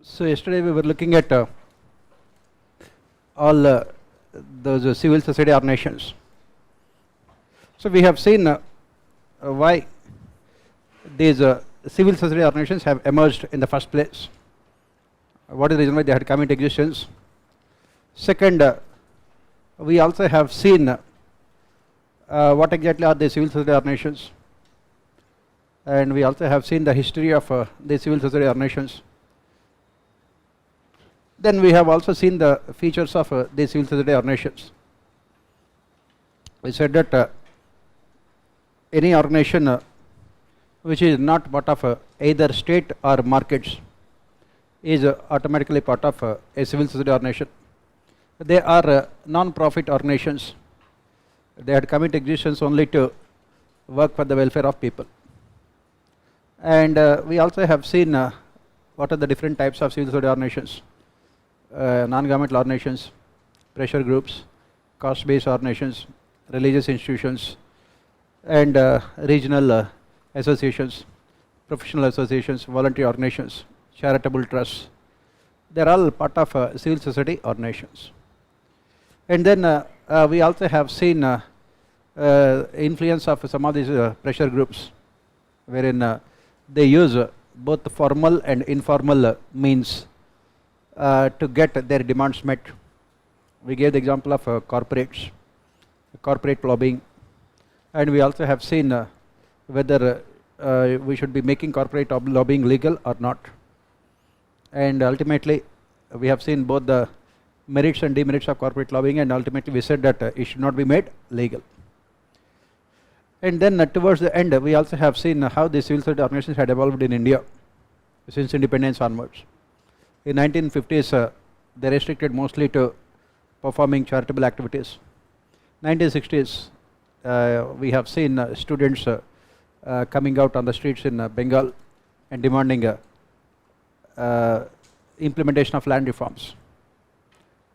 So yesterday we were looking at all those civil society organizations. So we have seen why these civil society organizations have emerged in the first place. What is the reason why they had come into existence? Second, we also have seen what exactly are the civil society organizations, and we also have seen the history of the civil society organizations. Then we have also seen the features of the civil society organizations. We said that any organization which is not part of either state or markets is automatically part of a civil society organization. They are non-profit organizations. They had come into existence only to work for the welfare of people. And we also have seen what are the different types of civil society organizations. Non-governmental organizations, pressure groups, caste-based organizations, religious institutions, and regional associations, professional associations, voluntary organizations, charitable trusts. They are all part of civil society organizations. And then we also have seen influence of some of these pressure groups, wherein they use both formal and informal means to get their demands met. We gave the example of corporates, corporate lobbying, and we also have seen whether we should be making corporate lobbying legal or not. And ultimately we have seen both the merits and demerits of corporate lobbying, and ultimately we said that it should not be made legal. And then towards the end we also have seen how the civil society organizations had evolved in India since independence onwards. In 1950s they restricted mostly to performing charitable activities. 1960s we have seen students coming out on the streets in Bengal and demanding implementation of land reforms.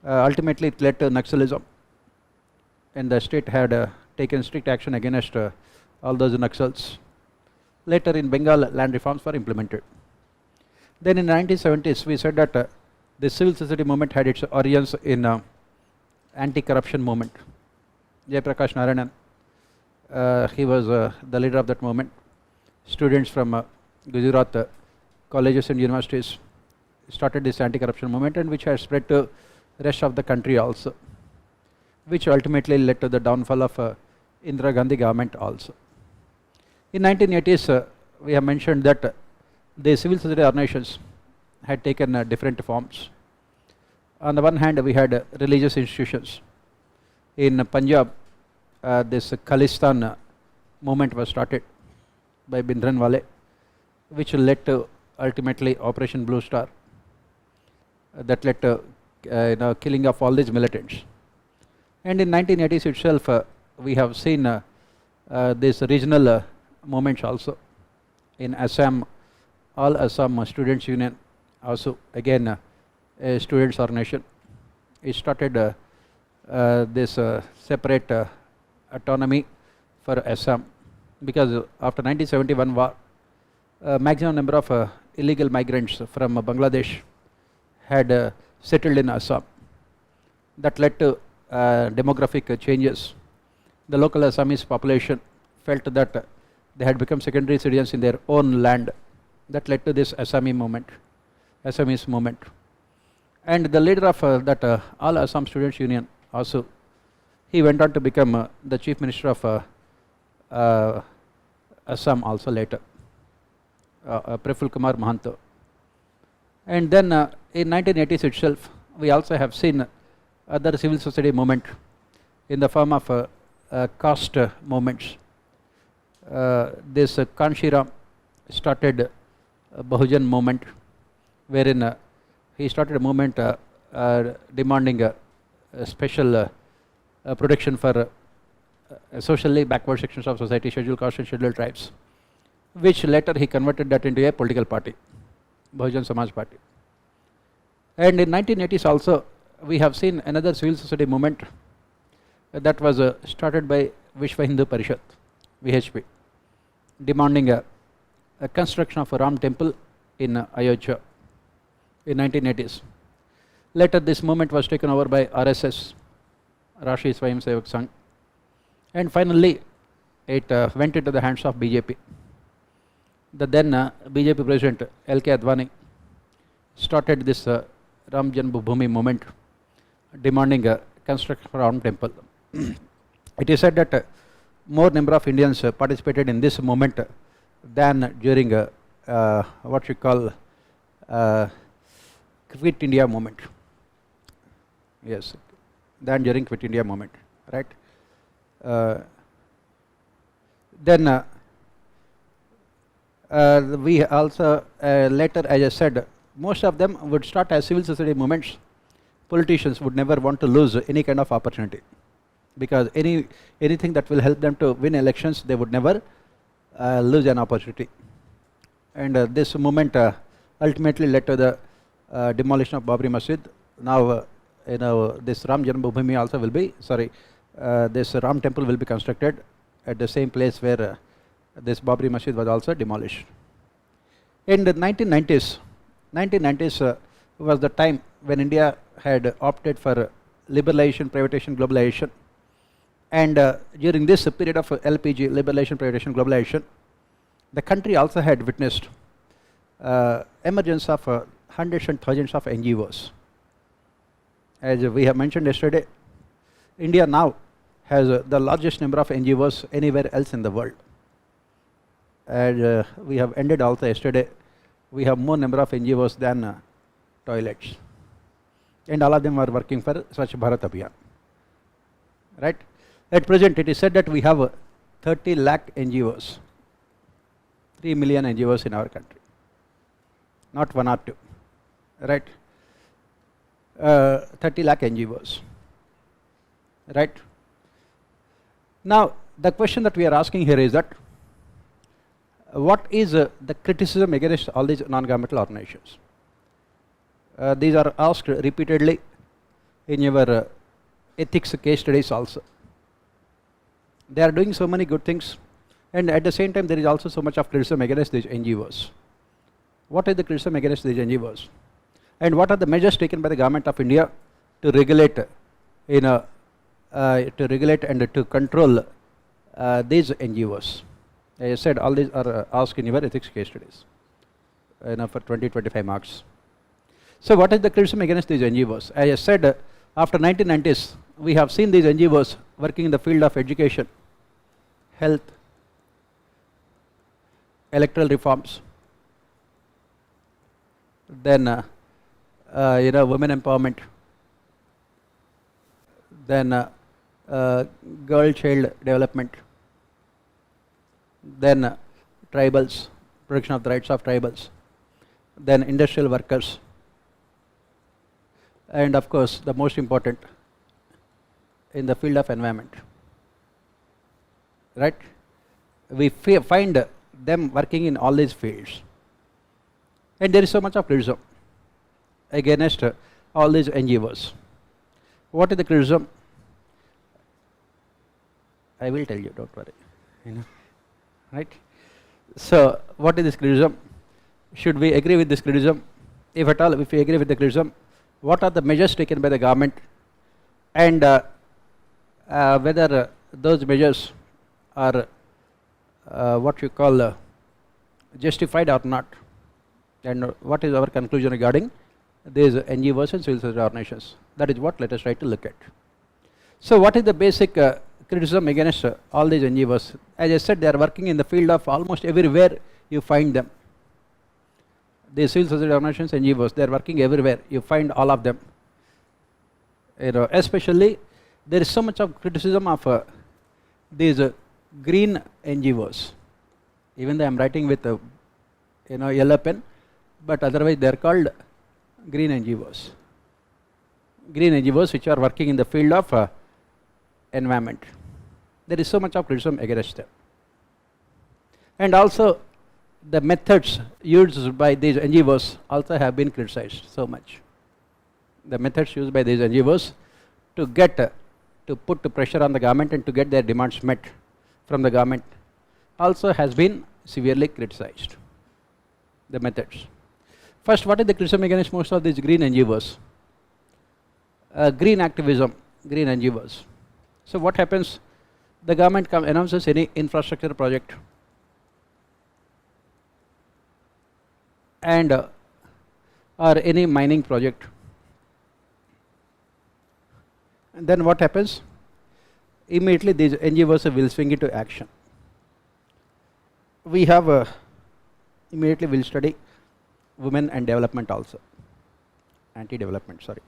Ultimately it led to Naxalism, and the state had taken strict action against all those Naxals. Later in Bengal land reforms were implemented. Then in the 1970s we said that the civil society movement had its origins in anti-corruption movement. Jayaprakash Narayanan, he was the leader of that movement. Students from Gujarat colleges and universities started this anti-corruption movement, and which has spread to rest of the country also, which ultimately led to the downfall of Indira Gandhi government also. In 1980s we have mentioned that the civil society organizations had taken different forms. On the one hand we had religious institutions. In Punjab this Khalistan movement was started by Bhindranwale, which led to ultimately Operation Blue Star, that led to killing of all these militants. And in 1980s itself we have seen these regional movements also. In Assam, All Assam Students Union, also again a students organization, it started this separate autonomy for Assam, because after 1971 war maximum number of illegal migrants from Bangladesh had settled in Assam. That led to demographic changes. The local Assamese population felt that they had become secondary citizens in their own land. That led to this Assamese movement. And the leader of that All Assam Students Union also, he went on to become the chief minister of Assam also later, Praful Kumar Mahanto. And then in 1980s itself we also have seen other civil society movement in the form of caste movements. This Kanshiram started a Bahujan movement, wherein he started a movement demanding a special protection for socially backward sections of society, scheduled caste and scheduled tribes, which later he converted that into a political party, Bahujan Samaj Party. And in 1980s also we have seen another civil society movement that was started by Vishwa Hindu Parishad, VHP, demanding a construction of a Ram temple in Ayodhya in 1980s. Later this movement was taken over by RSS, Rashtriya Swayam Sevak Sangh, and finally it went into the hands of BJP. The then BJP President LK Advani started this Ram Janmabhoomi movement, demanding a construction of Ram temple. It is said that more number of Indians participated in this movement than during what we call Quit India movement. Yes, than during Quit India movement, right? Then we also later, as I said, most of them would start as civil society movements. Politicians would never want to lose any kind of opportunity, because anything that will help them to win elections, they would never lose an opportunity. And this movement ultimately led to the demolition of Babri Masjid. Now this Ram Janmabhoomi also will be, this Ram temple will be constructed at the same place where this Babri Masjid was also demolished. In the 1990s was the time when India had opted for liberalization, privatization, globalization, and during this period of LPG, liberalization, privatization, globalization, the country also had witnessed emergence of hundreds and thousands of NGOs. As we have mentioned yesterday, India now has the largest number of NGOs anywhere else in the world. As we have ended also yesterday, we have more number of NGOs than toilets, and all of them are working for Swachh Bharat Abhiyan, right? At present it is said that we have 30 lakh NGOs, 3 million NGOs in our country, not one or two, right? 30 lakh NGOs, right? Now the question that we are asking here is that what is the criticism against all these non-governmental organizations? These are asked repeatedly in your ethics case studies also. They are doing so many good things, and at the same time there is also so much of criticism against these NGOs. What is the criticism against these NGOs? And what are the measures taken by the government of India to regulate and to control these NGOs? As I said, all these are asked in your ethics case studies for 20-25 marks. So what is the criticism against these NGOs? As I said, after 1990s, we have seen these NGOs working in the field of education, health, electoral reforms, then women empowerment, then girl child development, then tribals, protection of the rights of tribals, then industrial workers, and of course the most important, in the field of environment, right? We find them working in all these fields, and there is so much of criticism against all these NGOs. What is the criticism? I will tell you, don't worry, right? So what is this criticism? Should we agree with this criticism? If at all, if we agree with the criticism, what are the measures taken by the government, and whether those measures are what you call justified or not, and what is our conclusion regarding these NGOs and civil society organizations? That is what let us try to look at. So what is the basic criticism against all these NGOs? As I said, they are working in the field of almost everywhere you find them. The civil society organizations, NGOs, they are working everywhere. You find all of them. Especially there is so much of criticism of these green NGOs. Even though I am writing with yellow pen, but otherwise they are called green NGOs. Green NGOs which are working in the field of environment. There is so much of criticism against them. And also the methods used by these NGOs also have been criticized so much. The methods used by these NGOs to get to put pressure on the government and to get their demands met from the government also has been severely criticized. The methods. First, what is the criticism against most of these green NGOs? Green activism, green NGOs. So what happens? The government announces any infrastructure project and or any mining project. And then what happens? Immediately these NGOs will swing into action. We have immediately will study women and development also. Anti-development, sorry.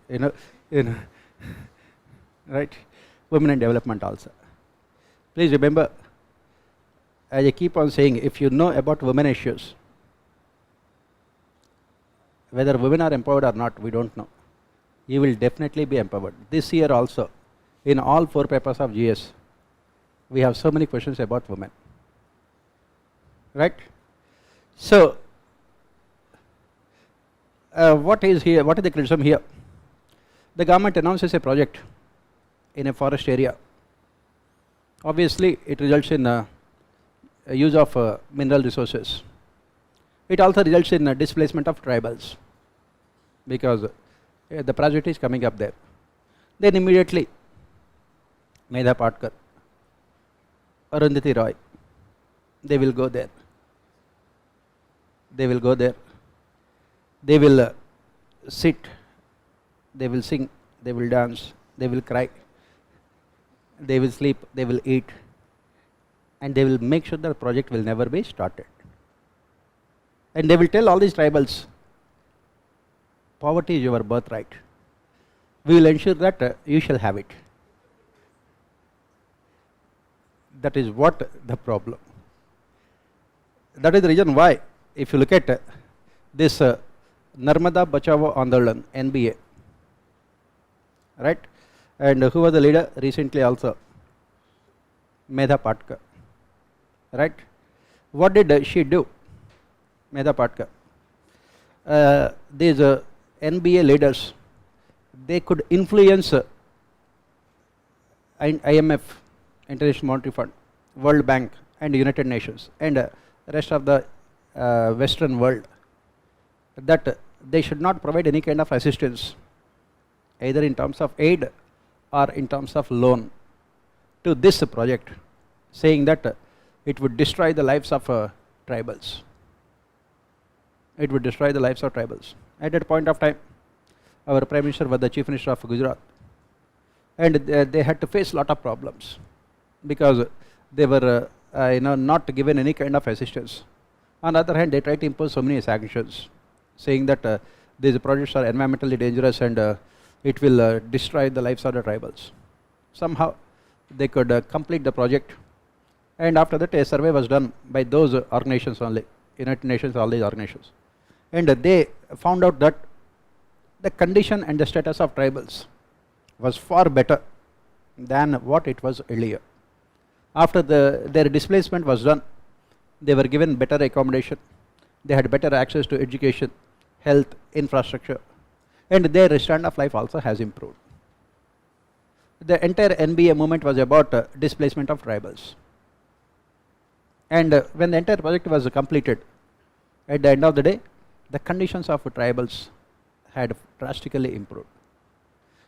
Right? Women and development also. Please remember, as I keep on saying, if you know about women issues, whether women are empowered or not, we don't know. You will definitely be empowered. This year also, in all 4 papers of GS, we have so many questions about women. Right? So, what is here? What is the criticism here? The government announces a project in a forest area. Obviously, it results in use of mineral resources. It also results in displacement of tribals because the project is coming up there. Then immediately, Medha Patkar, Arundhati Roy, they will go there. They will go there. They will sit, they will sing, they will dance, they will cry, they will sleep, they will eat, and they will make sure the project will never be started. And they will tell all these tribals, poverty is your birthright. We will ensure that you shall have it. That is what the problem. That is the reason why, if you look at this Narmada Bachao Andolan, NBA, right? And who was the leader recently also? Medha Patkar, right? What did she do? Medha Patkar. These NBA leaders, they could influence IMF, International Monetary Fund, World Bank, and United Nations, and rest of the Western world, that they should not provide any kind of assistance, either in terms of aid or in terms of loan, to this project, saying that it would destroy the lives of tribals. It would destroy the lives of tribals. At that point of time, our Prime Minister was the Chief Minister of Gujarat, and they had to face a lot of problems because they were not given any kind of assistance. On the other hand, they tried to impose so many sanctions, saying that these projects are environmentally dangerous and it will destroy the lives of the tribals. Somehow they could complete the project, and after that a survey was done by those organizations only, United Nations, all these organizations, and they found out that the condition and the status of tribals was far better than what it was earlier. After their displacement was done, they were given better accommodation, they had better access to education, health, infrastructure, and their standard of life also has improved. The entire NBA movement was about displacement of tribals. And when the entire project was completed, at the end of the day, the conditions of tribals had drastically improved.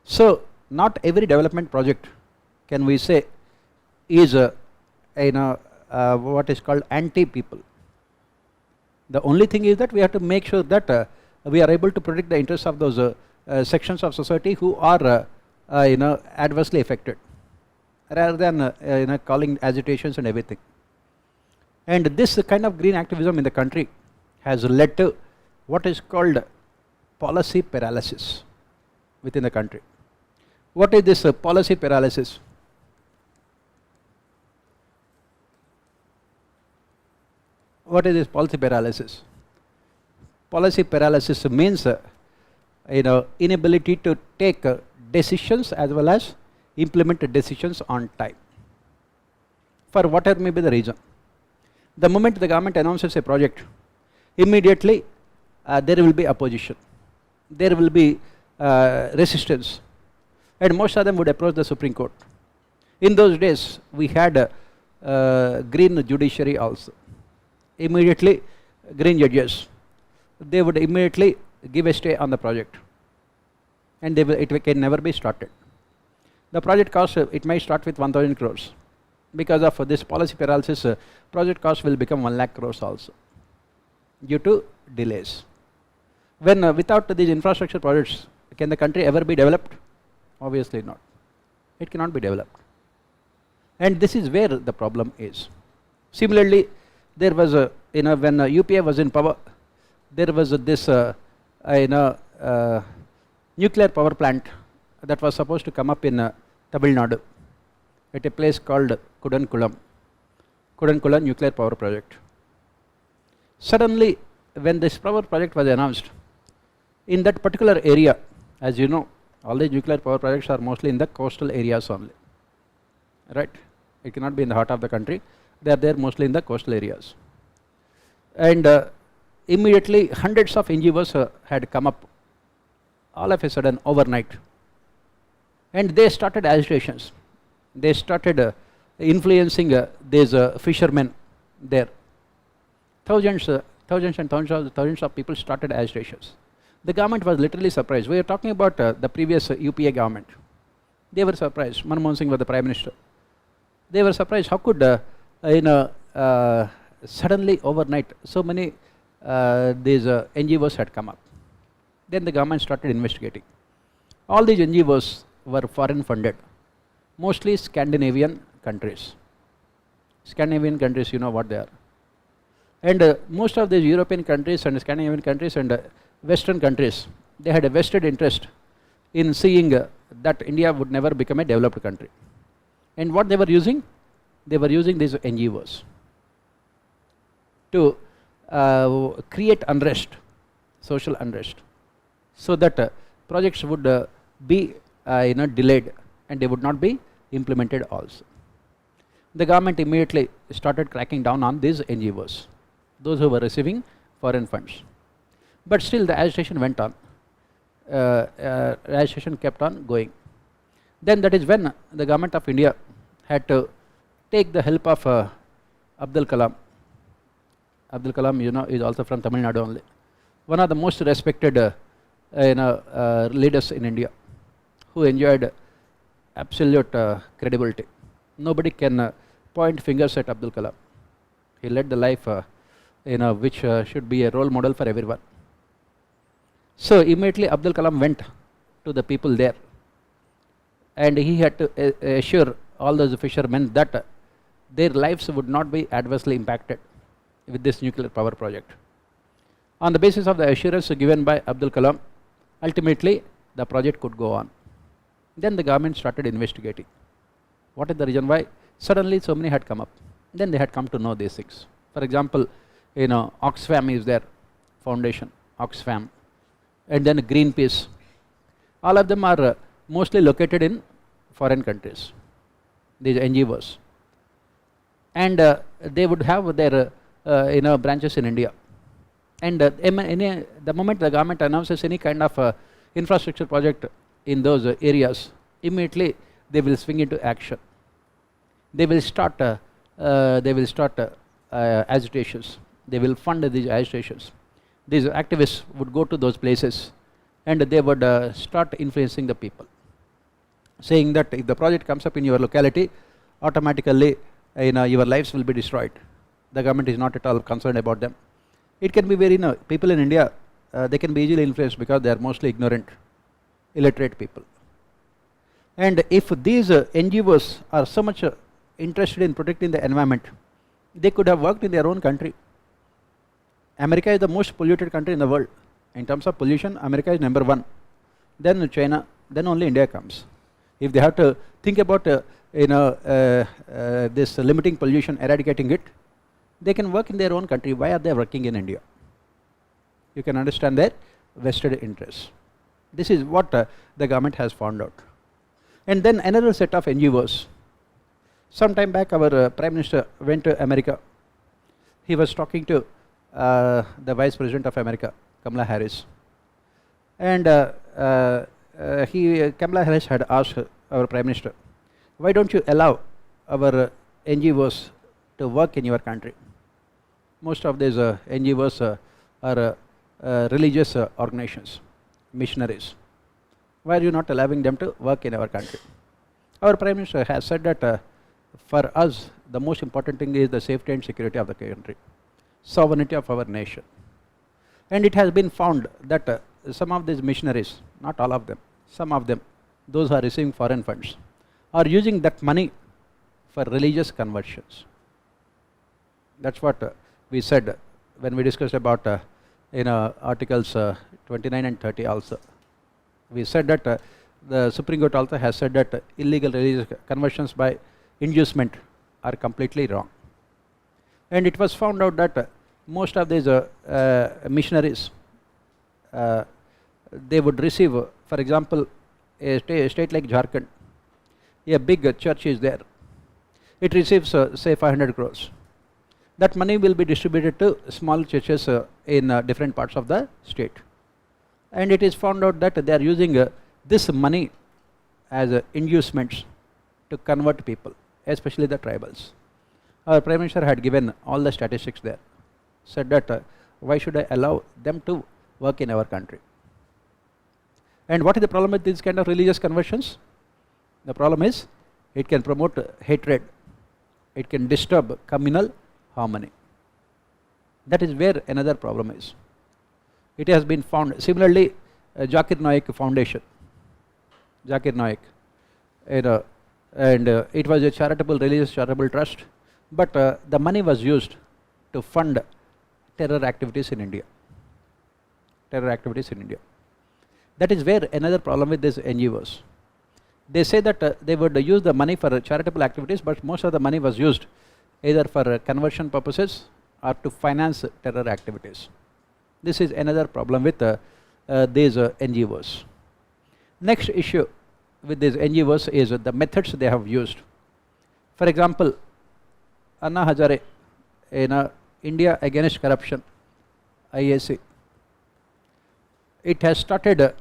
So, not every development project, can we say, is what is called anti-people. The only thing is that we have to make sure that we are able to protect the interests of those sections of society who are adversely affected, rather than calling agitations and everything. And this kind of green activism in the country has led to what is called policy paralysis within the country. What is this policy paralysis? What is this policy paralysis? Policy paralysis means inability to take decisions as well as implement decisions on time, for whatever may be the reason. The moment the government announces a project, immediately there will be opposition, there will be resistance, and most of them would approach the Supreme Court In those days, we had a green judiciary also. Immediately, green judges, they would immediately give a stay on the project, and it can never be started. The project cost, it may start with 1000 crores. Because of this policy paralysis, project cost will become 1 lakh crores also, due to delays. When without these infrastructure projects, can the country ever be developed? Obviously not. It cannot be developed. And this is where the problem is. Similarly, there was a, when UPA was in power, there was this nuclear power plant that was supposed to come up in Tamil Nadu at a place called Kudankulam nuclear power project. Suddenly, when this power project was announced, in that particular area, as you know, all these nuclear power projects are mostly in the coastal areas only, right? It cannot be in the heart of the country. They are there mostly in the coastal areas. And immediately hundreds of NGOs had come up all of a sudden overnight, and they started agitations. They started influencing these fishermen there. Thousands and thousands of people started agitations. The government was literally surprised. We are talking about the previous UPA government. They were surprised. Manmohan Singh was the Prime Minister. They were surprised. How could suddenly overnight so many these NGOs had come up? Then the government started investigating. All these NGOs were foreign funded, mostly Scandinavian countries. Scandinavian countries, you know what they are. And most of these European countries and Scandinavian countries and Western countries, they had a vested interest in seeing that India would never become a developed country. And what they were using? They were using these NGOs to create unrest, social unrest, so that projects would be delayed and they would not be implemented also. The government immediately started cracking down on these NGOs, those who were receiving foreign funds. But still the agitation went on. Agitation kept on going. Then that is when the government of India had to take the help of Abdul Kalam. Abdul Kalam, you know, is also from Tamil Nadu only. One of the most respected leaders in India, who enjoyed absolute credibility. Nobody can point fingers at Abdul Kalam. He led the life which should be a role model for everyone. So immediately Abdul Kalam went to the people there, and he had to assure all those fishermen that their lives would not be adversely impacted with this nuclear power project. On the basis of the assurance given by Abdul Kalam, ultimately the project could go on. Then the government started investigating. What is the reason why suddenly so many had come up? Then they had come to know these things. For example, Oxfam is there, foundation, Oxfam, and then Greenpeace. All of them are mostly located in foreign countries, these NGOs. And they would have their branches in India. And the moment the government announces any kind of infrastructure project in those areas, immediately they will swing into action. They will start agitations. They will fund these agitations. These activists would go to those places and they would start influencing the people, saying that if the project comes up in your locality, automatically your lives will be destroyed. The government is not at all concerned about them. It can be very, people in India, they can be easily influenced because they are mostly ignorant, illiterate people. And if these NGOs are so much interested in protecting the environment, they could have worked in their own country. America is the most polluted country in the world. In terms of pollution, America is number 1. Then China, then only India comes. If they have to think about this limiting pollution, eradicating it, they can work in their own country. Why are they working in India? You can understand their vested interests. This is what the government has found out. And then another set of NGOs. Some time back our Prime Minister went to America. He was talking to the Vice President of America, Kamala Harris. And Kamala Harris had asked our Prime Minister why don't you allow our NGOs to work in your country? Most of these NGOs are religious organizations, missionaries. Why are you not allowing them to work in our country? Our Prime Minister has said that for us the most important thing is the safety and security of the country, sovereignty of our nation. And it has been found that some of these missionaries, not all of them, some of them, those who are receiving foreign funds, are using that money for religious conversions. That's what we said when we discussed about articles 29 and 30 also. We said that the Supreme Court also has said that illegal religious conversions by inducement are completely wrong. And it was found out that most of these missionaries, they would receive, for example, a state like Jharkhand, a big church is there. It receives say 500 crores. That money will be distributed to small churches in different parts of the state. And it is found out that they are using this money as inducements to convert people, especially the tribals. Our Prime Minister had given all the statistics there, said that why should I allow them to work in our country? And what is the problem with these kind of religious conversions? The problem is it can promote hatred, it can disturb communal harmony. That is where another problem is. It has been found. Similarly, Zakir Naik Foundation, Zakir Naik, and it was a charitable, religious charitable trust, but the money was used to fund terror activities in India. Terror activities in India. That is where another problem with these NGOs. They say that they would use the money for charitable activities, but most of the money was used either for conversion purposes or to finance terror activities. This is another problem with these NGOs. Next issue with these NGOs is the methods they have used. For example, Anna Hazare in India Against Corruption, IAC, it has started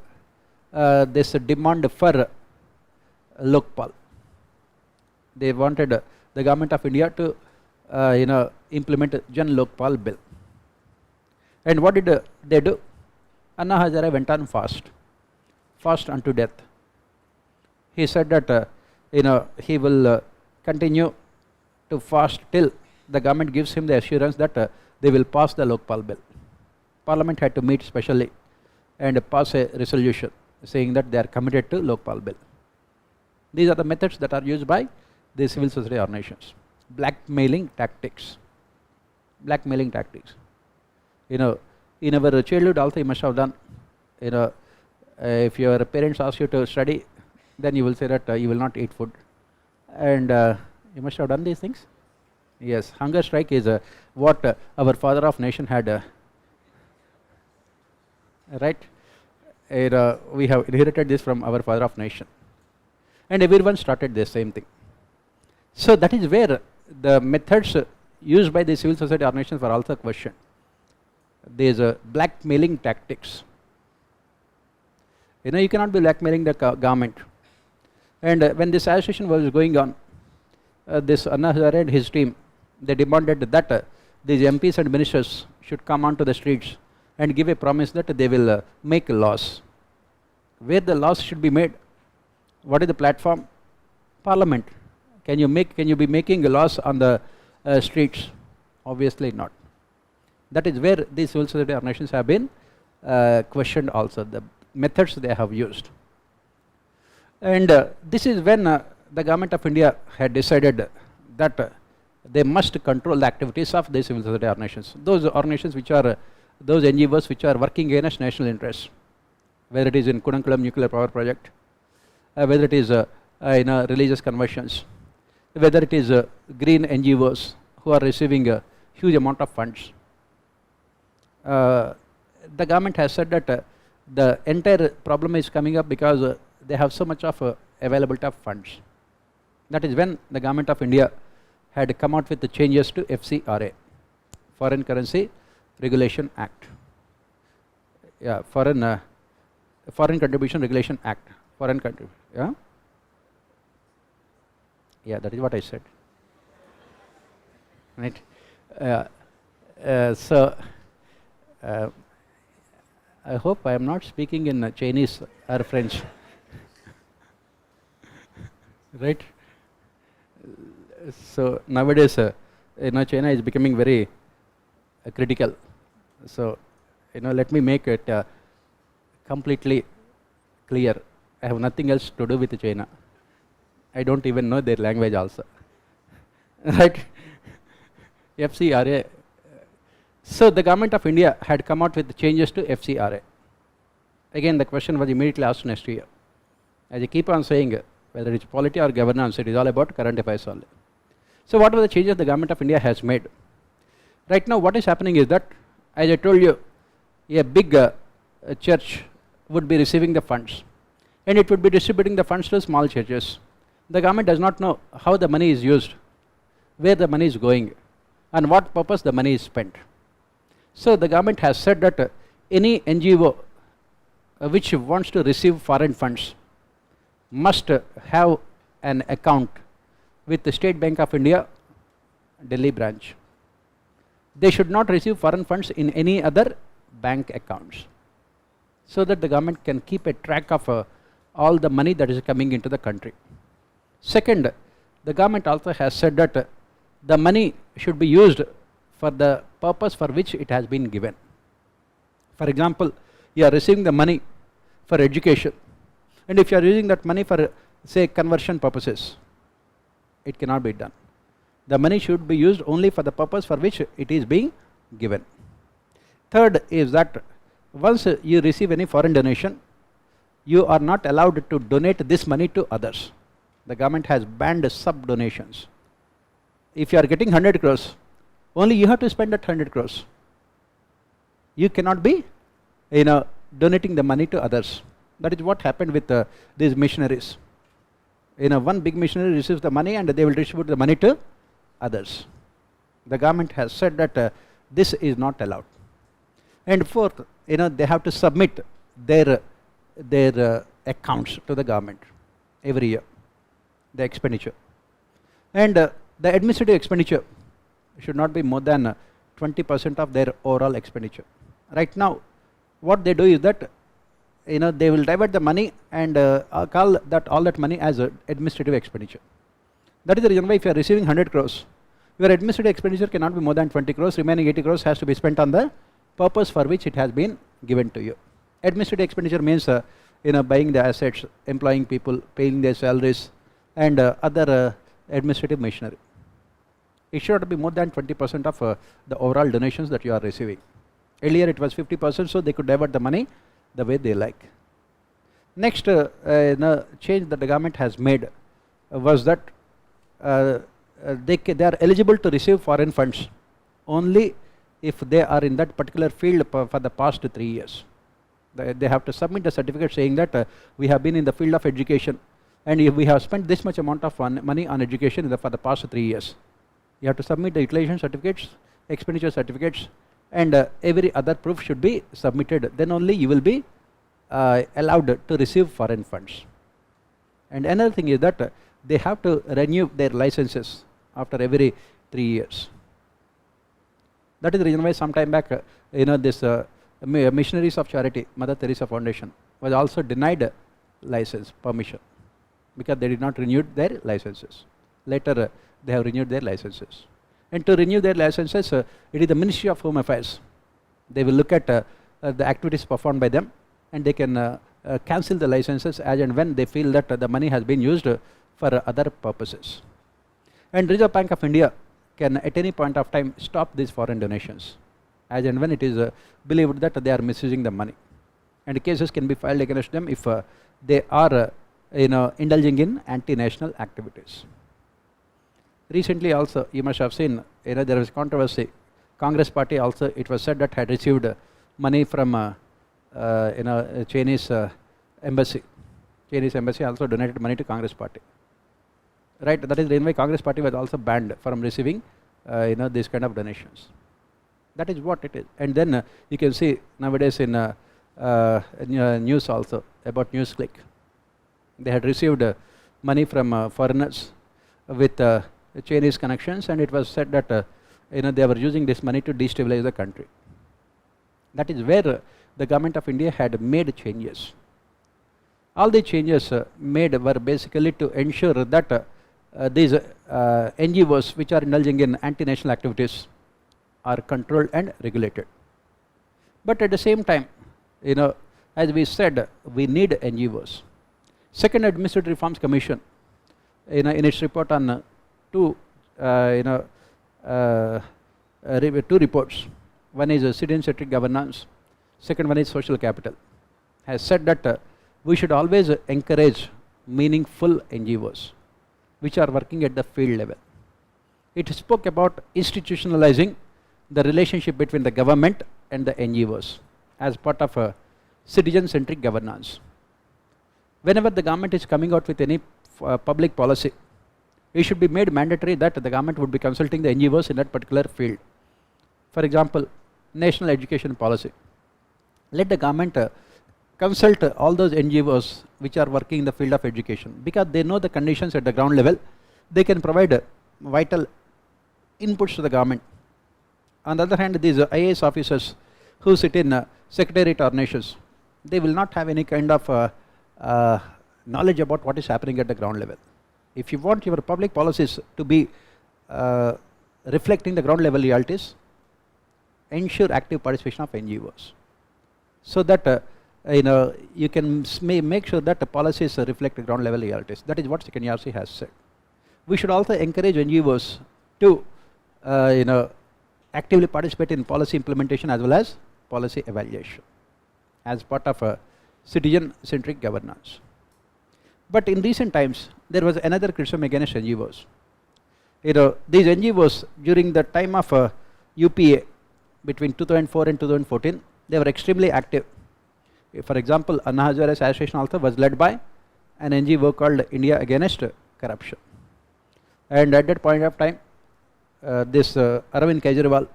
this demand for Lokpal. They wanted the government of India to implement Jan Lokpal bill. And what did they do? Anna Hazare went on fast unto death. He said that he will continue to fast till the government gives him the assurance that they will pass the Lokpal bill. Parliament had to meet specially and pass a resolution saying that they are committed to Lokpal bill. These are the methods that are used by the civil society organizations. Blackmailing tactics. Blackmailing tactics. In our childhood also you must have done, if your parents ask you to study, then you will say that you will not eat food. And you must have done these things. Yes, hunger strike is what our father of nation had, right? We have inherited this from our father of nation. And everyone started the same thing. So that is where the methods used by the civil society organizations were also questioned. There is blackmailing tactics. You cannot be blackmailing the government. And when this association was going on, this Anna Hazare and his team, they demanded that these MPs and ministers should come onto the streets and give a promise that they will make laws. Where the laws should be made? What is the platform? Parliament. Can you be making laws on the streets? Obviously not. That is where these civil society organizations have been questioned also, the methods they have used. And this is when the government of India had decided that they must control the activities of the civil society organizations. Those organizations which are, those NGOs which are working against national interests, whether it is in Kudankulam nuclear power project, whether it is religious conversions, whether it is green NGOs who are receiving a huge amount of funds. The government has said that the entire problem is coming up because they have so much of availability of funds. That is when the government of India had come out with the changes to FCRA, Foreign Currency Regulation Act. Yeah, Foreign Contribution Regulation Act. Foreign country. Yeah. Yeah, that is what I said. Right. So I hope I am not speaking in Chinese or French. Right. So nowadays, China is becoming very critical. So, let me make it completely clear. I have nothing else to do with China. I don't even know their language also. Right? FCRA. So the government of India had come out with changes to FCRA. Again, the question was immediately asked next year. As I keep on saying, whether it's polity or governance, it is all about current affairs only. So what are the changes the government of India has made? Right now what is happening is that, as I told you, a big church would be receiving the funds and it would be distributing the funds to small churches. The government does not know how the money is used, where the money is going, and what purpose the money is spent. So the government has said that any NGO which wants to receive foreign funds must have an account with the State Bank of India, Delhi branch. They should not receive foreign funds in any other bank accounts, so that the government can keep a track of all the money that is coming into the country. Second, the government also has said that the money should be used for the purpose for which it has been given. For example, you are receiving the money for education, and if you are using that money for, say, conversion purposes, it cannot be done. The money should be used only for the purpose for which it is being given. Third is that once you receive any foreign donation, you are not allowed to donate this money to others. The government has banned sub donations. If you are getting 100 crores, only you have to spend that 100 crores. You cannot be donating the money to others. That is what happened with these missionaries. One big missionary receives the money and they will distribute the money to others. The government has said that this is not allowed. And fourth, they have to submit their accounts to the government every year, the expenditure. And the administrative expenditure should not be more than 20% of their overall expenditure. Right now, what they do is that they will divert the money and call all that money as administrative expenditure. That is the reason why if you are receiving 100 crores, your administrative expenditure cannot be more than 20 crores, remaining 80 crores has to be spent on the purpose for which it has been given to you. Administrative expenditure means buying the assets, employing people, paying their salaries, and other administrative machinery. It should not be more than 20% of the overall donations that you are receiving. Earlier it was 50%, so they could divert the money the way they like. Next change that the government has made was that they are eligible to receive foreign funds only if they are in that particular field for the past 3 years. They have to submit a certificate saying that we have been in the field of education and we have spent this much amount of money on education for the past 3 years. You have to submit the utilization certificates, expenditure certificates, and every other proof should be submitted. Then only you will be allowed to receive foreign funds. And another thing is that they have to renew their licenses after every 3 years. That is the reason why some time back, this Missionaries of Charity, Mother Teresa Foundation, was also denied license permission because they did not renew their licenses. Later, they have renewed their licenses. And to renew their licenses, it is the Ministry of Home Affairs. They will look at the activities performed by them, and they can cancel the licenses as and when they feel that the money has been used for other purposes. And Reserve Bank of India can at any point of time stop these foreign donations as and when it is believed that they are misusing the money. And cases can be filed against them if they are indulging in anti-national activities. Recently also, you must have seen, there was controversy. Congress party also, it was said that had received money from Chinese embassy. Chinese embassy also donated money to Congress party. Right, that is the reason why Congress party was also banned from receiving these kind of donations. That is what it is. And then you can see nowadays in news also about NewsClick. They had received money from foreigners with Chinese connections, and it was said that they were using this money to destabilize the country. That is where the government of India had made changes. All the changes made were basically to ensure that these NGOs which are indulging in anti-national activities are controlled and regulated. But at the same time, as we said, we need NGOs. Second Administrative Reforms Commission, in its report on two reports, one is citizen-centric governance, second one is social capital, has said that we should always encourage meaningful NGOs which are working at the field level. It spoke about institutionalizing the relationship between the government and the NGOs as part of a citizen-centric governance. Whenever the government is coming out with any public policy, it should be made mandatory that the government would be consulting the NGOs in that particular field. For example, national education policy. Let the government consult all those NGOs which are working in the field of education, because they know the conditions at the ground level. They can provide vital inputs to the government. On the other hand, these IAS officers who sit in secretariat organizations, they will not have any kind of knowledge about what is happening at the ground level. If you want your public policies to be reflecting the ground level realities, ensure active participation of NGOs, so that you can make sure that the policies reflect the ground level realities. That is what Second ERC has said. We should also encourage NGOs to actively participate in policy implementation as well as policy evaluation as part of a citizen-centric governance. But in recent times, there was another criticism against NGOs. These NGOs during the time of UPA between 2004 and 2014, they were extremely active. For example, Anna Hazare Association also was led by an NGO called India Against Corruption. And at that point of time, this Arvind Kejriwal,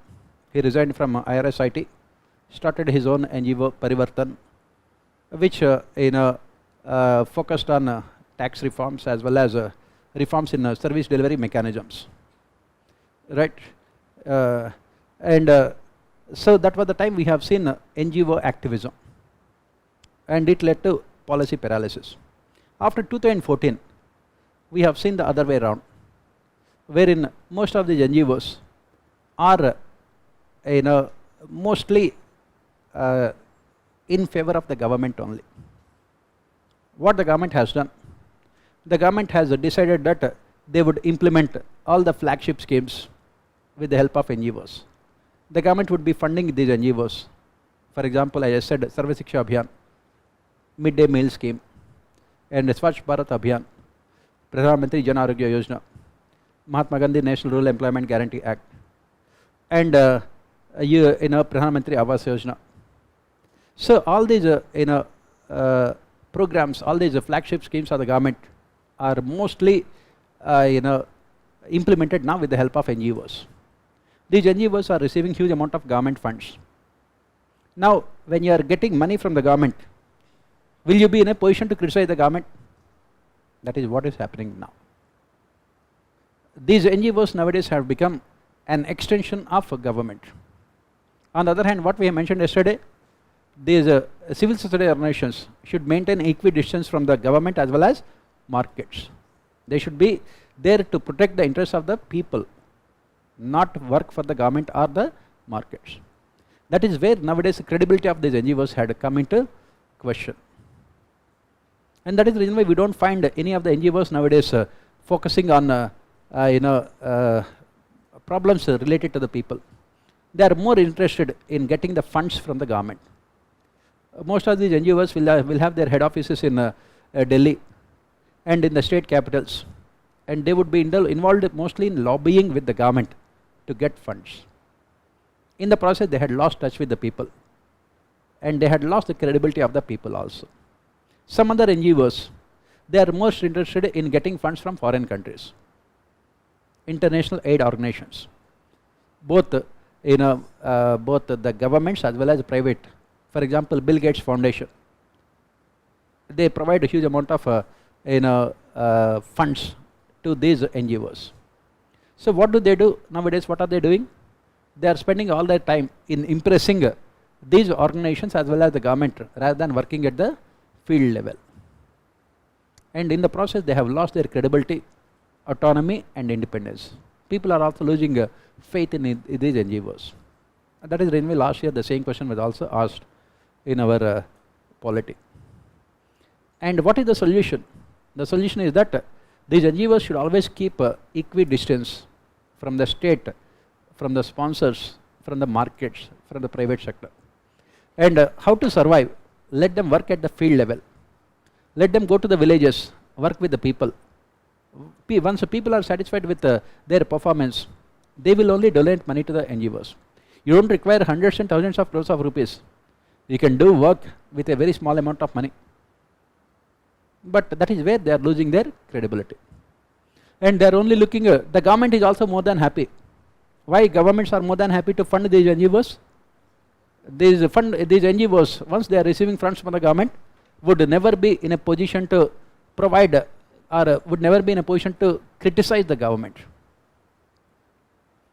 he resigned from IRSIT, started his own NGO Parivartan, which focused on tax reforms as well as reforms in service delivery mechanisms, right? So that was the time we have seen NGO activism, and it led to policy paralysis. After 2014, we have seen the other way around, wherein most of these NGOs are mostly in favor of the government only. What the government has done, the government has decided that they would implement all the flagship schemes with the help of NGOs. The government would be funding these NGOs. For example, as I said, Sarva Shiksha Abhiyan, midday meal scheme, and Swachh Bharat Abhiyan, Pradhan Mantri Jan Arogya Yojana, Mahatma Gandhi National Rural Employment Guarantee Act, and Pradhan Mantri Awas Yojana. So all these programs, all these flagship schemes of the government are mostly implemented now with the help of NGOs. These NGOs are receiving huge amount of government funds. Now, when you are getting money from the government, will you be in a position to criticize the government? That is what is happening now. These NGOs nowadays have become an extension of government. On the other hand, what we have mentioned yesterday, these civil society organizations should maintain equidistance from the government as well as markets. They should be there to protect the interests of the people, not work for the government or the markets. That is where nowadays the credibility of these NGOs had come into question. And that is the reason why we don't find any of the NGOs nowadays focusing on problems related to the people. They are more interested in getting the funds from the government. Most of these NGOs will have their head offices in Delhi and in the state capitals, and they would be involved mostly in lobbying with the government to get funds. In the process, they had lost touch with the people, and they had lost the credibility of the people also. Some other NGOs, they are most interested in getting funds from foreign countries, international aid organizations, both the governments as well as private. For example, Bill Gates Foundation, they provide a huge amount of funds to these NGOs. So what do they do nowadays? What are they doing? They are spending all their time in impressing these organizations as well as the government rather than working at the field level. And in the process they have lost their credibility, autonomy and independence. People are also losing faith in these NGOs. That is the reason why last year the same question was also asked in our polity. And what is the solution? The solution is that these NGOs should always keep equidistance from the state, from the sponsors, from the markets, from the private sector. And how to survive? Let them work at the field level. Let them go to the villages, work with the people. Once the people are satisfied with their performance, they will only donate money to the NGOs. You don't require hundreds and thousands of crores of rupees. You can do work with a very small amount of money. But that is where they are losing their credibility. And they are only looking, the government is also more than happy. Why governments are more than happy to fund these NGOs? These NGOs, once they are receiving funds from the government, would never be in a position to provide or would never be in a position to criticize the government.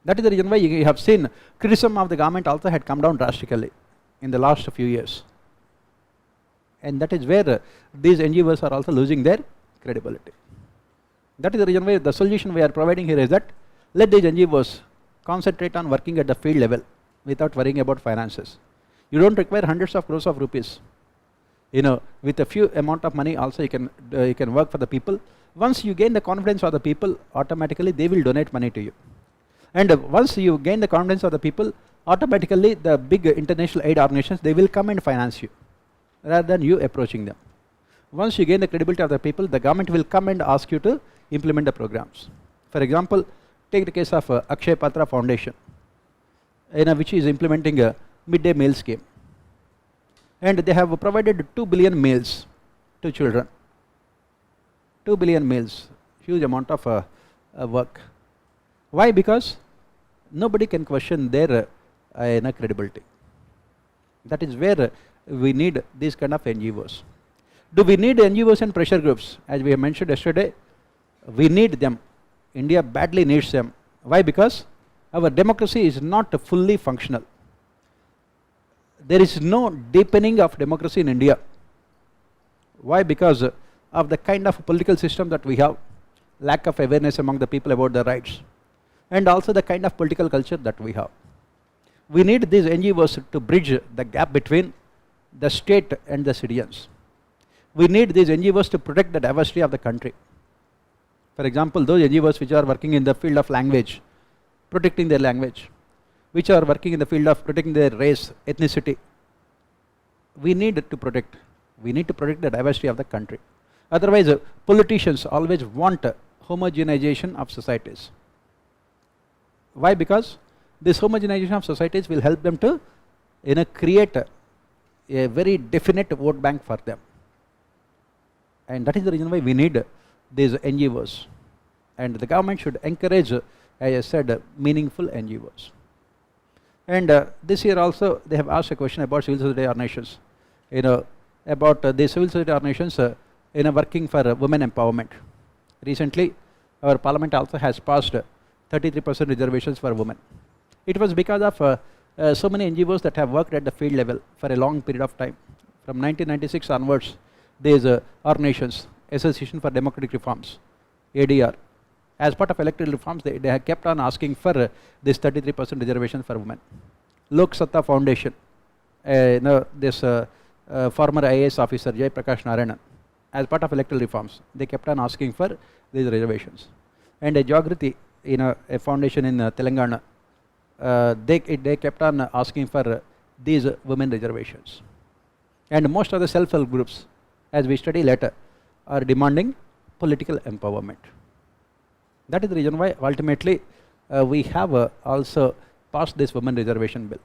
That is the reason why you have seen criticism of the government also had come down drastically in the last few years. And that is where these NGOs are also losing their credibility. That is the reason why the solution we are providing here is that let these NGOs concentrate on working at the field level without worrying about finances. You don't require hundreds of crores of rupees. With a few amount of money also you can work for the people. Once you gain the confidence of the people, automatically they will donate money to you. And once you gain the confidence of the people, automatically the big international aid organizations, they will come and finance you rather than you approaching them. Once you gain the credibility of the people, the government will come and ask you to implement the programs. For example, take the case of Akshay Patra Foundation, which is implementing a midday meal scheme. And they have provided 2 billion meals to children. 2 billion meals, huge amount of work. Why? Because nobody can question their credibility. That is where we need these kind of NGOs. Do we need NGOs and pressure groups? As we have mentioned yesterday, we need them. India badly needs them. Why? Because our democracy is not fully functional. There is no deepening of democracy in India. Why? Because of the kind of political system that we have, lack of awareness among the people about their rights, and also the kind of political culture that we have. We need these NGOs to bridge the gap between the state and the citizens. We need these NGOs to protect the diversity of the country. For example, those NGOs which are working in the field of language, protecting their language, which are working in the field of protecting their race, ethnicity, we need to protect. We need to protect the diversity of the country. Otherwise, politicians always want homogenization of societies. Why? Because this homogenization of societies will help them to create a very definite vote bank for them. And that is the reason why we need these NGOs. And the government should encourage, as I said, meaningful NGOs. And this year also they have asked a question about civil society organizations, about the civil society organizations working for women empowerment. Recently, our parliament also has passed 33% reservations for women. It was because of so many NGOs that have worked at the field level for a long period of time. From 1996 onwards, these organizations, Association for Democratic Reforms, ADR, as part of electoral reforms, they have kept on asking for this 33% reservation for women. Lok Satta Foundation, this former IAS officer Jai Prakash Narayanan, as part of electoral reforms, they kept on asking for these reservations. And a Jagriti, a foundation in Telangana, they kept on asking for these women reservations. And most of the self-help groups, as we study later, are demanding political empowerment. That is the reason why ultimately we have also passed this women reservation bill.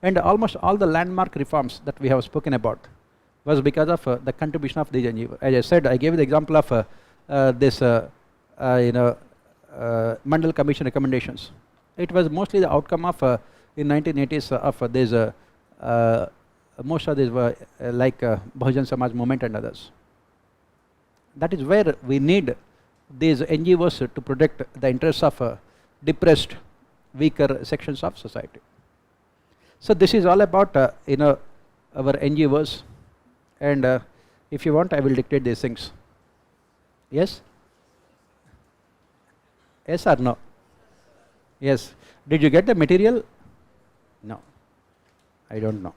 And almost all the landmark reforms that we have spoken about was because of the contribution of these NGOs. As I said, I gave the example of this Mandal Commission recommendations. It was mostly the outcome of in 1980s of this most of these were like Bahujan Samaj movement and others. That is where we need these NGOs to protect the interests of depressed, weaker sections of society. So this is all about our NGOs, and if you want I will dictate these things. Yes? Yes or no? Yes. Did you get the material? No. I don't know.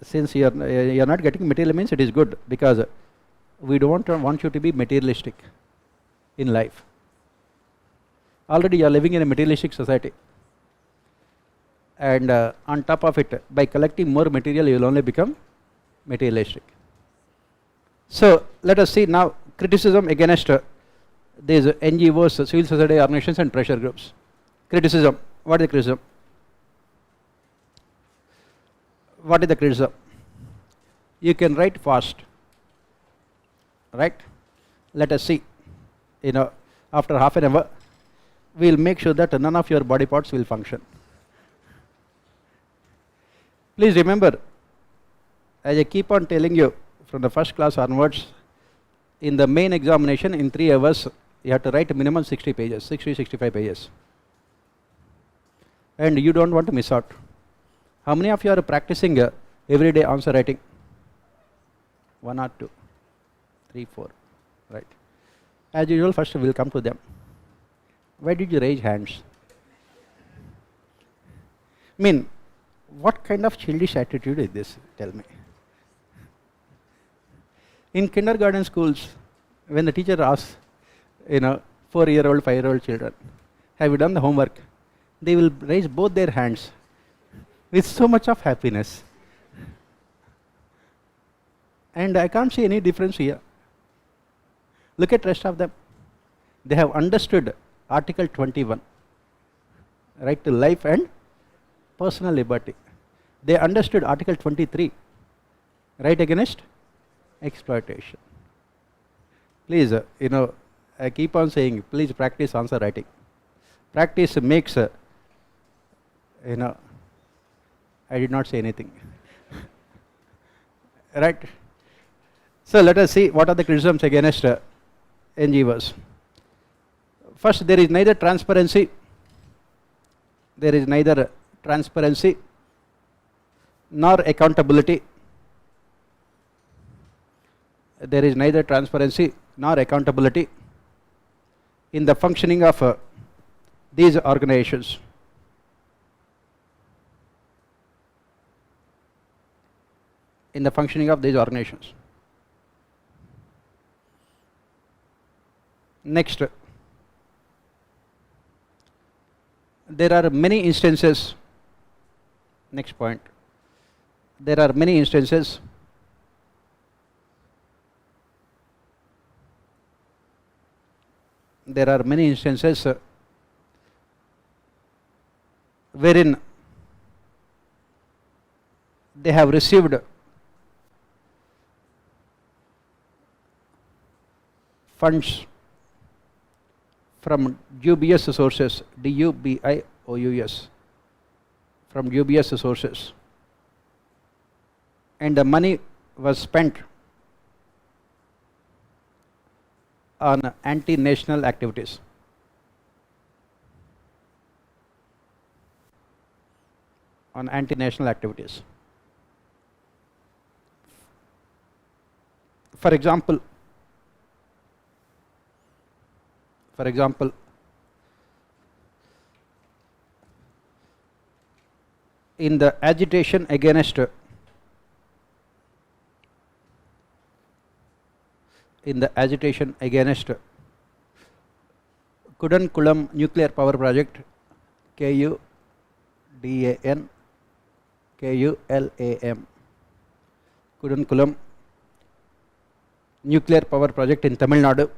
Since you are not getting material means it is good, because we don't want you to be materialistic in life. Already you are living in a materialistic society, and on top of it, by collecting more material you will only become materialistic. So let us see now criticism against these NGOs, civil society organizations and pressure groups. Criticism. What is the criticism? What is the criticism? You can write fast, right? Let us see. After half an hour, we will make sure that none of your body parts will function. Please remember, as I keep on telling you from the first class onwards, in the main examination in 3 hours, you have to write minimum 60 pages, 65 pages. And you don't want to miss out. How many of you are practicing everyday answer writing? 1 or 2, 3, 4, right? As usual, first we will come to them. Why did you raise hands? What kind of childish attitude is this? Tell me. In kindergarten schools, when the teacher asks, 4-year-old, 5-year-old children, have you done the homework? They will raise both their hands with so much of happiness. And I can't see any difference here. Look at rest of them. They have understood Article 21, right to life and personal liberty. They understood Article 23, right against exploitation. Please, I keep on saying, please practice answer writing. Practice makes, I did not say anything. Right? So let us see what are the criticisms against NGOs. First, there is neither transparency nor accountability. There is neither transparency nor accountability in the functioning of these organizations. In the functioning of these organizations. Next, there are many instances, next point, there are many instances wherein they have received funds from dubious sources, DUBIOUS, from dubious sources, and the money was spent on anti-national activities. On anti-national activities. For example, in the agitation against Kudankulam nuclear power project, KUDAN KULAM, Kudankulam nuclear power project in Tamil Nadu.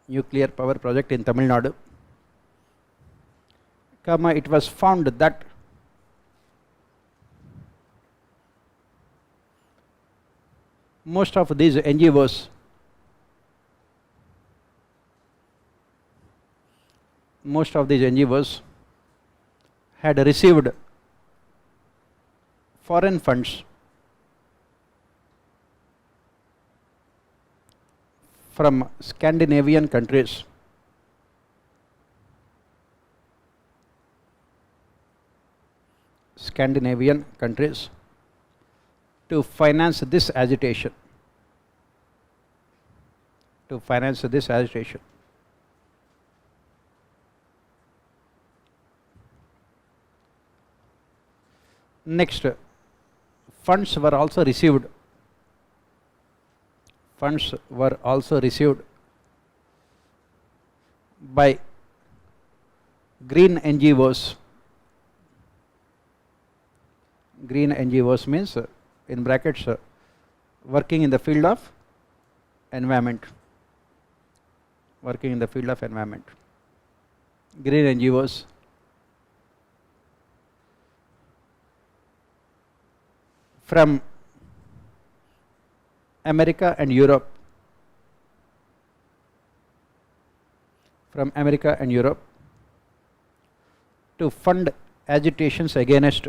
Nuclear power project in Tamil Nadu, it was found that most of these NGOs had received foreign funds from Scandinavian countries to finance this agitation. Next, funds were also received by green NGOs. Green NGOs means, in brackets, working in the field of environment. Green NGOs. From America and Europe. To fund agitations against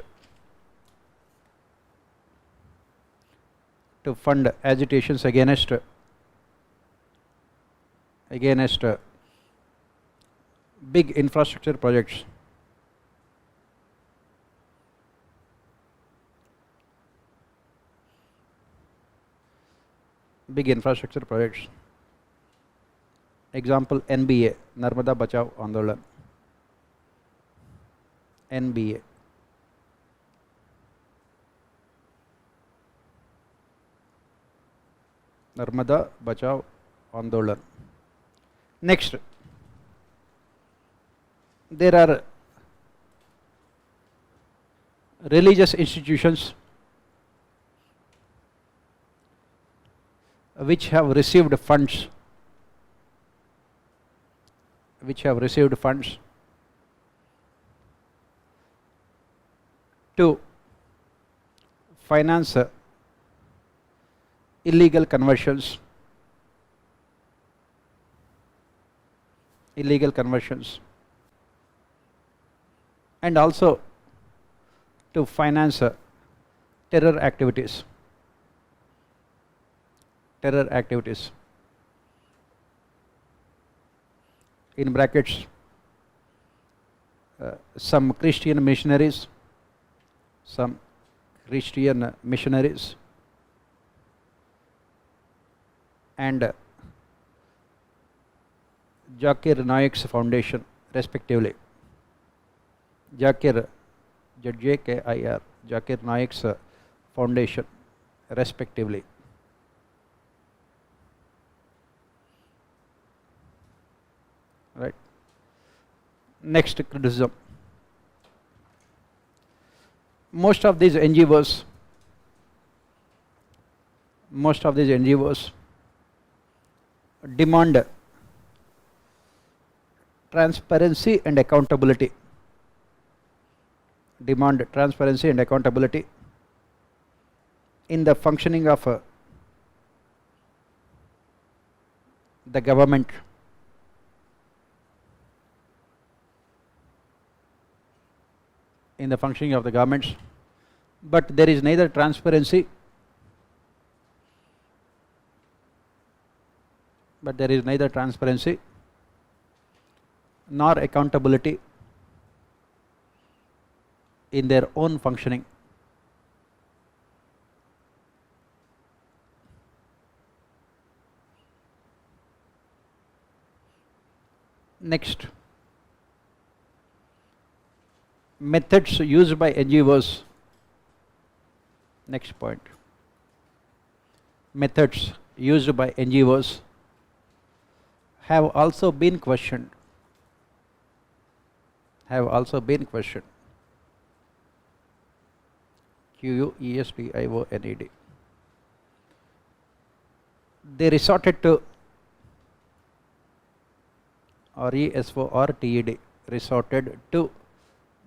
big infrastructure projects. Example, NBA, Narmada Bachao Andolan. NBA. Narmada Bachao Andolan. Next, there are religious institutions which have received funds to finance illegal conversions, and also to finance terror activities. In brackets, some Christian missionaries, and Zakir Naik's foundation, respectively. Zakir Naik's foundation, respectively. Right. Next, criticism. Most of these NGOs demand transparency and accountability. In the functioning of the government. But there is neither transparency nor accountability in their own functioning. Next, methods used by NGOs. Next point. Methods used by NGOs have also been questioned. QUESTIONED. They resorted to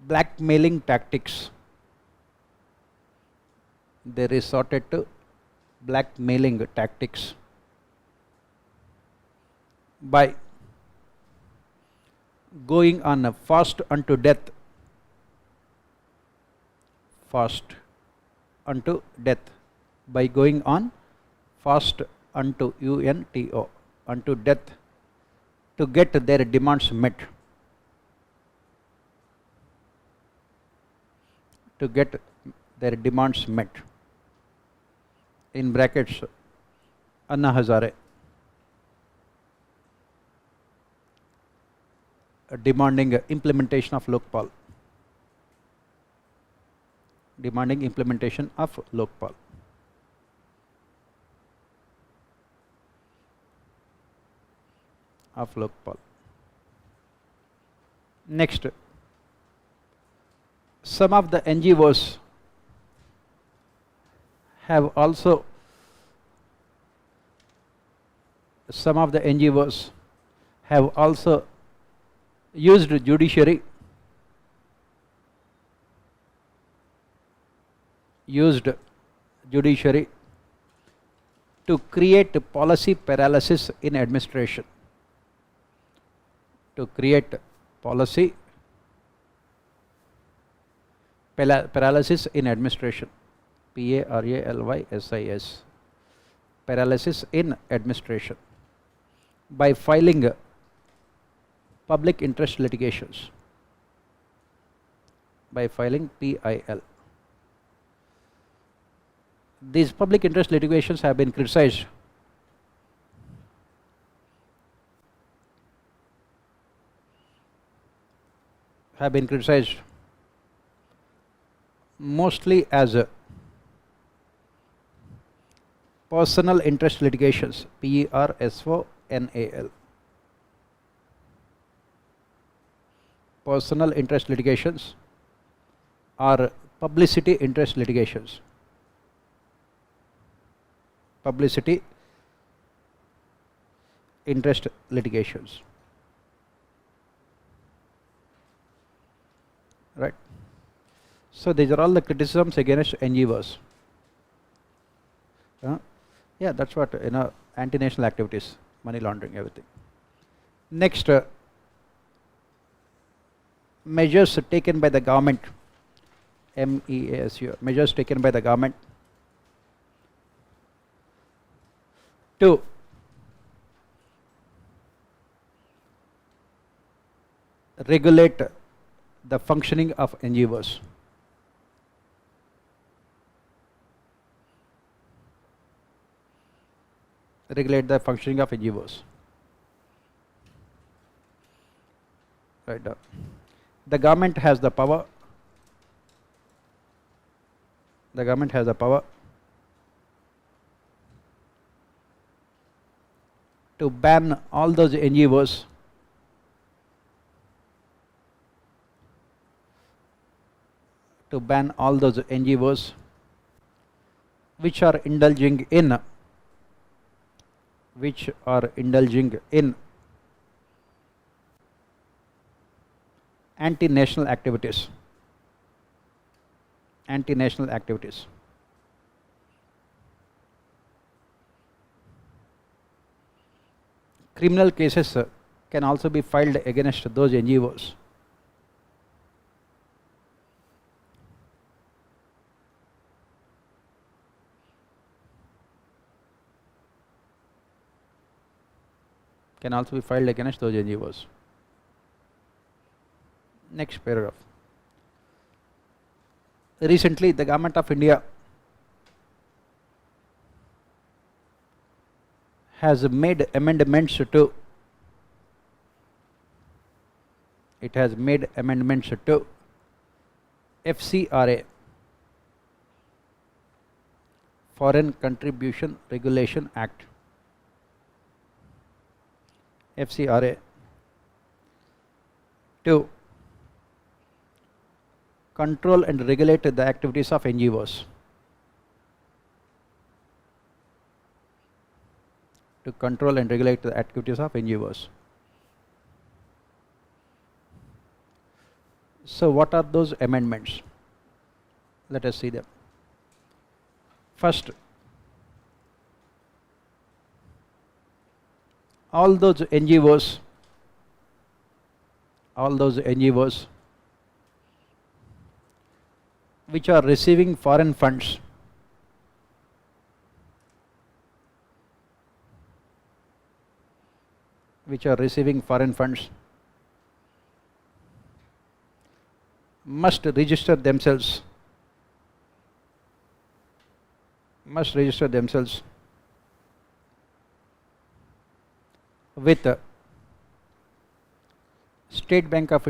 blackmailing tactics. By going on a fast unto death. By going on fast unto UNTO. unto death to get their demands met. To get their demands met. In brackets, Anna Hazare. Demanding implementation of Lokpal. Demanding implementation of Lokpal. Of Lokpal. Next, some of the NGOs have also used judiciary to create policy paralysis in administration. To create policy paralysis in administration. PARALYSIS. Paralysis in administration. By filing public interest litigations. By filing PIL. These public interest litigations have been criticized mostly as personal interest litigations, PERSONAL. Personal interest litigations or publicity interest litigations. Publicity interest litigations. Right. So these are all the criticisms against NGOs. Yeah, that's what, anti-national activities, money laundering, everything. Next, measures taken by the government, MEASU, measures taken by the government to regulate the functioning of NGOs. Regulate the functioning of NGOs. Right. The government has the power. The government has the power to ban all those NGOs which are indulging in anti-national activities. Criminal cases can also be filed against those NGOs. Can also be filed against those NGOs. Next paragraph. Recently, the government of India has made amendments to FCRA, Foreign Contribution Regulation Act. FCRA to control and regulate the activities of NGOs. To control and regulate the activities of NGOs. So what are those amendments? Let us see them. First, all those NGOs which are receiving foreign funds which are receiving foreign funds must register themselves with State Bank of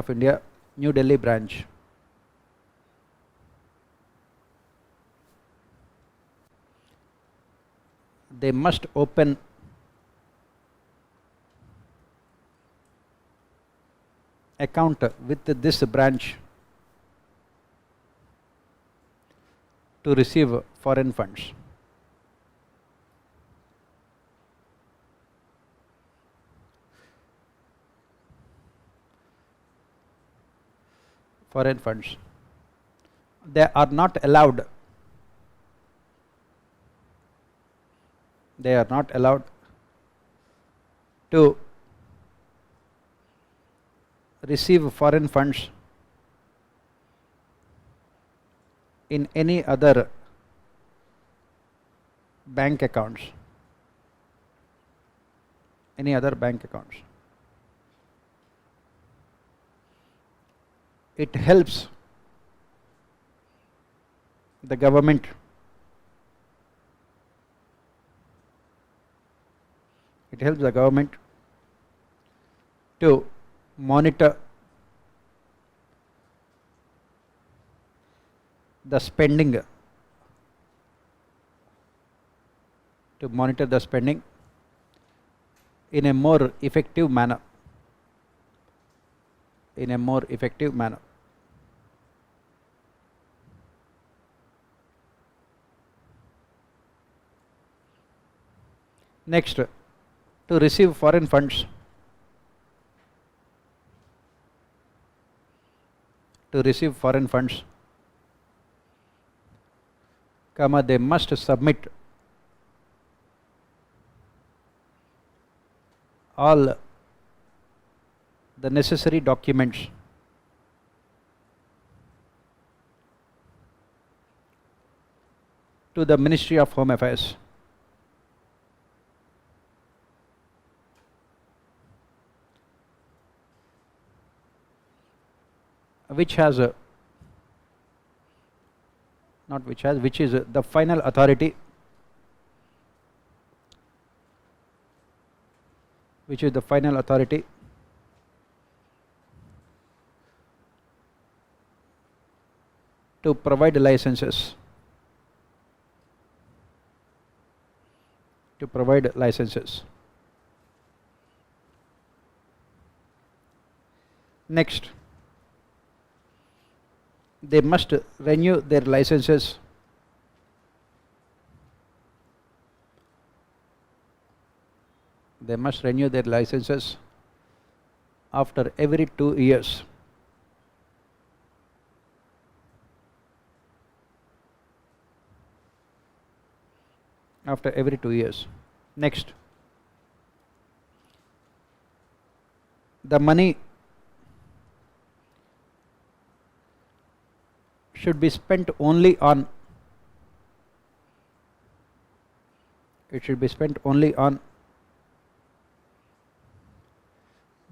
India, New Delhi branch. They must open account with this branch to receive foreign funds. They are not allowed to receive foreign funds in any other bank accounts. It helps the government to monitor the spending in a more effective manner. Next, to receive foreign funds, they must submit all the necessary documents to the Ministry of Home Affairs, which is the final authority to provide licenses Next, they must renew their licenses after every 2 years. Next, the money should be spent only on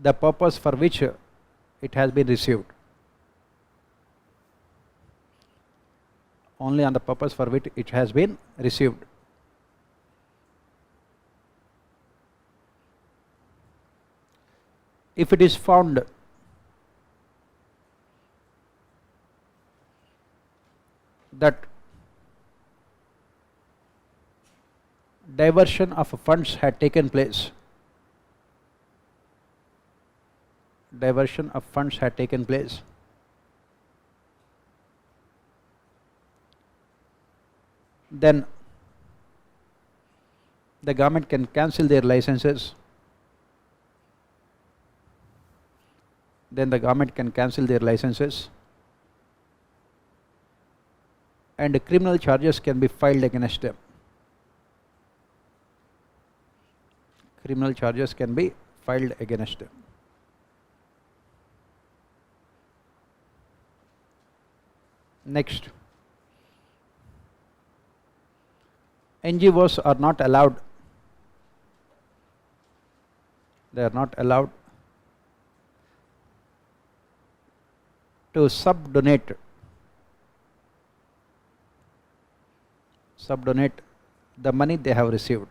the purpose for which it has been received. Only on the purpose for which it has been received. If it is found that diversion of funds had taken place, then the government can cancel their licenses. And criminal charges can be filed against them. Next, NGOs are not allowed, they are not allowed to subdonate the money they have received.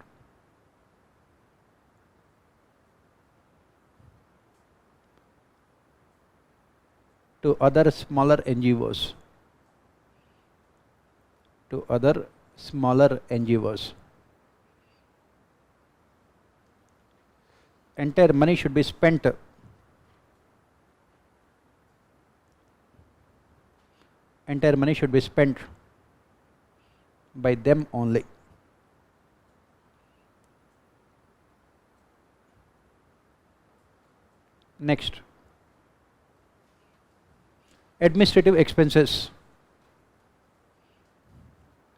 To other smaller NGOs, to other smaller NGOs. Entire money should be spent by them only. Next, administrative expenses.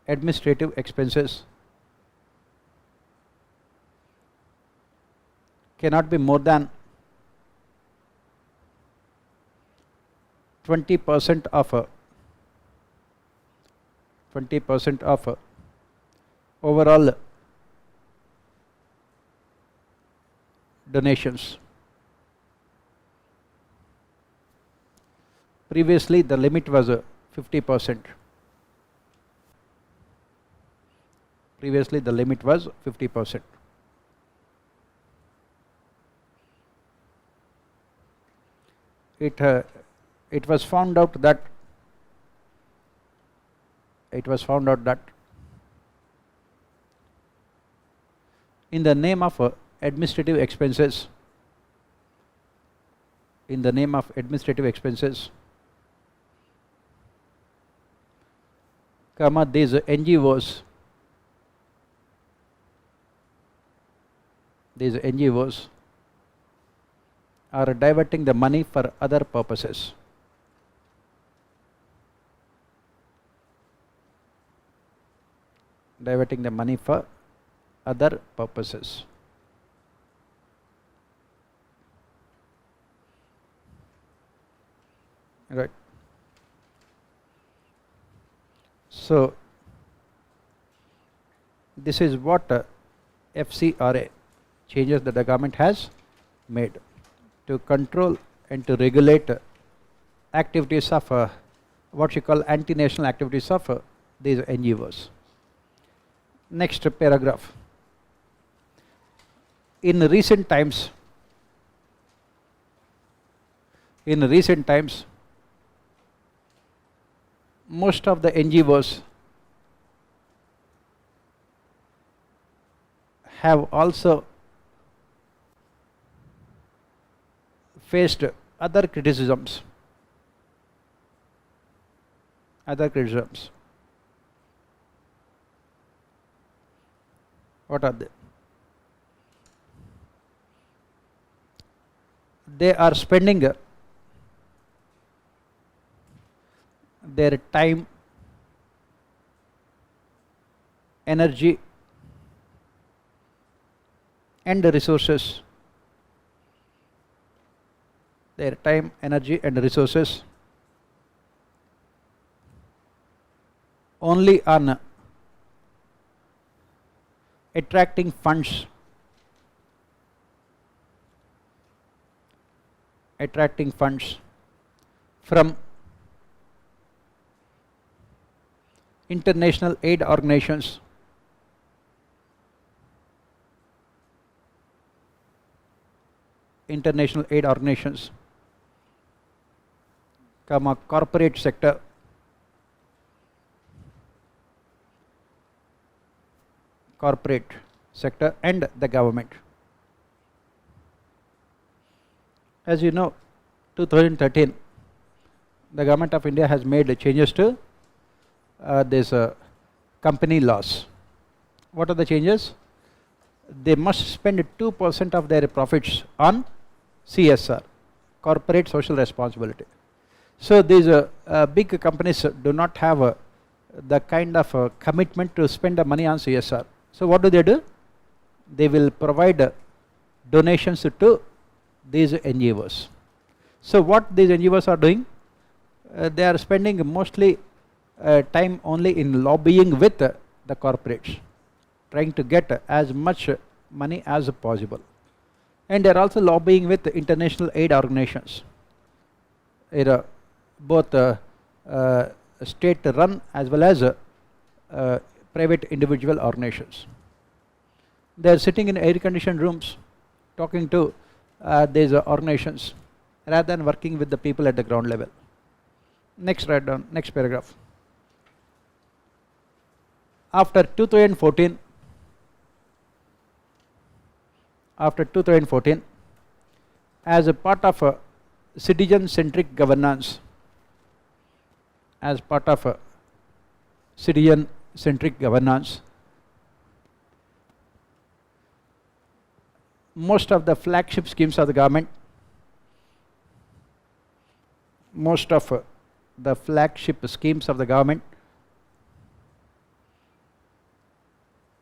Administrative expenses cannot be more than 20% of overall donations. Previously the limit was 50%. Previously the limit was 50%. It was found out that in the name of administrative expenses, these NGOs are diverting the money for other purposes. Diverting the money for other purposes. Right. So this is what FCRA changes that the government has made to control and to regulate activities of what you call anti-national activities of these NGOs. Next paragraph. In recent times, most of the NGOs have also faced other criticisms. What are they? They are spending their time, energy and resources, only on attracting funds from international aid organizations, corporate sector, and the government. As you know, 2013, the government of India has made changes to these company laws. What are the changes? They must spend 2% of their profits on CSR, corporate social responsibility. So these big companies do not have the kind of commitment to spend the money on CSR. So what do? They will provide donations to these NGOs. So what these NGOs are doing? They are spending mostly time only in lobbying with the corporates. trying to get as much money as possible. And they are also lobbying with international aid organizations, both state run as well as private individual organizations. They are sitting in air conditioned rooms talking to these organizations rather than working with the people at the ground level. Next, write down, next paragraph. After 2014, as a part of a citizen-centric governance, most of the flagship schemes of the government,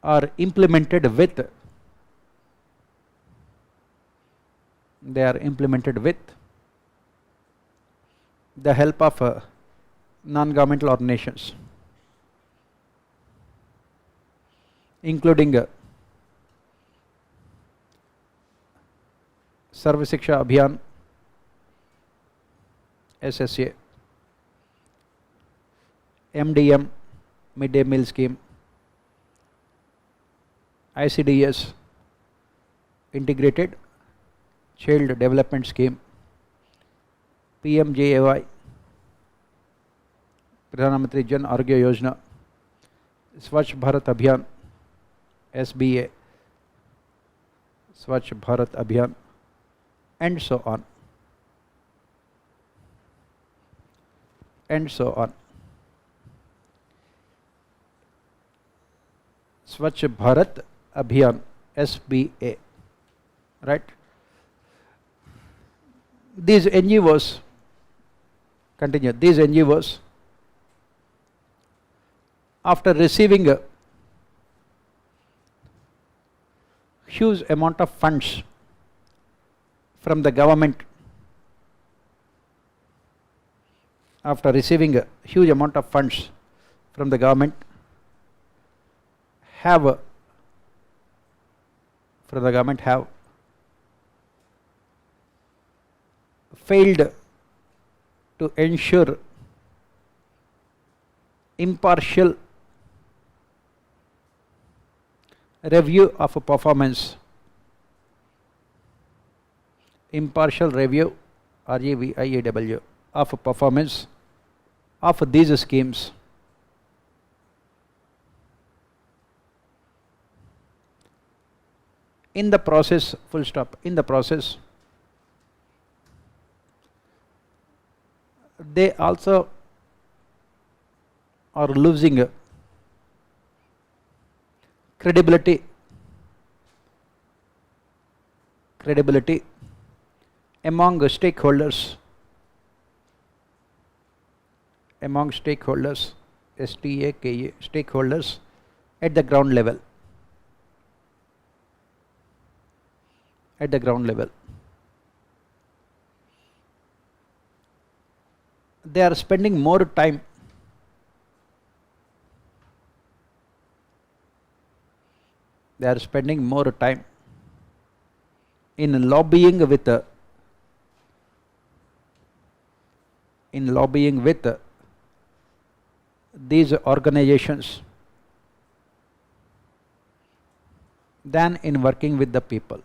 are implemented with the help of non-governmental organizations, including Sarva Shiksha Abhiyan, SSA, MDM, Midday Meal Scheme, ICDS, Integrated Child Development Scheme, PMJAY, Pradhan Mantri Jan Arogya Yojana, Swachh Bharat Abhiyan, SBA, Swachh Bharat Abhiyan, and so on. Swachh Bharat Abhiyan, SBA, right? These NGOs, after receiving a huge amount of funds from the government, have failed to ensure impartial review of a performance, REVIAW, of a performance of these schemes. In the process, they also are losing credibility among stakeholders, stakeholders at the ground level. They are spending more time in lobbying with these organizations than in working with the people.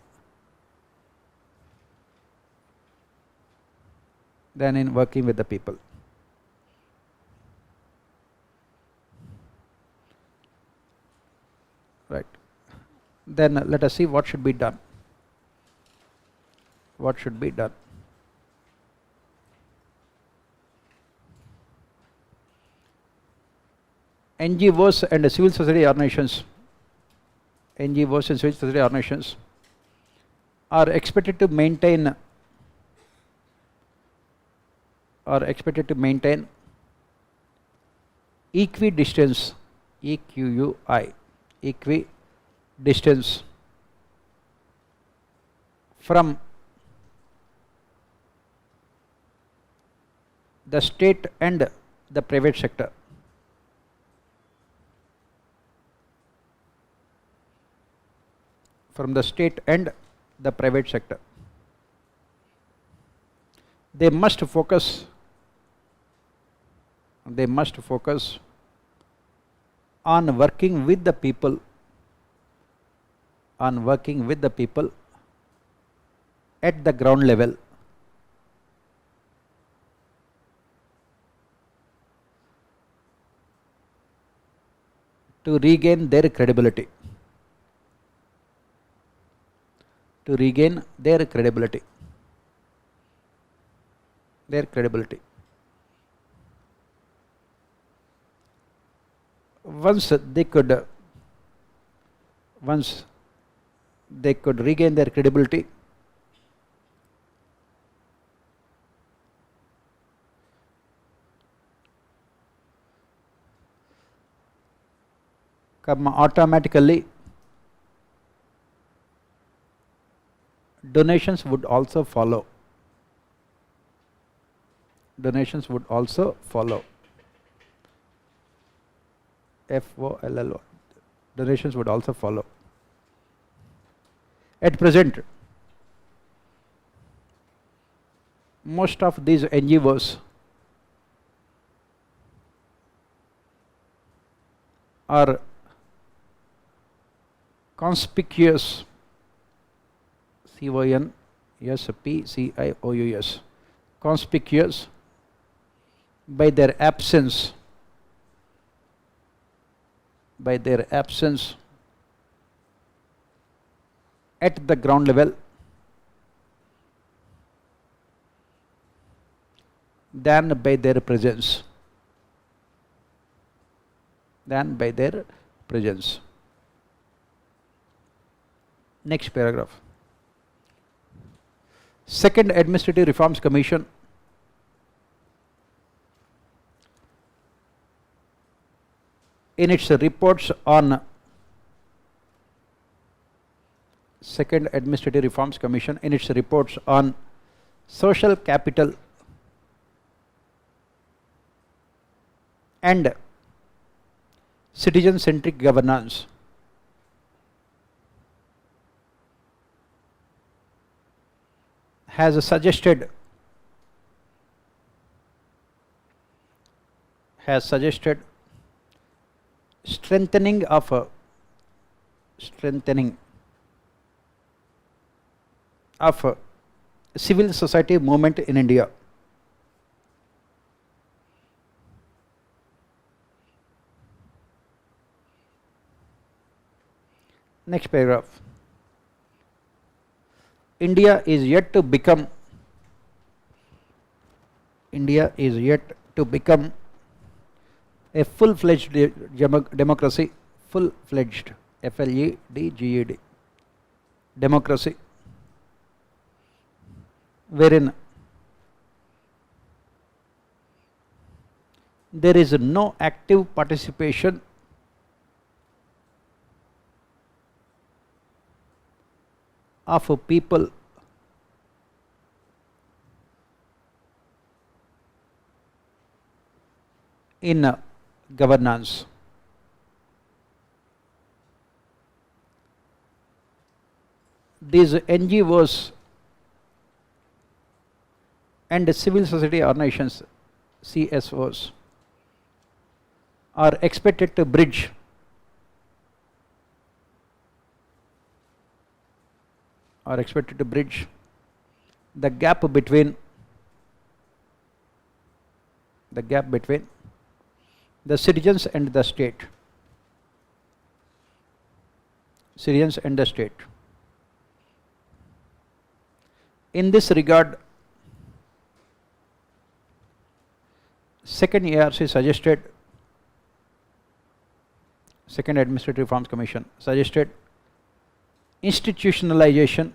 Right. Then let us see what should be done. NGOs and civil society organizations are expected to maintain equidistance from the state and the private sector. from the state and the private sector. They must focus on working with the people, at the ground level to regain their credibility. Once they could regain their credibility, automatically donations would also follow. FOLLO. Donations would also follow. At present, most of these NGOs are conspicuous, CONSPICIOUS, conspicuous by their absence at the ground level than by their presence. Next paragraph. Second Administrative Reforms Commission in its reports on social capital and citizen-centric governance has suggested strengthening of civil society movement in India. Next paragraph. India is yet to become a full-fledged democracy, full-fledged, FLEDGED, democracy, wherein there is no active participation of people in governance. These NGOs and civil society organizations, CSOs, are expected to bridge the gap between the citizens and the state. In this regard, second Administrative Reforms Commission suggested institutionalization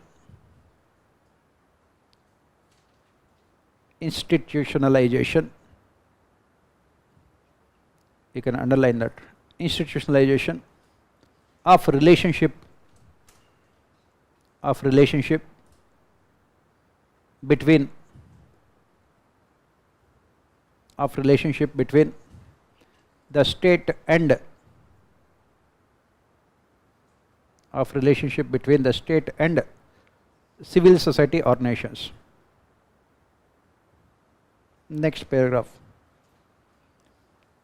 you can underline that, institutionalization of relationship between the state and of relationship between the state and civil society or nations. Next paragraph.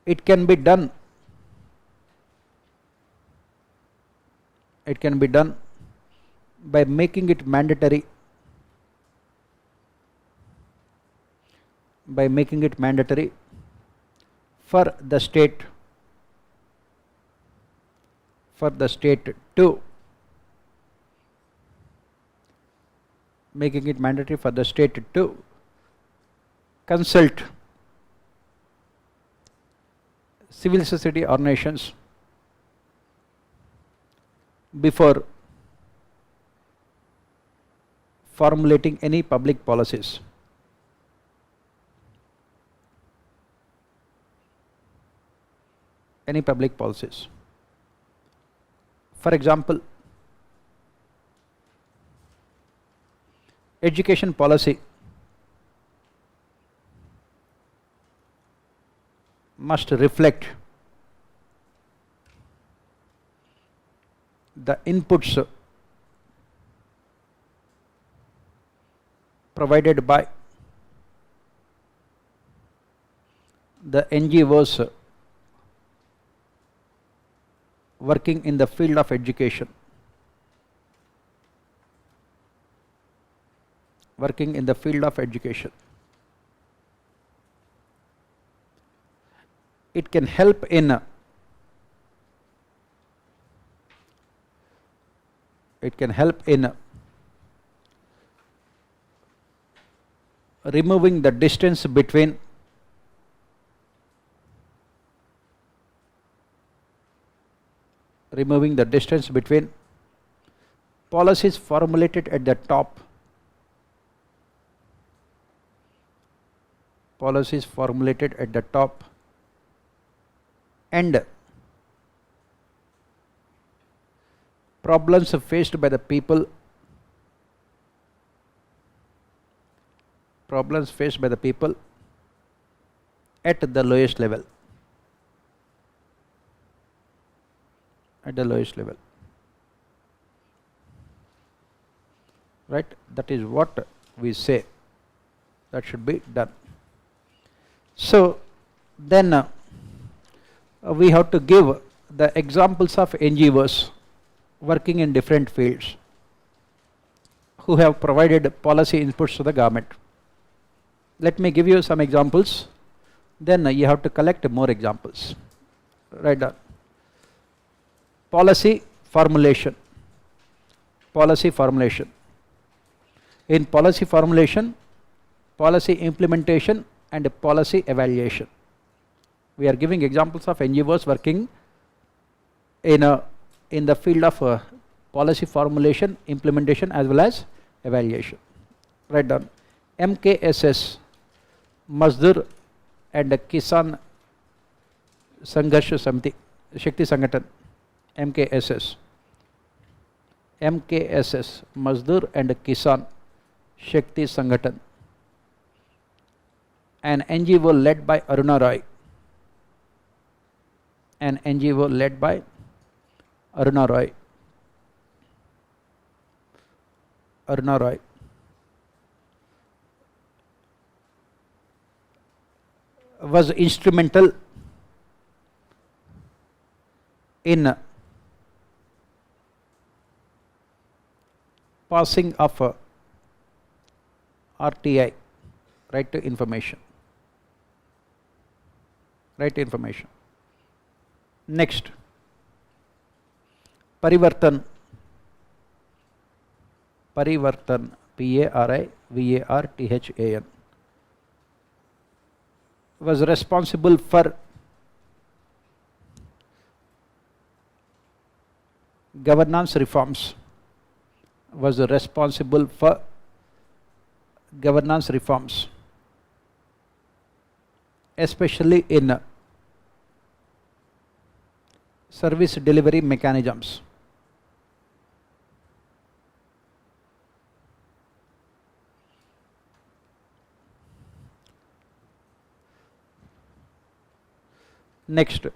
It can be done by making it mandatory for the state to consult civil society or nations before formulating any public policies. For example, education policy must reflect the inputs provided by the NGOs working in the field of education. It can help in removing the distance between policies formulated at the top and problems faced by the people at the lowest level. Right? That is what we say that should be done. So then we have to give the examples of NGOs working in different fields who have provided policy inputs to the government. Let me give you some examples, then you have to collect more examples. Write down. Policy formulation. In policy formulation, policy implementation and policy evaluation. We are giving examples of NGOs working in the field of policy formulation, implementation as well as evaluation. Write down. MKSS, Mazdur and Kisan Sangharsh Samiti, Shakti Sanghatan. MKSS, Mazdur and Kisan Shakti Sanghatan, an NGO led by Aruna Roy. Was instrumental in passing of RTI, right to information. Next, Parivartan, PARIVARTAN, was responsible for governance reforms. Especially in service delivery mechanisms. Next,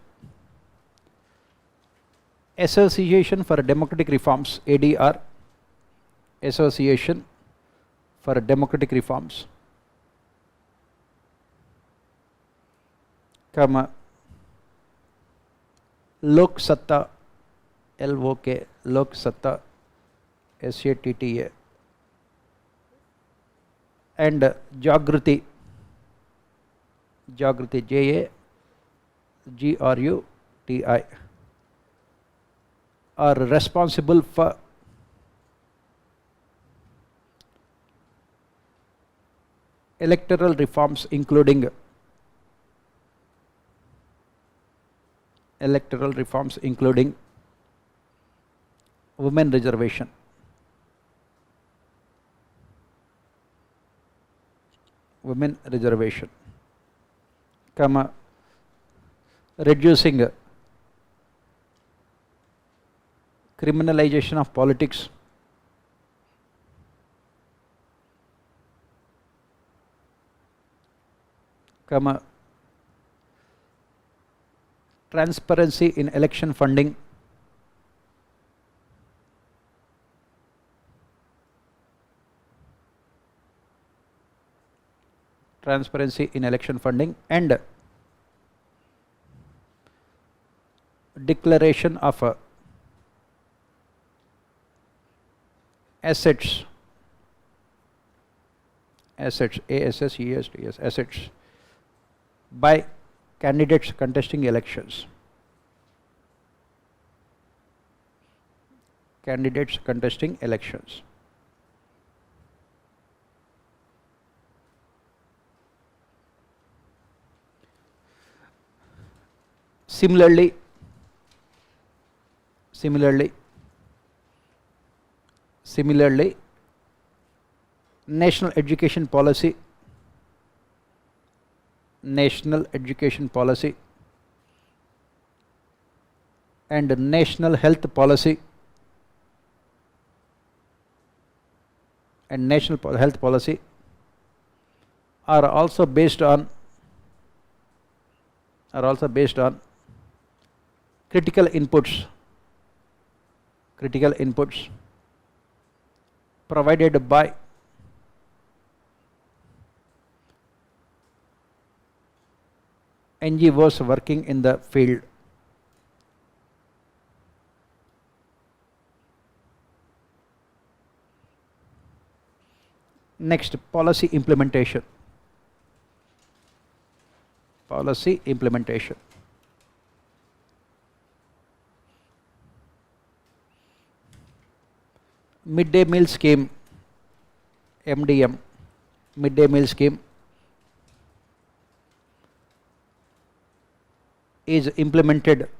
Association for Democratic Reforms, ADR, Association for Democratic Reforms, comma, Lok Satta, LOK, Lok Satta, SATTA, and Jagriti, JAGRUTI, are responsible for electoral reforms including women reservation, comma, reducing criminalization of politics, comma, transparency in election funding, and declaration of assets, assets by candidates contesting elections. Similarly, national education policy, and national health policy, are also based on critical inputs provided by NGOs working in the field. Next, policy implementation. Midday meal scheme, MDM, midday meal scheme is implemented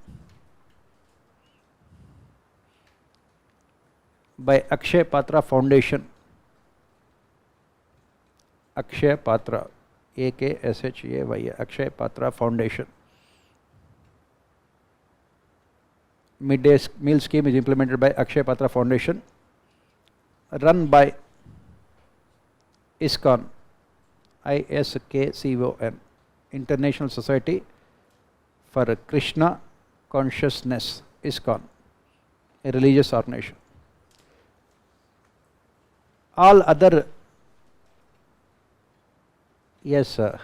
by Akshay Patra Foundation, Akshay Patra, AKSHAY, Akshay Patra Foundation. Midday meal scheme is implemented by Akshay Patra Foundation, run by ISKCON, ISKCON, International Society for Krishna Consciousness, ISKCON, a religious organization. All other, yes sir,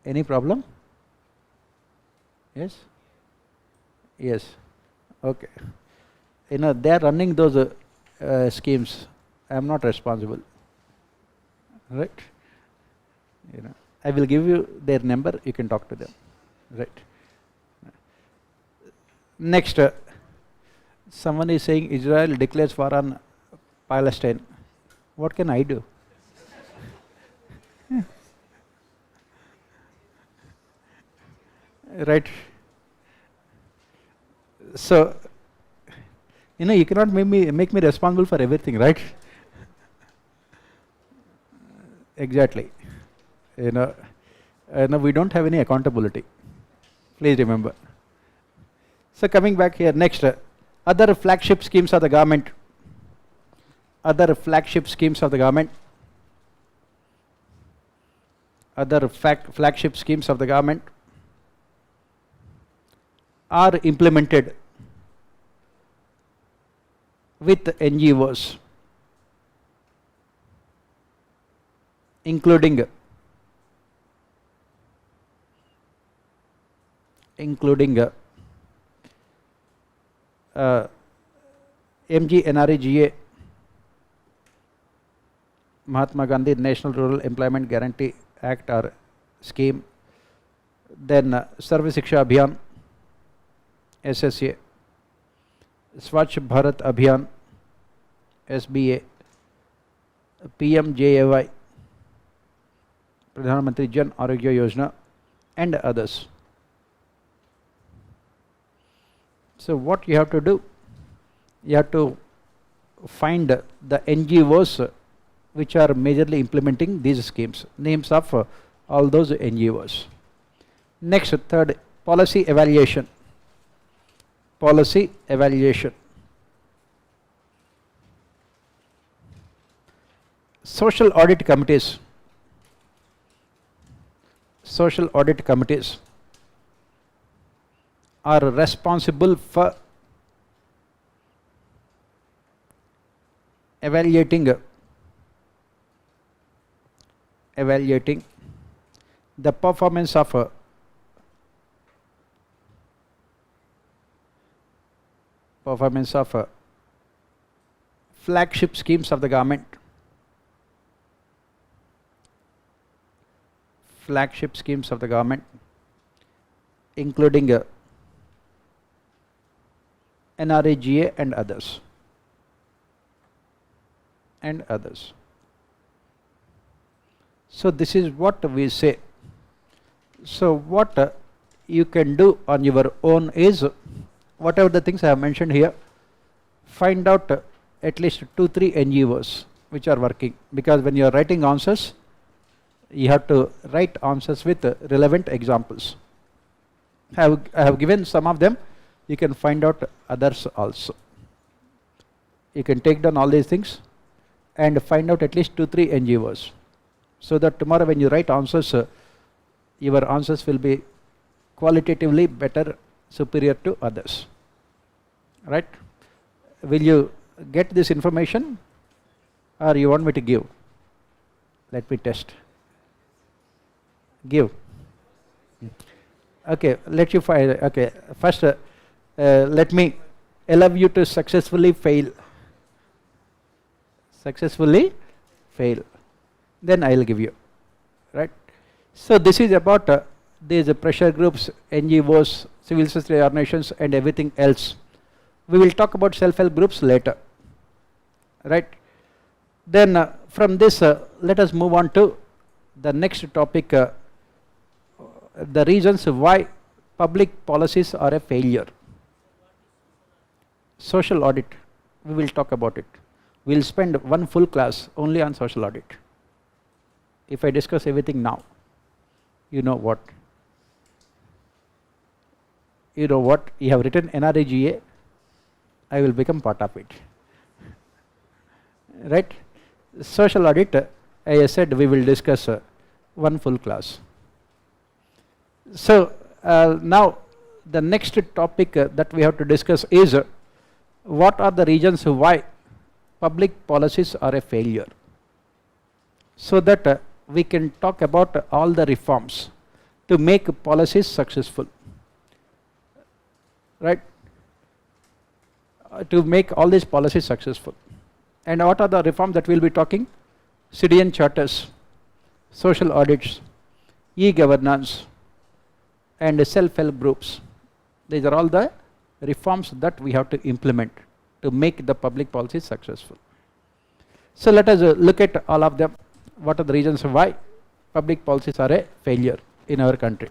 any problem? Yes, okay. They are running those schemes. I am not responsible, right? I will give you their number, you can talk to them, right? Next, someone is saying Israel declares war on Palestine. What can I do? Right? So, you cannot make me responsible for everything, right? Exactly. We don't have any accountability. Please remember. So coming back here, next, other flagship schemes of the government. Other flagship schemes of the government are implemented with NGOs, including MGNREGA, Mahatma Gandhi National Rural Employment Guarantee Act or scheme, then Sarva Shiksha Abhiyan, SSA, Swachh Bharat Abhiyan, SBA, PMJAY, Pradhan Mantri Jan Arogya Yojana, and others. So what you have to do, you have to find the NGOs which are majorly implementing these schemes, names of all those NGOs. Next, third, policy evaluation. Policy evaluation. Social audit committees. Social audit committees are responsible for evaluating the performance of flagship schemes of the government, including NREGA and others. So this is what we say. So what you can do on your own is, whatever the things I have mentioned here, find out at least 2-3 NGOs which are working, because when you are writing answers, you have to write answers with relevant examples. I have given some of them, you can find out others also. You can take down all these things and find out at least 2-3 NGOs, so that tomorrow when you write answers, your answers will be qualitatively better, superior to others. Right? Will you get this information, or you want me to give? Let me test. Give. Okay, let you find. Okay, first let me allow you to successfully fail. Then I will give you. Right? So this is about these pressure groups, NGOs, civil society organizations, and everything else. We will talk about self-help groups later. Right? Then from this, let us move on to the next topic, the reasons why public policies are a failure. Social audit, we will talk about it. We will spend one full class only on social audit. If I discuss everything now, you know what? You have written NREGA, I will become part of it. Right? Social audit, I said we will discuss one full class. So now the next topic that we have to discuss is what are the reasons why public policies are a failure, so that we can talk about all the reforms to make policies successful. Right? To make all these policies successful. And what are the reforms that we will be talking? Citizen charters, social audits, e-governance, and self-help groups. These are all the reforms that we have to implement to make the public policies successful. So let us look at all of them. What are the reasons why public policies are a failure in our country?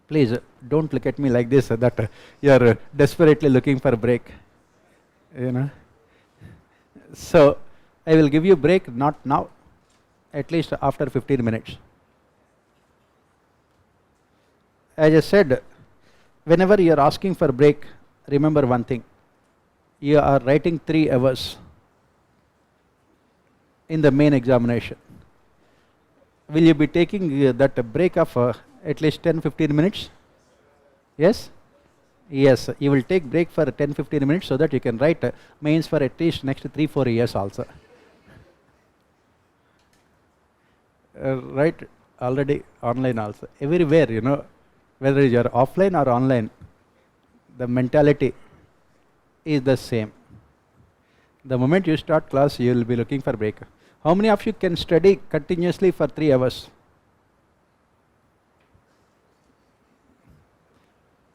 Please don't look at me like this, that you are desperately looking for a break. So I will give you a break, not now, at least after 15 minutes. As I said, whenever you are asking for a break, remember one thing. You are writing 3 hours in the main examination. Will you be taking that break of at least 10-15 minutes? Yes? Yes, you will take break for 10-15 minutes so that you can write mains for at least next 3-4 years also. Right, already online also. Everywhere, you know, whether you are offline or online, the mentality is the same. The moment you start class, you will be looking for break. How many of you can study continuously for 3 hours?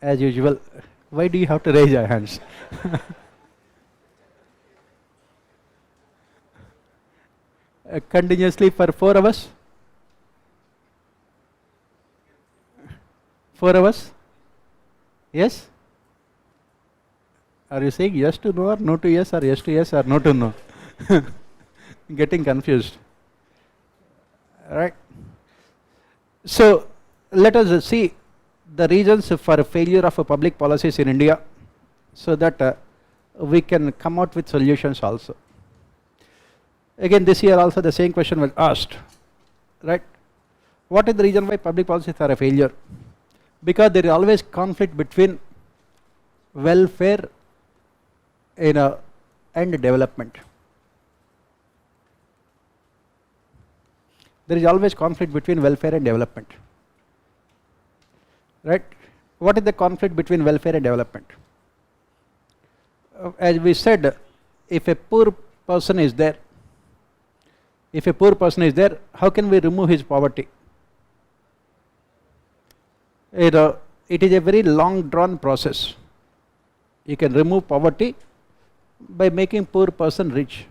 As usual. Why do you have to raise your hands? Continuously for 4 hours? 4 hours? Yes? Are you saying yes to no or no to yes, or yes to yes or no to no? Getting confused. Alright. So let us see the reasons for failure of public policies in India, so that we can come out with solutions also. Again, this year also the same question was asked, right? What is the reason why public policies are a failure? Because there is always conflict between welfare and development. There is always conflict between welfare and development. Right? What is the conflict between welfare and development? As we said, if a poor person is there, how can we remove his poverty? It is a very long drawn process. You can remove poverty by making poor person rich.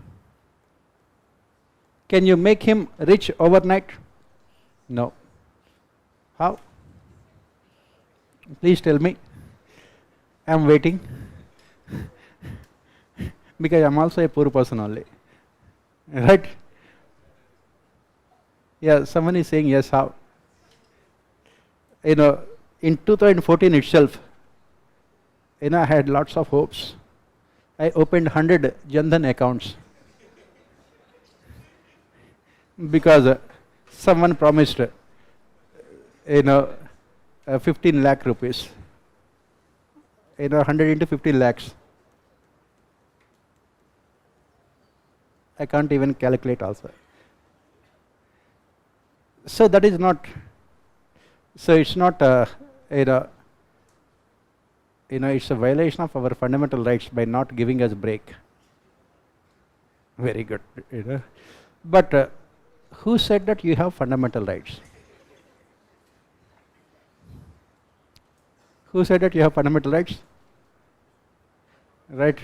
Can you make him rich overnight? No. How? Please tell me. I am waiting. Because I am also a poor person only. Right? Yeah, someone is saying yes, how? In 2014 itself, I had lots of hopes. I opened 100 Jan-Dhan accounts. Because someone promised 15 lakh rupees, 100 into 15 lakhs. I can't even calculate also. So that is not, so it's not it's a violation of our fundamental rights by not giving us break. Very good. But who said that you have fundamental rights? Who said that you have fundamental rights? Right?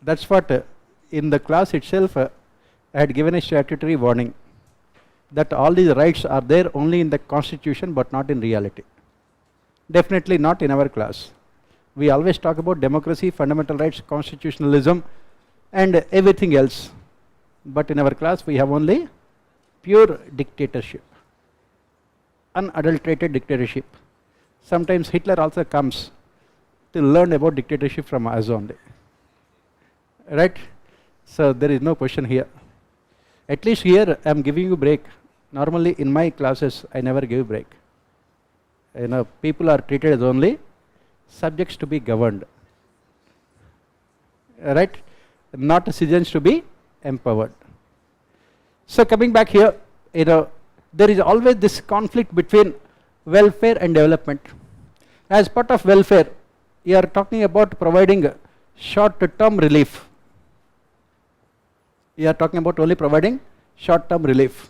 That's what in the class itself I had given a statutory warning that all these rights are there only in the constitution but not in reality. Definitely not in our class. We always talk about democracy, fundamental rights, constitutionalism and everything else. But in our class we have only pure dictatorship, unadulterated dictatorship. Sometimes Hitler also comes to learn about dictatorship from us only. Right? So there is no question here. At least here I am giving you break. Normally in my classes I never give break. People are treated as only subjects to be governed. Right? Not citizens to be empowered. So coming back here, there is always this conflict between welfare and development. As part of welfare, you are talking about providing short-term relief. You are talking about only providing short-term relief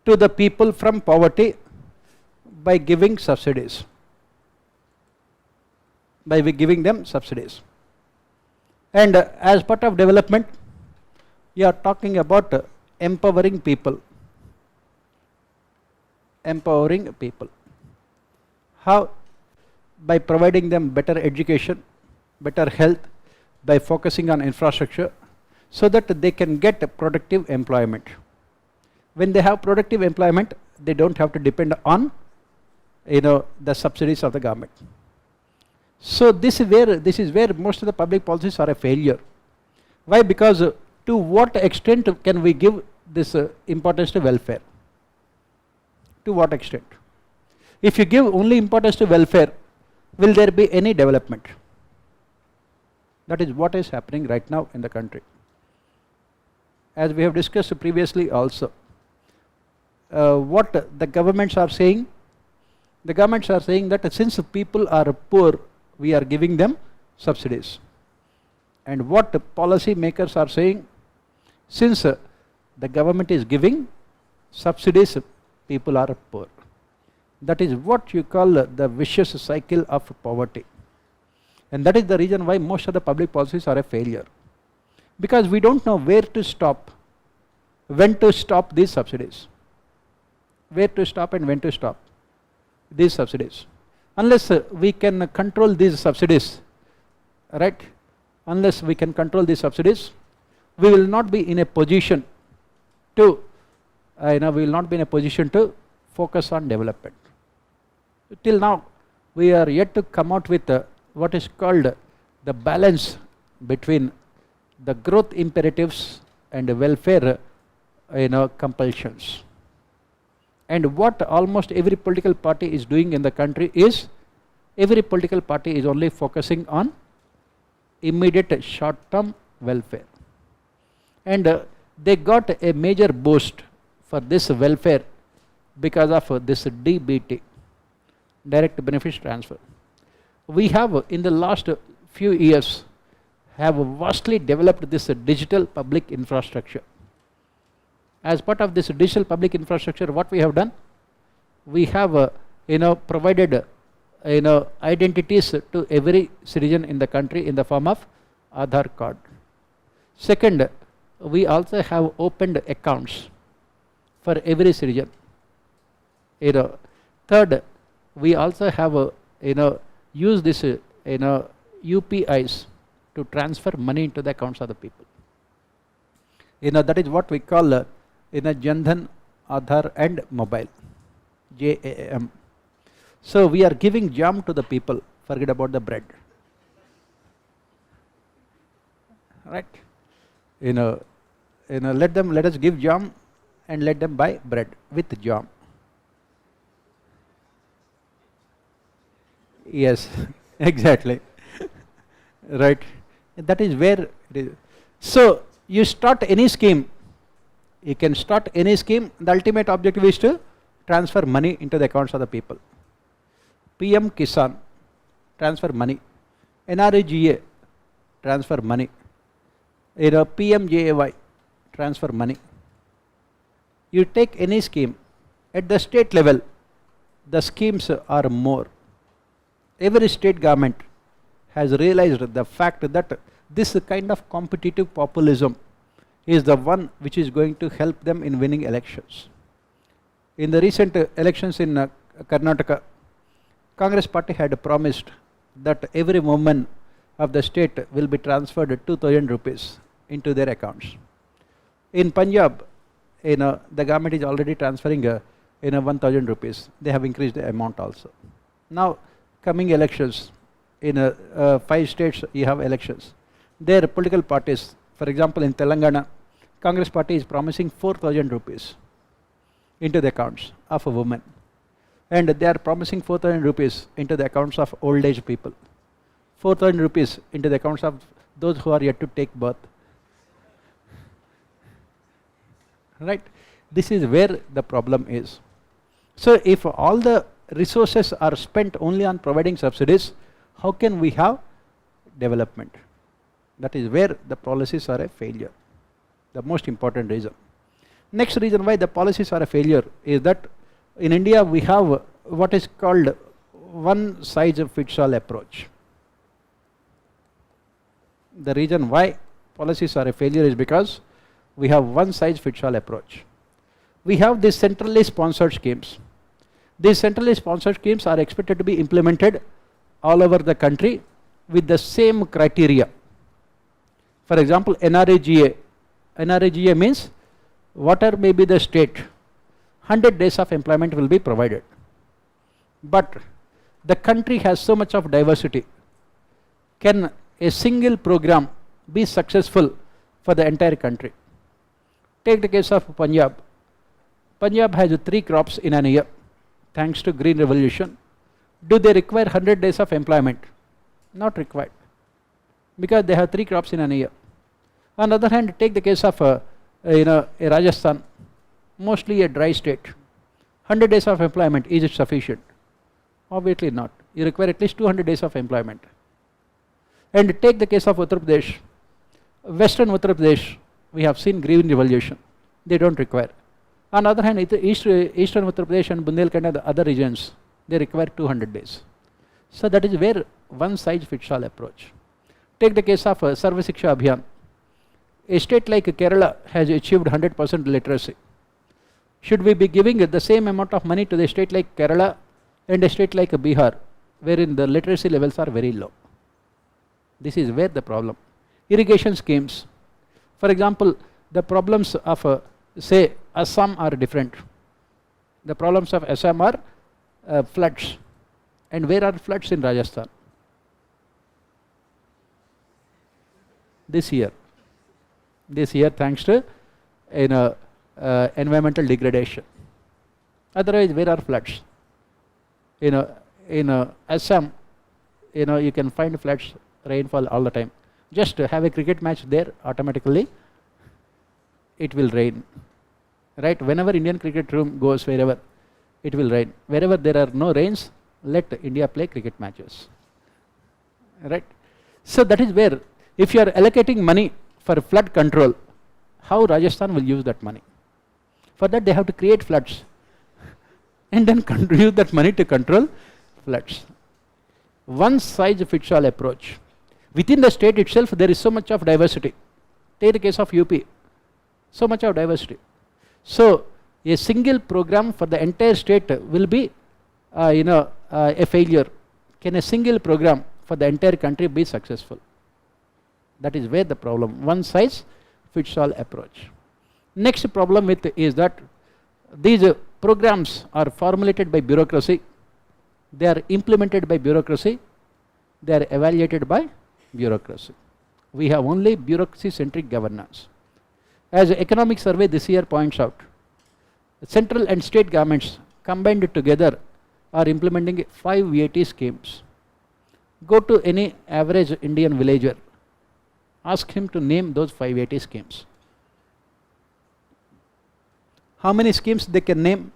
to the people from poverty by giving subsidies. By giving them subsidies. And as part of development, you are talking about empowering people. Empowering people. How? By providing them better education, better health, by focusing on infrastructure, so that they can get productive employment. When they have productive employment, they don't have to depend on the subsidies of the government. So this is where most of the public policies are a failure. Why? Because to what extent can we give this importance to welfare? To what extent? If you give only importance to welfare, will there be any development? That is what is happening right now in the country. As we have discussed previously also, what the governments are saying, that since people are poor, we are giving them subsidies. And what the policy makers are saying, since the government is giving subsidies, people are poor. That is what you call the vicious cycle of poverty. And that is the reason why most of the public policies are a failure. Because we don't know where to stop, when to stop these subsidies. Where to stop and when to stop these subsidies. Unless we can control these subsidies, right? Unless we can control these subsidies, we will not be in a position to, focus on development. Till now, we are yet to come out with what is called the balance between the growth imperatives and welfare compulsions. And what almost every political party is doing in the country is, every political party is only focusing on immediate short-term welfare. And they got a major boost for this welfare because of this DBT, direct benefits transfer. We have in the last few years have vastly developed this digital public infrastructure. As part of this digital public infrastructure, what we have done, we have provided identities to every citizen in the country in the form of Aadhaar card. Second, we also have opened accounts for every citizen. Third, we also have used this UPIs to transfer money into the accounts of the people. That is what we call Jandhan, Aadhaar and mobile, JAM. So we are giving jam to the people, forget about the bread. Right? Let us give jam and let them buy bread with jam. Yes, exactly. Right? That is where it is. So you start any scheme, you can start any scheme, the ultimate objective is to transfer money into the accounts of the people. PM Kisan, transfer money. NREGA, transfer money. PMJAY, transfer money. You take any scheme, at the state level, the schemes are more. Every state government has realized the fact that this kind of competitive populism is the one which is going to help them in winning elections. In the recent elections in Karnataka, Congress party had promised that every woman of the state will be transferred 2,000 rupees into their accounts. In Punjab, the government is already transferring 1,000 rupees. They have increased the amount also. Now, coming elections, in 5 states you have elections. Their political parties, for example in Telangana, Congress party is promising 4,000 rupees into the accounts of a woman. And they are promising 4,000 rupees into the accounts of old age people. 4,000 rupees into the accounts of those who are yet to take birth. Right? This is where the problem is. So if all the resources are spent only on providing subsidies, how can we have development? That is where the policies are a failure. The most important reason. Next reason why the policies are a failure is that in India we have what is called one size fits all approach. The reason why policies are a failure is because we have one size fits all approach. We have these centrally sponsored schemes. These centrally sponsored schemes are expected to be implemented all over the country with the same criteria. For example, NREGA. NREGA means whatever may be the state, 100 days of employment will be provided. But the country has so much of diversity. Can a single program be successful for the entire country? Take the case of Punjab. Punjab has 3 crops in an year. thanks to green revolution. Do they require 100 days of employment? Not required, because they have 3 crops in a year. On the other hand, take the case of a Rajasthan, mostly a dry state. 100 days of employment, is it sufficient? Obviously not. You require at least 200 days of employment. And take the case of Uttar Pradesh. Western Uttar Pradesh, we have seen green revolution. They don't require. On the other hand, Eastern Uttar Pradesh and Bundelkhand and the other regions, they require 200 days. So that is where one size fits all approach. Take the case of Sarva Shiksha Abhiyan. A state like Kerala has achieved 100% literacy. Should we be giving the same amount of money to the state like Kerala and a state like Bihar, wherein the literacy levels are very low? This is where the problem. Irrigation schemes. For example, the problems of say Assam are different. The problems of Assam are floods. And where are floods in Rajasthan? This year thanks to environmental degradation. Otherwise, where are floods? In Assam, you can find floods, rainfall all the time. Just have a cricket match there, automatically it will rain. Right? Whenever Indian cricket room goes, wherever, it will rain. Wherever there are no rains, let India play cricket matches. Right? So that is where, if you are allocating money for flood control, how Rajasthan will use that money? For that they have to create floods and then use that money to control floods. One size fits all approach. Within the state itself, there is so much of diversity. Take the case of UP, so much of diversity. So a single program for the entire state will be a failure. Can a single program for the entire country be successful? That is where the problem. One size fits all approach. Next problem with is that these programs are formulated by bureaucracy, they are implemented by bureaucracy, they are evaluated by bureaucracy. We have only bureaucracy centric governance. As an economic survey this year points out, central and state governments combined together are implementing 5 VAT schemes. Go to any average Indian villager, ask him to name those 5 VAT schemes. How many schemes they can name?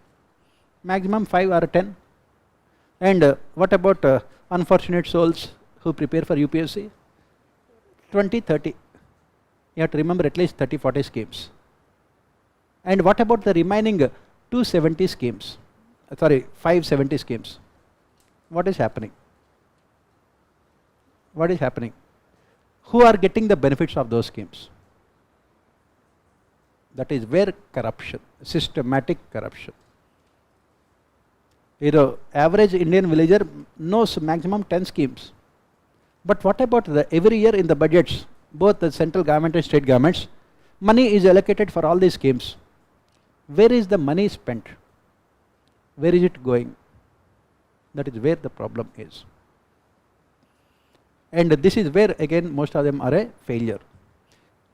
Maximum 5 or 10. And what about unfortunate souls who prepare for UPSC? 20, 30. You have to remember at least 30, 40 schemes. And what about the remaining 270 schemes? 570 schemes. What is happening? What is happening? Who are getting the benefits of those schemes? That is where corruption, systematic corruption. Average Indian villager knows maximum 10 schemes. But what about every year in the budgets, both the central government and state governments, money is allocated for all these schemes. Where is the money spent? Where is it going? That is where the problem is. And this is where again most of them are a failure.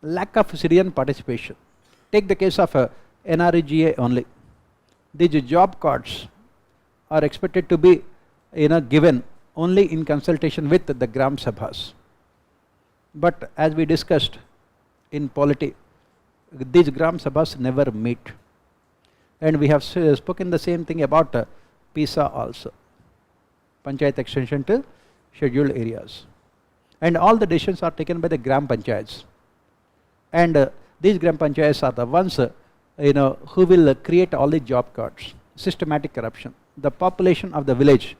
Lack of citizen participation. Take the case of NREGA only. These job cards are expected to be given only in consultation with the Gram Sabhas. But as we discussed in polity, these Gram Sabhas never meet. And we have spoken the same thing about PISA also, Panchayat extension to scheduled areas. And all the decisions are taken by the Gram Panchayats. And these Gram Panchayats are the ones who will create all the job cards. Systematic corruption. The population of the village,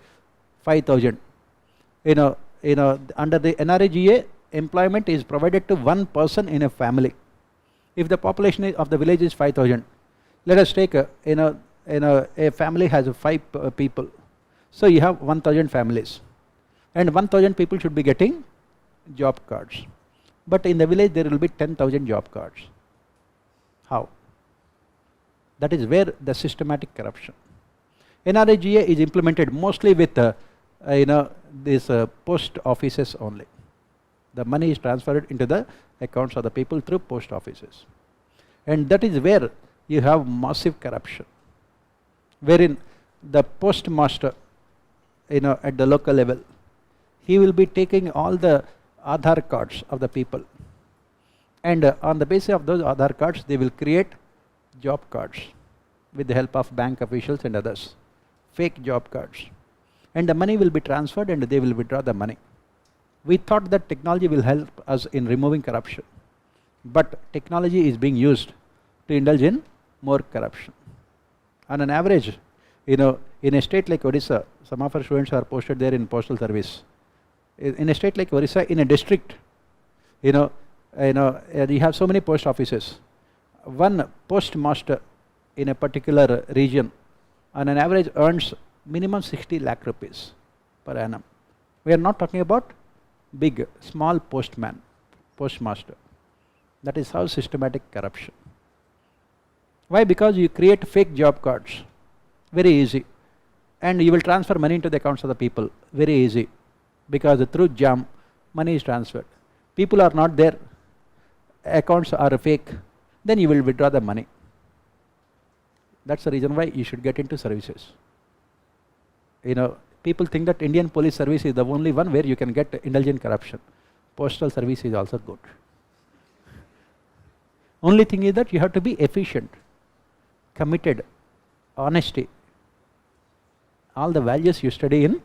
5,000. Under the NREGA, employment is provided to one person in a family. If the population of the village is 5,000, let us take a family has 5 people. So you have 1,000 families. And 1,000 people should be getting job cards. But in the village there will be 10,000 job cards. How? That is where the systematic corruption. NREGA is implemented mostly with these post offices only. The money is transferred into the accounts of the people through post offices. And that is where you have massive corruption. Wherein the postmaster, at the local level, he will be taking all the Aadhaar cards of the people, and on the basis of those Aadhaar cards they will create job cards with the help of bank officials and others, fake job cards, and the money will be transferred and they will withdraw the money. We thought that technology will help us in removing corruption, but technology is being used to indulge in more corruption. On an average, in a state like Odisha, some of our students are posted there in postal service. In a state like Odisha, in a district, you have so many post offices. One postmaster in a particular region on an average earns minimum 60 lakh rupees per annum. We are not talking about big, small postmaster. That is how systematic corruption. Why? Because you create fake job cards, very easy, and you will transfer money into the accounts of the people, very easy, because through JAM money is transferred. People are not there, accounts are fake, then you will withdraw the money. That's the reason why you should get into services. People think that Indian police service is the only one where you can get indulge in corruption. Postal service is also good. Only thing is that you have to be efficient, committed, honesty, all the values you study in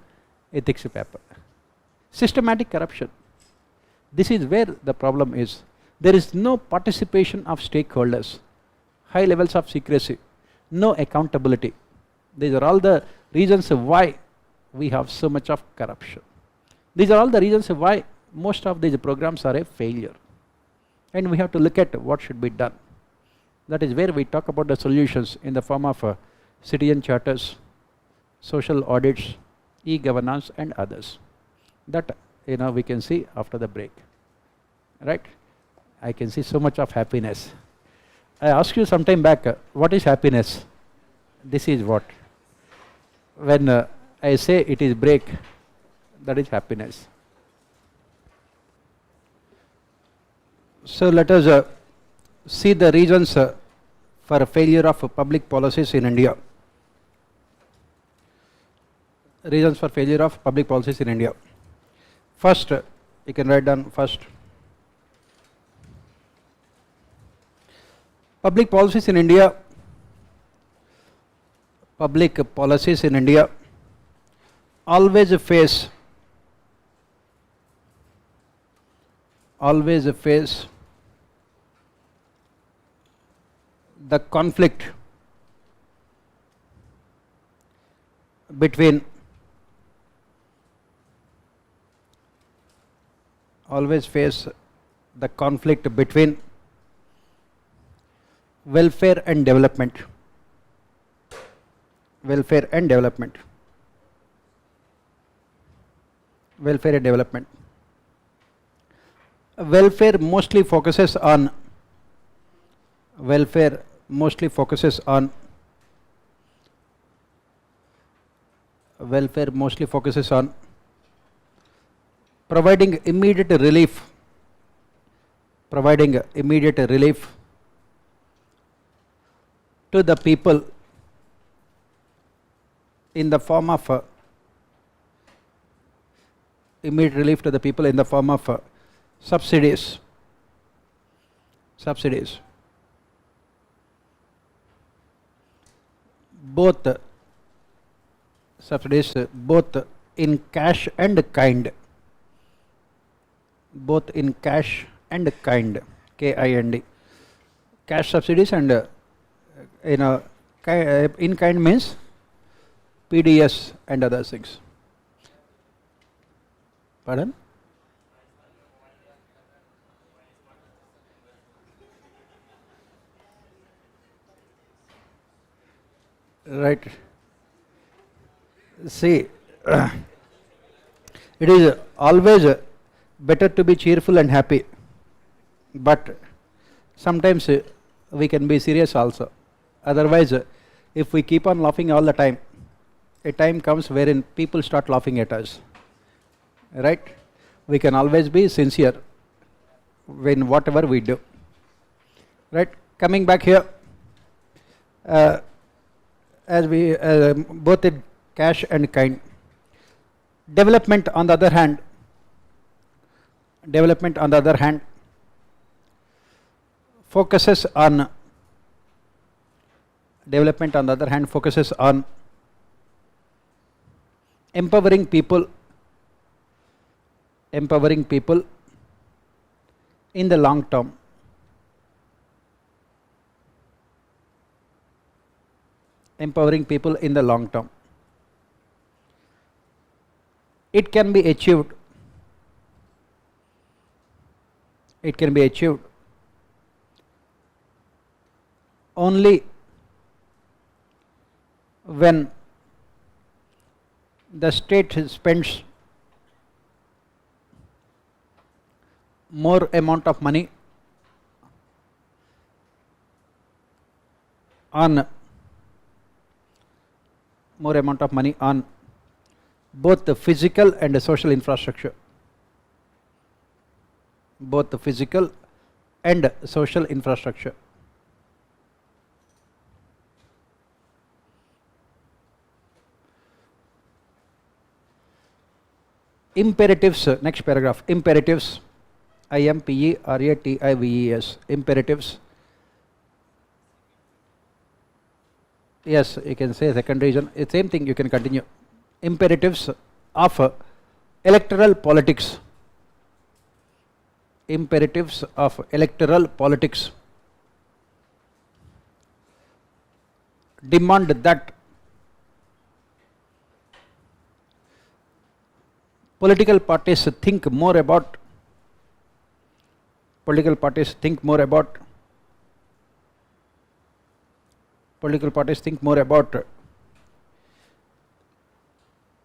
ethics paper. Systematic corruption, this is where the problem is. There is no participation of stakeholders, high levels of secrecy, no accountability. These are all the reasons why we have so much of corruption. These are all the reasons why most of these programs are a failure, and we have to look at what should be done. That is where we talk about the solutions in the form of citizen charters, social audits, e-governance and others. That we can see after the break, right? I can see so much of happiness. I asked you some time back, what is happiness? This is what. When I say it is break, that is happiness. So let us see the reasons for failure of public policies in India. Reasons for failure of public policies in India. First, you can write down first. Public policies in India. Public policies in India always face the conflict between welfare and development. Welfare and development. Welfare and development. Welfare mostly focuses on providing immediate relief to the people in the form of subsidies. Both in cash and kind. Both in cash and kind, KIND. Cash subsidies and in kind means PDS and other things. Pardon? Right. See, it is always better to be cheerful and happy, but sometimes we can be serious also. Otherwise, if we keep on laughing all the time, a time comes wherein people start laughing at us. Right? We can always be sincere in whatever we do. Right? Coming back here, as we both in cash and kind. Development on the other hand, focuses on empowering people in the long term. Empowering people in the long term. It can be achieved. Only when the state spends more amount of money on both the physical and the social infrastructure. Imperatives, next paragraph, imperatives, IMPERATIVES, imperatives. Yes, you can say second reason, it's same thing, you can continue. Imperatives of electoral politics. Imperatives of electoral politics demand that political parties think more about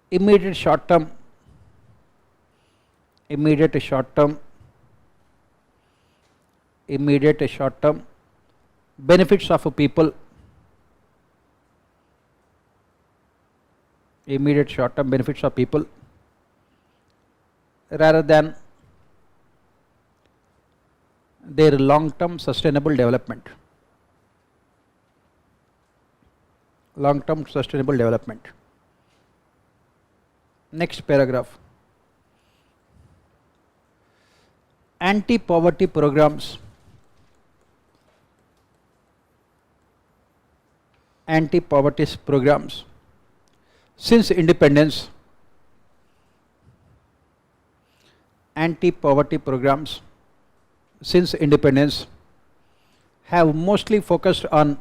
immediate short term benefits of people, rather than their long term sustainable development. Next paragraph, anti-poverty programs. Since independence, have mostly focused on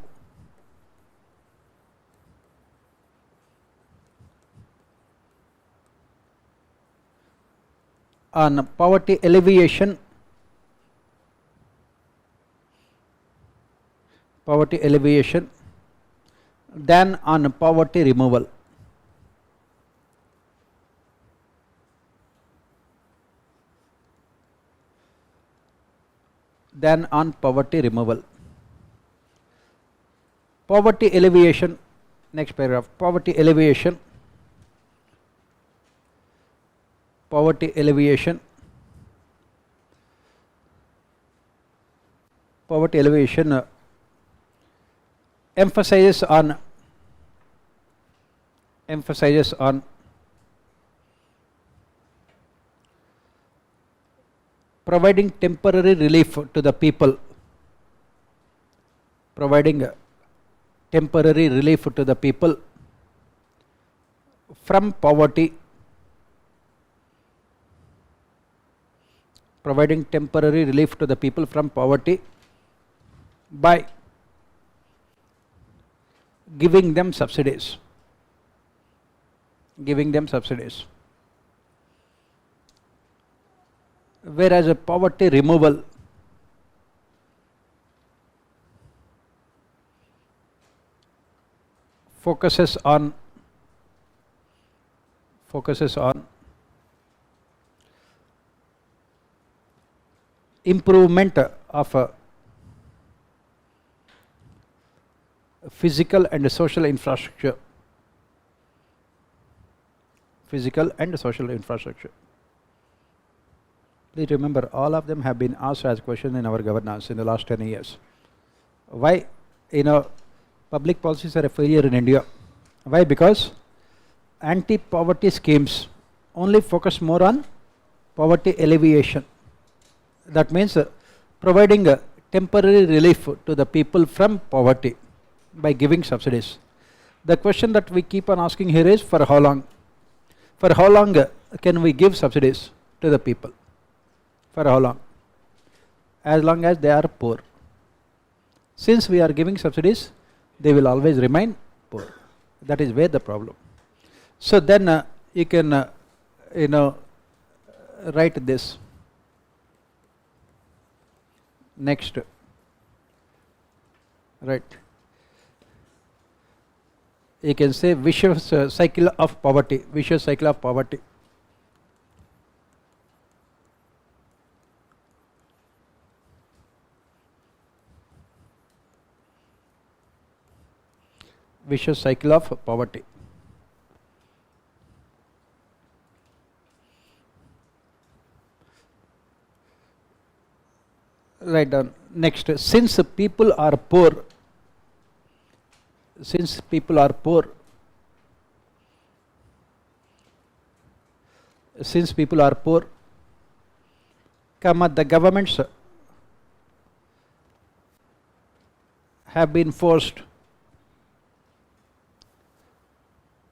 poverty alleviation, than on poverty removal. Poverty alleviation, next paragraph, poverty alleviation emphasizes on providing temporary relief to the people, from poverty, by giving them subsidies. Whereas a poverty removal focuses on improvement of physical and social infrastructure. Please remember, all of them have been asked as questions in our governance in the last 10 years. Why? public policies are a failure in India. Why? Because anti-poverty schemes only focus more on poverty alleviation. That means providing a temporary relief to the people from poverty by giving subsidies. The question that we keep on asking here is, for how long? For how long can we give subsidies to the people? For how long? As long as they are poor. Since we are giving subsidies, they will always remain poor. That is where the problem. So then you can write this. Next, right, you can say vicious cycle of poverty, vicious cycle of poverty. Vicious cycle of poverty. Write down. Next, since people are poor, comma, the governments have been forced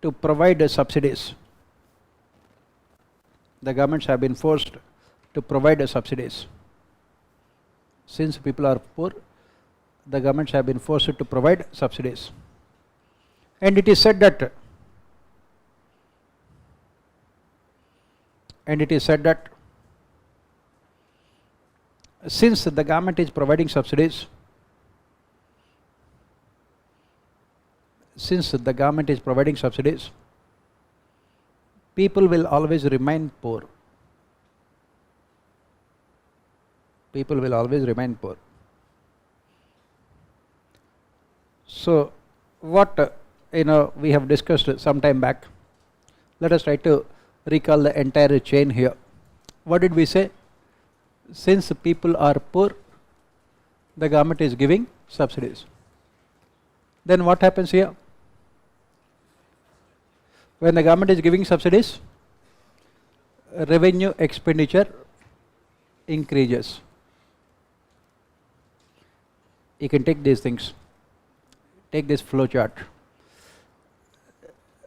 to provide subsidies. The governments have been forced to provide subsidies. Since people are poor, the governments have been forced to provide subsidies. And it is said that since the government is providing subsidies, people will always remain poor. People will always remain poor. So what we have discussed some time back, let us try to recall the entire chain here. What did we say? Since people are poor, the government is giving subsidies. Then what happens here? When the government is giving subsidies, revenue expenditure increases. You can take these things. Take this flow chart.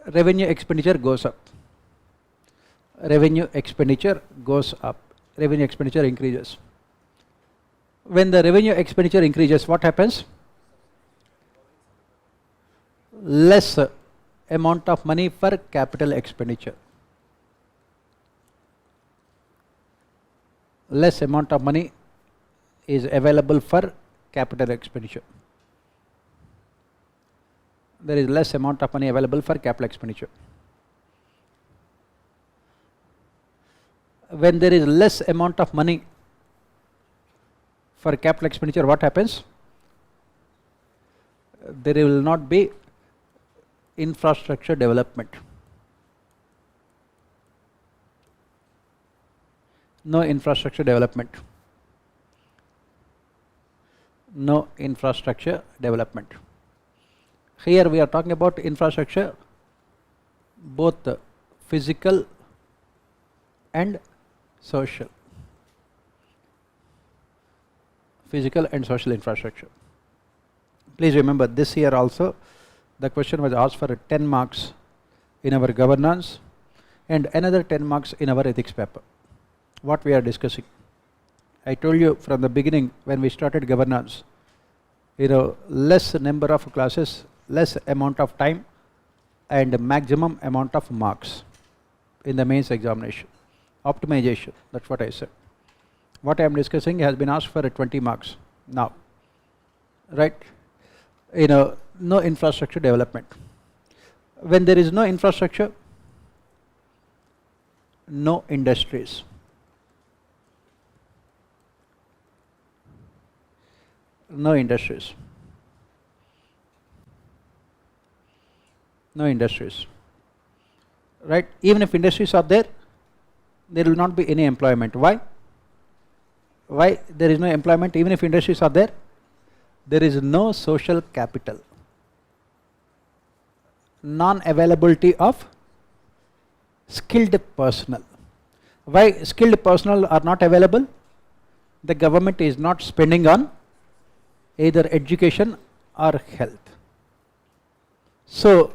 Revenue expenditure goes up. Revenue expenditure goes up. Revenue expenditure increases. When the revenue expenditure increases, what happens? Less amount of money for capital expenditure. Less amount of money is available for capital expenditure. There is less amount of money available for capital expenditure. When there is less amount of money for capital expenditure, what happens? There will not be infrastructure development. No infrastructure development. No infrastructure development. Here we are talking about infrastructure, both physical and social. Physical and social infrastructure. Please remember, this year also the question was asked for 10 marks in our governance and another 10 marks in our ethics paper. What we are discussing. I told you from the beginning when we started governance, less number of classes, less amount of time and maximum amount of marks in the mains examination. Optimization, that's what I said. What I am discussing has been asked for 20 marks now, right? No infrastructure development. When there is no infrastructure, no industries. No industries. No industries. Right? Even if industries are there, there will not be any employment. Why? Why there is no employment even if industries are there? There is no social capital. non-availability of skilled personnel. Why skilled personnel are not available? The government is not spending on either education or health. So,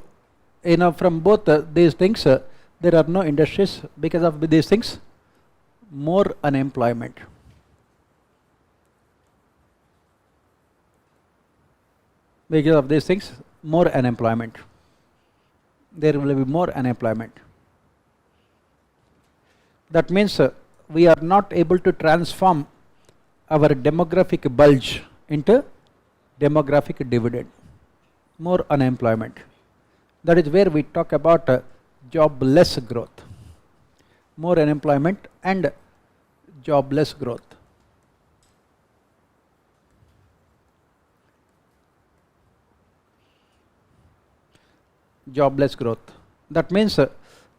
from both these things, there are no industries. Because of these things, more unemployment. Because of these things, more unemployment. There will be more unemployment. That means we are not able to transform our demographic bulge into demographic dividend. More unemployment. That is where we talk about jobless growth. More unemployment and jobless growth. Jobless growth. That means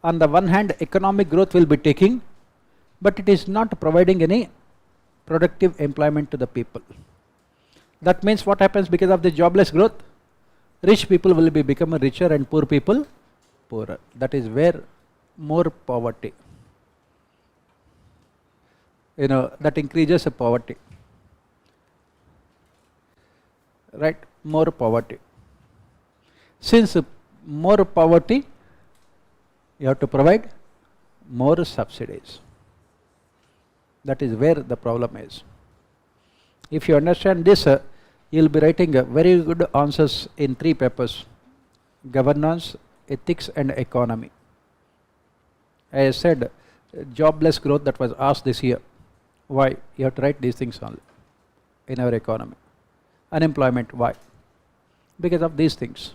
on the one hand economic growth will be taking, but it is not providing any productive employment to the people. That means what happens because of the jobless growth? Rich people will be become richer and poor people poorer. That is where more poverty. That increases poverty. Right? More poverty. Since more poverty, you have to provide more subsidies. That is where the problem is. If you understand this, you will be writing very good answers in 3 papers: governance, ethics and economy. As I said, jobless growth that was asked this year. Why? You have to write these things only in our economy. Unemployment, why? Because of these things.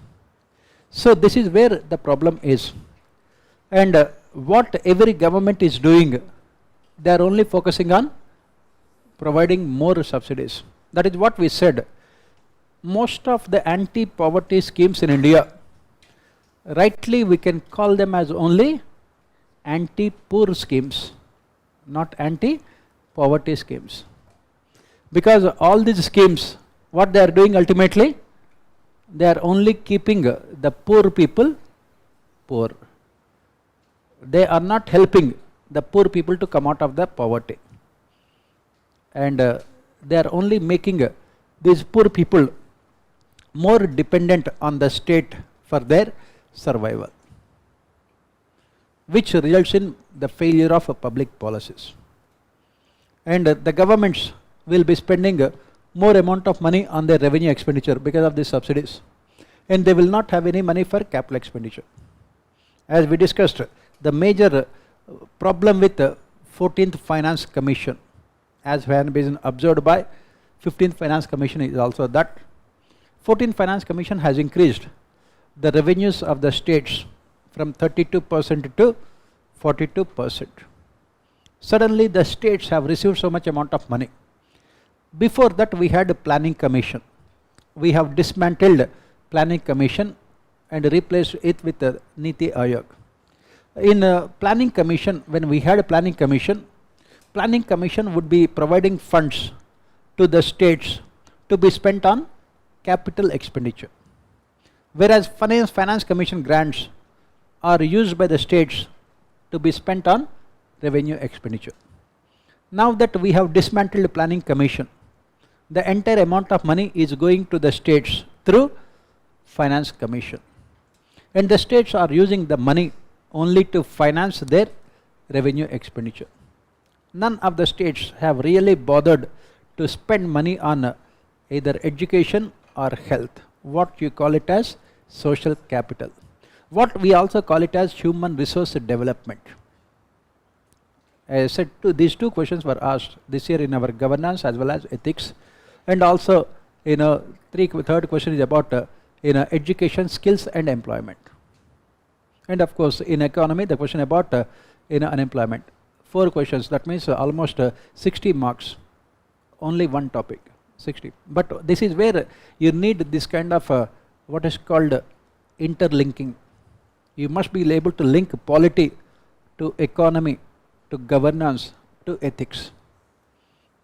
So this is where the problem is. And what every government is doing, they are only focusing on providing more subsidies. That is what we said. Most of the anti-poverty schemes in India, rightly we can call them as only anti-poor schemes, not anti-poverty schemes. Because all these schemes, what they are doing ultimately, they are only keeping the poor people poor. They are not helping the poor people to come out of the poverty. And they are only making these poor people more dependent on the state for their survival, which results in the failure of public policies. And the governments will be spending more amount of money on their revenue expenditure because of these subsidies, and they will not have any money for capital expenditure. As we discussed, the major problem with the 14th Finance Commission, as has been observed by 15th Finance Commission, is also that 14th Finance Commission has increased the revenues of the states from 32% to 42%. Suddenly the states have received so much amount of money. Before that we had a planning commission. We have dismantled planning commission and replaced it with the Niti Aayog. In planning commission, when we had a planning commission would be providing funds to the states to be spent on capital expenditure, whereas finance commission grants are used by the states to be spent on revenue expenditure. Now that we have dismantled planning commission, the entire amount of money is going to the states through finance commission, and the states are using the money only to finance their revenue expenditure. None of the states have really bothered to spend money on either education or health, what you call it as social capital, what we also call it as human resource development. As I said, these 2 questions were asked this year in our governance as well as ethics, and also third question is about education, skills and employment, and of course in economy the question about unemployment. 4 questions, that means almost 60 marks, only one topic, 60. But this is where you need this kind of what is called interlinking. You must be able to link polity to economy, to governance, to ethics.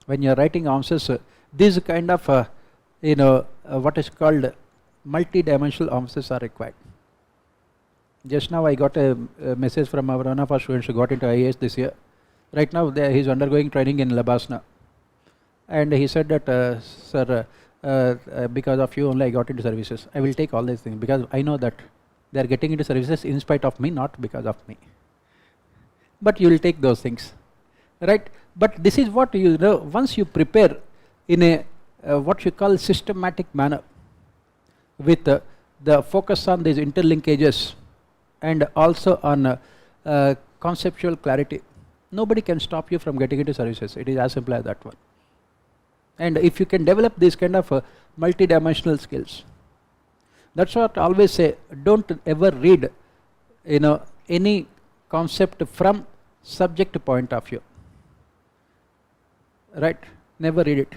When you are writing answers, these kind of what is called multi-dimensional answers are required. Just now I got a message from one of our students who got into IAS this year. Right now he is undergoing training in Labasna, and he said that sir, because of you only I got into services. I will take all these things because I know that they are getting into services in spite of me, not because of me. But you will take those things, right? But this is what you know, once you prepare in a what you call systematic manner with the focus on these interlinkages and also on conceptual clarity, nobody can stop you from getting into services. It is as simple as that one. And if you can develop these kind of multi-dimensional skills, that's what I always say, don't ever read any concept from subject point of view, right? Never read it,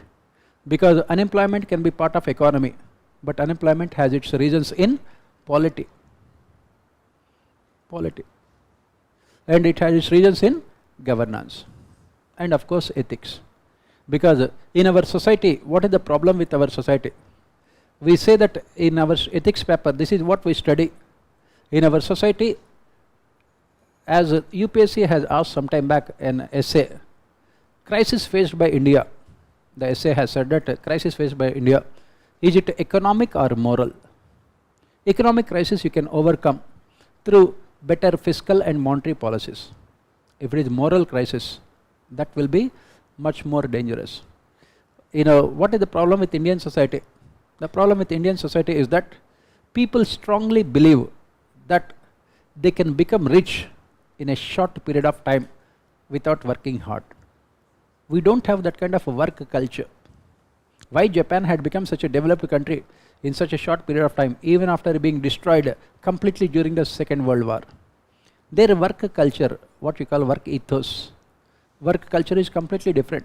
because unemployment can be part of economy, but unemployment has its reasons in polity, and it has its reasons in governance, and of course ethics. Because in our society, what is the problem with our society? We say that in our ethics paper, this is what we study. In our society, as UPSC has asked some time back an essay, crisis faced by India. The essay has said that crisis faced by India, is it economic or moral? Economic crisis you can overcome through better fiscal and monetary policies. If it is moral crisis, that will be much more dangerous. What is the problem with Indian society? The problem with Indian society is that people strongly believe that they can become rich in a short period of time without working hard. We don't have that kind of a work culture. Why Japan had become such a developed country in such a short period of time, even after being destroyed completely during the Second World War? Their work culture, what we call work ethos, work culture is completely different.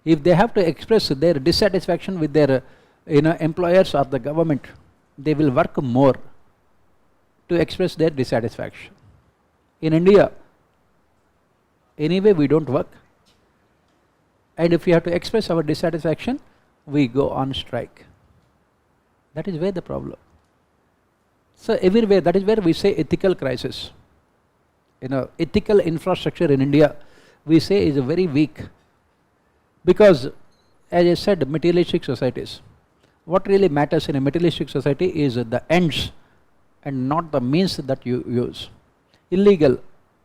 If they have to express their dissatisfaction with their employers or the government, they will work more to express their dissatisfaction. In India, anyway we don't work, and if we have to express our dissatisfaction, we go on strike. That is where the problem. So everywhere, that is where we say ethical crisis. Ethical infrastructure in India, we say, is very weak, because as I said, materialistic societies, what really matters in a materialistic society is the ends and not the means that you use. Illegal,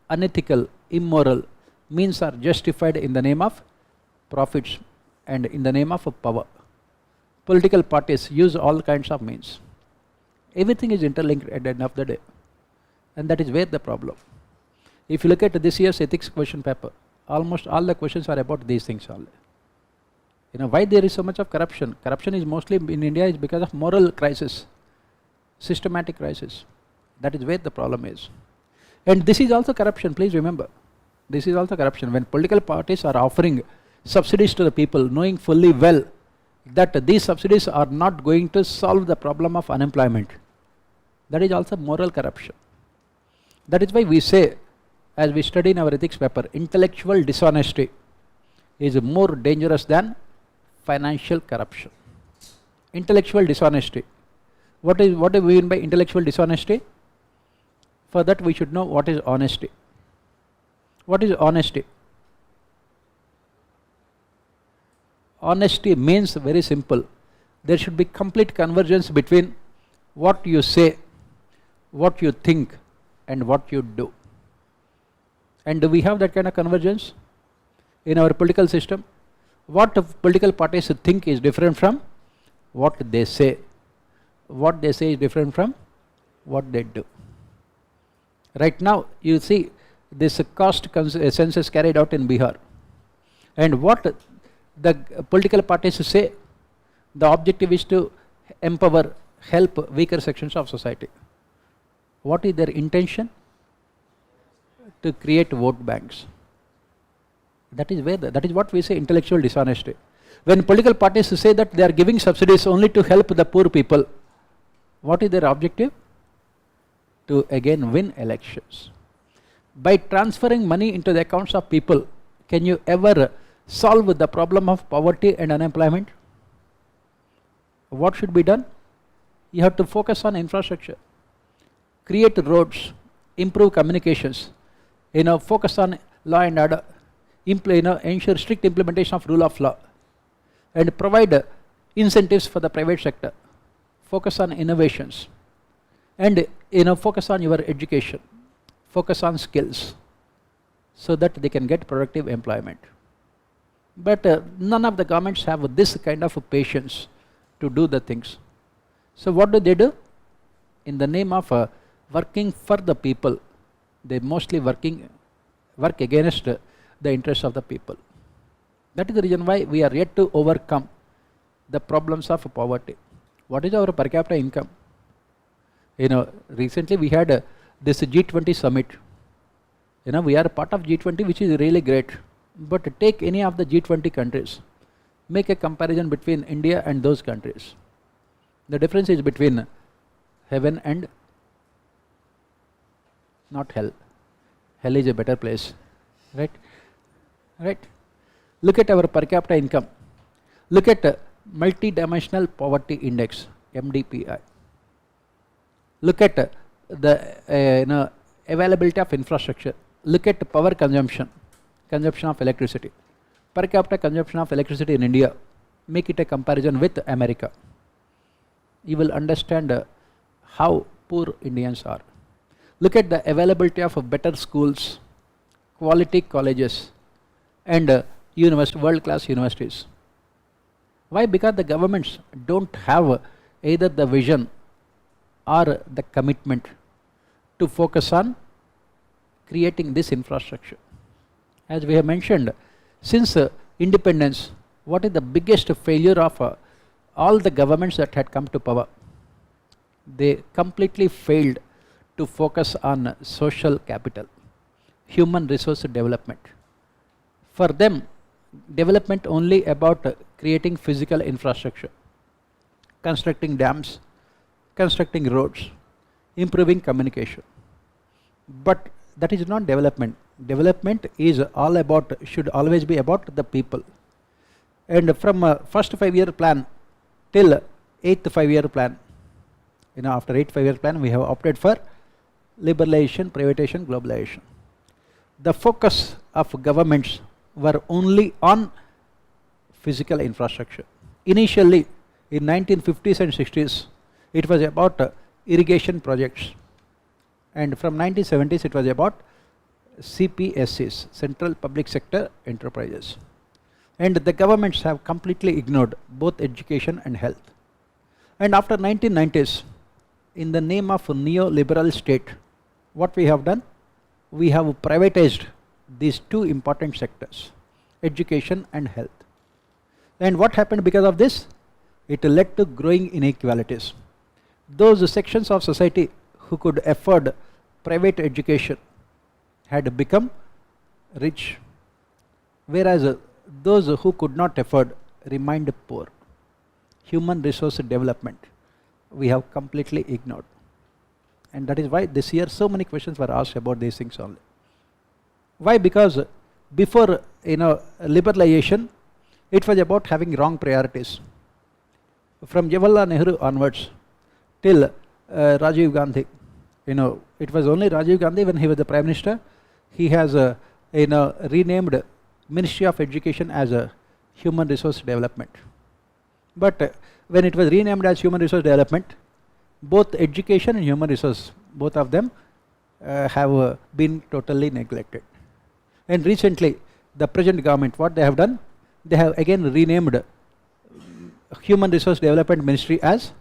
unethical, immoral means are justified in the name of profits and in the name of power. Political parties use all kinds of means. Everything is interlinked at the end of the day, and that is where the problem. If you look at this year's ethics question paper, almost all the questions are about these things only. Why there is so much of corruption? Corruption is mostly in India is because of moral crisis, systematic crisis. That is where the problem is. And this is also corruption, please remember. This is also corruption. When political parties are offering subsidies to the people, knowing fully well that these subsidies are not going to solve the problem of unemployment, that is also moral corruption. That is why we say, as we study in our ethics paper, intellectual dishonesty is more dangerous than financial corruption. Intellectual dishonesty. What do we mean by intellectual dishonesty? For that we should know what is honesty. What is honesty? Honesty means very simple. There should be complete convergence between what you say, what you think, and what you do. And do we have that kind of convergence in our political system? What political parties think is different from what they say. What they say is different from what they do. Right now, you see this caste census carried out in Bihar, and what the political parties say, the objective is to empower, help weaker sections of society. What is their intention? To create vote banks. That is where that is what we say intellectual dishonesty. When political parties say that they are giving subsidies only to help the poor people, what is their objective? To again win elections. By transferring money into the accounts of people, can you ever solve the problem of poverty and unemployment? What should be done? You have to focus on infrastructure. create roads, improve communications, focus on law and order, ensure strict implementation of rule of law, and provide incentives for the private sector, focus on innovations, and focus on your education, focus on skills, so that they can get productive employment. But none of the governments have this kind of patience to do the things. So what do? In the name of working for the people, they mostly work against the interests of the people. That is the reason why we are yet to overcome the problems of poverty. What is our per capita income? Recently we had this G20 summit. We are part of G20, which is really great. But take any of the G20 countries, make a comparison between India and those countries. The difference is between heaven and not hell. Hell is a better place, right? Right. Look at our per capita income. Look at multi-dimensional poverty index, MDPI. Look at the availability of infrastructure. Look at power consumption of electricity. Per capita consumption of electricity in India. Make it a comparison with America. You will understand how poor Indians are. Look at the availability of better schools, quality colleges, and world-class universities. Why? Because the governments don't have either the vision or the commitment to focus on creating this infrastructure. As we have mentioned, since independence, what is the biggest failure of all the governments that had come to power? They completely failed to focus on social capital, human resource development. For them, development only about creating physical infrastructure, constructing dams, constructing roads, improving communication. But that is not development. Development is all about, should always be about the people. And from first 5-year plan till 8th 5-year plan, after 8th 5-year plan we have opted for liberalization, privatization, globalization. The focus of governments were only on physical infrastructure. Initially in 1950s and 60s it was about irrigation projects, and from 1970s it was about CPSEs, Central Public Sector Enterprises. And the governments have completely ignored both education and health. And after 1990s, in the name of neoliberal state, what we have done? We have privatized these two important sectors, education and health. And what happened because of this? It led to growing inequalities. Those sections of society who could afford private education had become rich, whereas those who could not afford remained poor. Human resource development we have completely ignored, and that is why this year so many questions were asked about these things only. Why? Because before liberalization, it was about having wrong priorities. From Jawaharlal Nehru onwards till Rajiv Gandhi, it was only Rajiv Gandhi when he was the Prime Minister. He has renamed Ministry of Education as a Human Resource Development. But when it was renamed as Human Resource Development, both education and human resource, both of them have been totally neglected. And recently the present government, what they have done? They have again renamed Human Resource Development Ministry as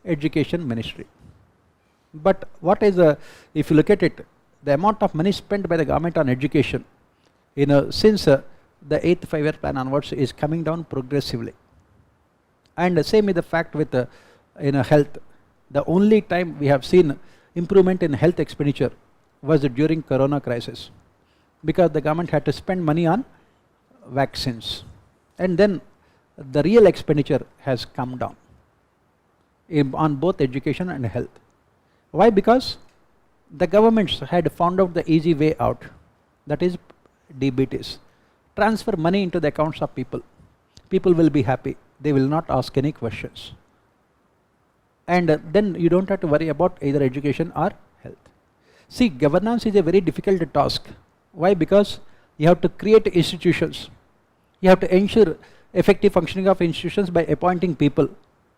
Education Ministry. But what is if you look at it, the amount of money spent by the government on education, since the 8th 5-year plan onwards is coming down progressively. And the same is the fact with health. The only time we have seen improvement in health expenditure was during Corona crisis, because the government had to spend money on vaccines, and then the real expenditure has come down on both education and health. Why? Because the governments had found out the easy way out, that is DBTs. Transfer money into the accounts of people. People will be happy. They will not ask any questions. And then you don't have to worry about either education or health. See, governance is a very difficult task. Why? Because you have to create institutions. You have to ensure effective functioning of institutions by appointing people,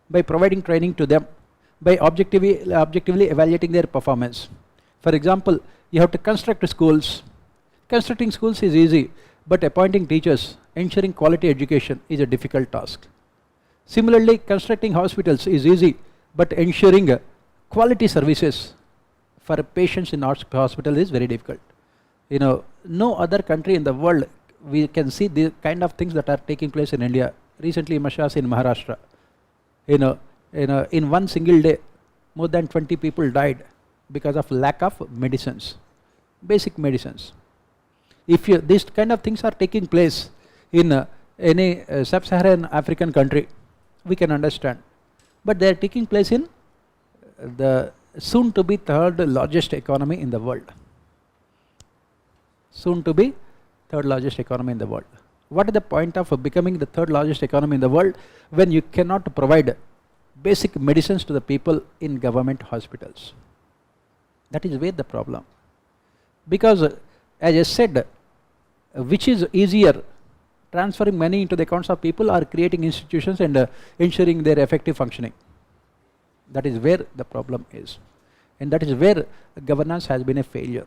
by providing training to them, by objectively evaluating their performance. For example, you have to construct schools. Constructing schools is easy, but appointing teachers, ensuring quality education is a difficult task. Similarly, constructing hospitals is easy, but ensuring quality services for patients in hospital is very difficult. No other country in the world we can see the kind of things that are taking place in India. Recently, in Maharashtra, in one single day, more than 20 people died because of lack of medicines, basic medicines. If these kind of things are taking place in any sub-Saharan African country, we can understand. But they are taking place in the soon to be third largest economy in the world. Soon to be third largest economy in the world. What is the point of becoming the third largest economy in the world when you cannot provide basic medicines to the people in government hospitals? That is where the problem. Because as I said, which is easier, transferring money into the accounts of people or creating institutions and ensuring their effective functioning? That is where the problem is, and that is where governance has been a failure,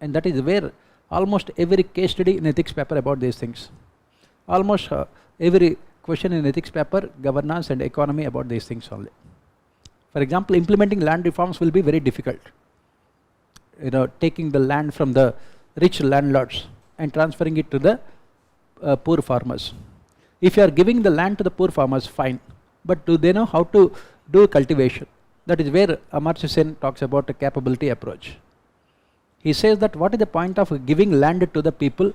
and that is where almost every case study in ethics paper about these things, almost every question in ethics paper, governance and economy about these things only. For example, implementing land reforms will be very difficult. Taking the land from the rich landlords and transferring it to the poor farmers. If you are giving the land to the poor farmers, fine, but do they know how to do cultivation? That is where Amartya Sen talks about a capability approach. He says that what is the point of giving land to the people,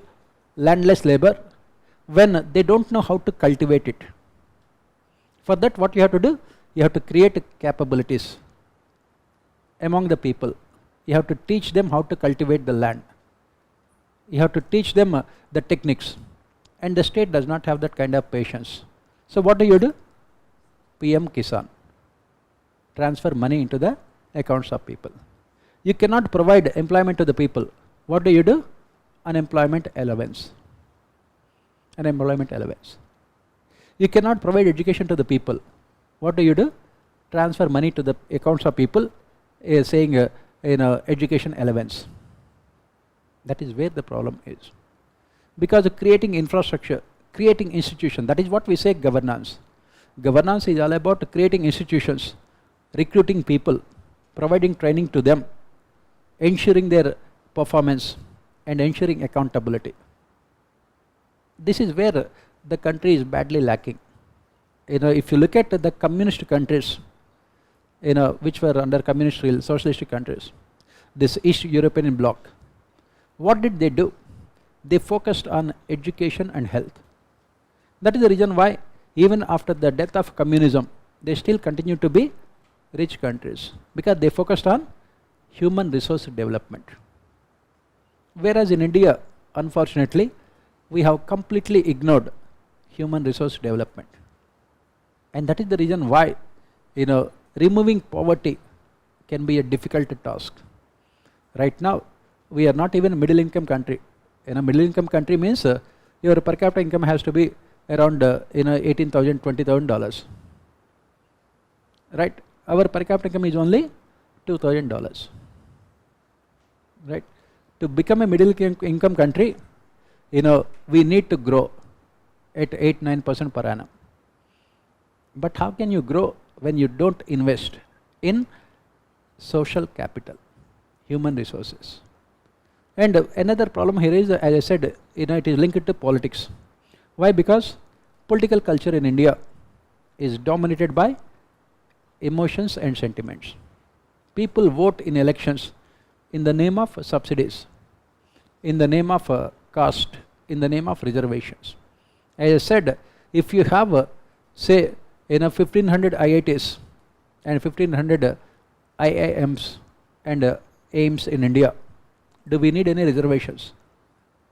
landless labor, when they don't know how to cultivate it? For that, what you have to do? You have to create capabilities among the people. You have to teach them how to cultivate the land. You have to teach them the techniques, and the state does not have that kind of patience. So what do? PM Kisan. Transfer money into the accounts of people. You cannot provide employment to the people. What do? Unemployment allowance. Unemployment allowance. You cannot provide education to the people. What do? Transfer money to the accounts of people, saying education allowance. That is where the problem is. Because creating infrastructure, creating institution, that is what we say governance. Governance is all about creating institutions, recruiting people, providing training to them, ensuring their performance and ensuring accountability. This is where the country is badly lacking. If you look at the communist countries, which were under communist rule, socialistic countries, this East European bloc, what did they do? They focused on education and health. That is the reason why even after the death of communism, they still continue to be rich countries, because they focused on human resource development. Whereas in India, unfortunately, we have completely ignored human resource development. And that is the reason why removing poverty can be a difficult task. Right now, we are not even a middle income country. Middle income country means your per capita income has to be around $18,000, $20,000. Right? Our per capita income is only $2,000. Right? To become a middle income country, we need to grow at 8-9% per annum. But how can you grow when you don't invest in social capital, human resources? And another problem here is, as I said, it is linked to politics. Why? Because political culture in India is dominated by emotions and sentiments. People vote in elections in the name of subsidies, in the name of caste, in the name of reservations. As I said, if you have say 1500 IITs and 1500 IIMs and AIMS in India, do we need any reservations?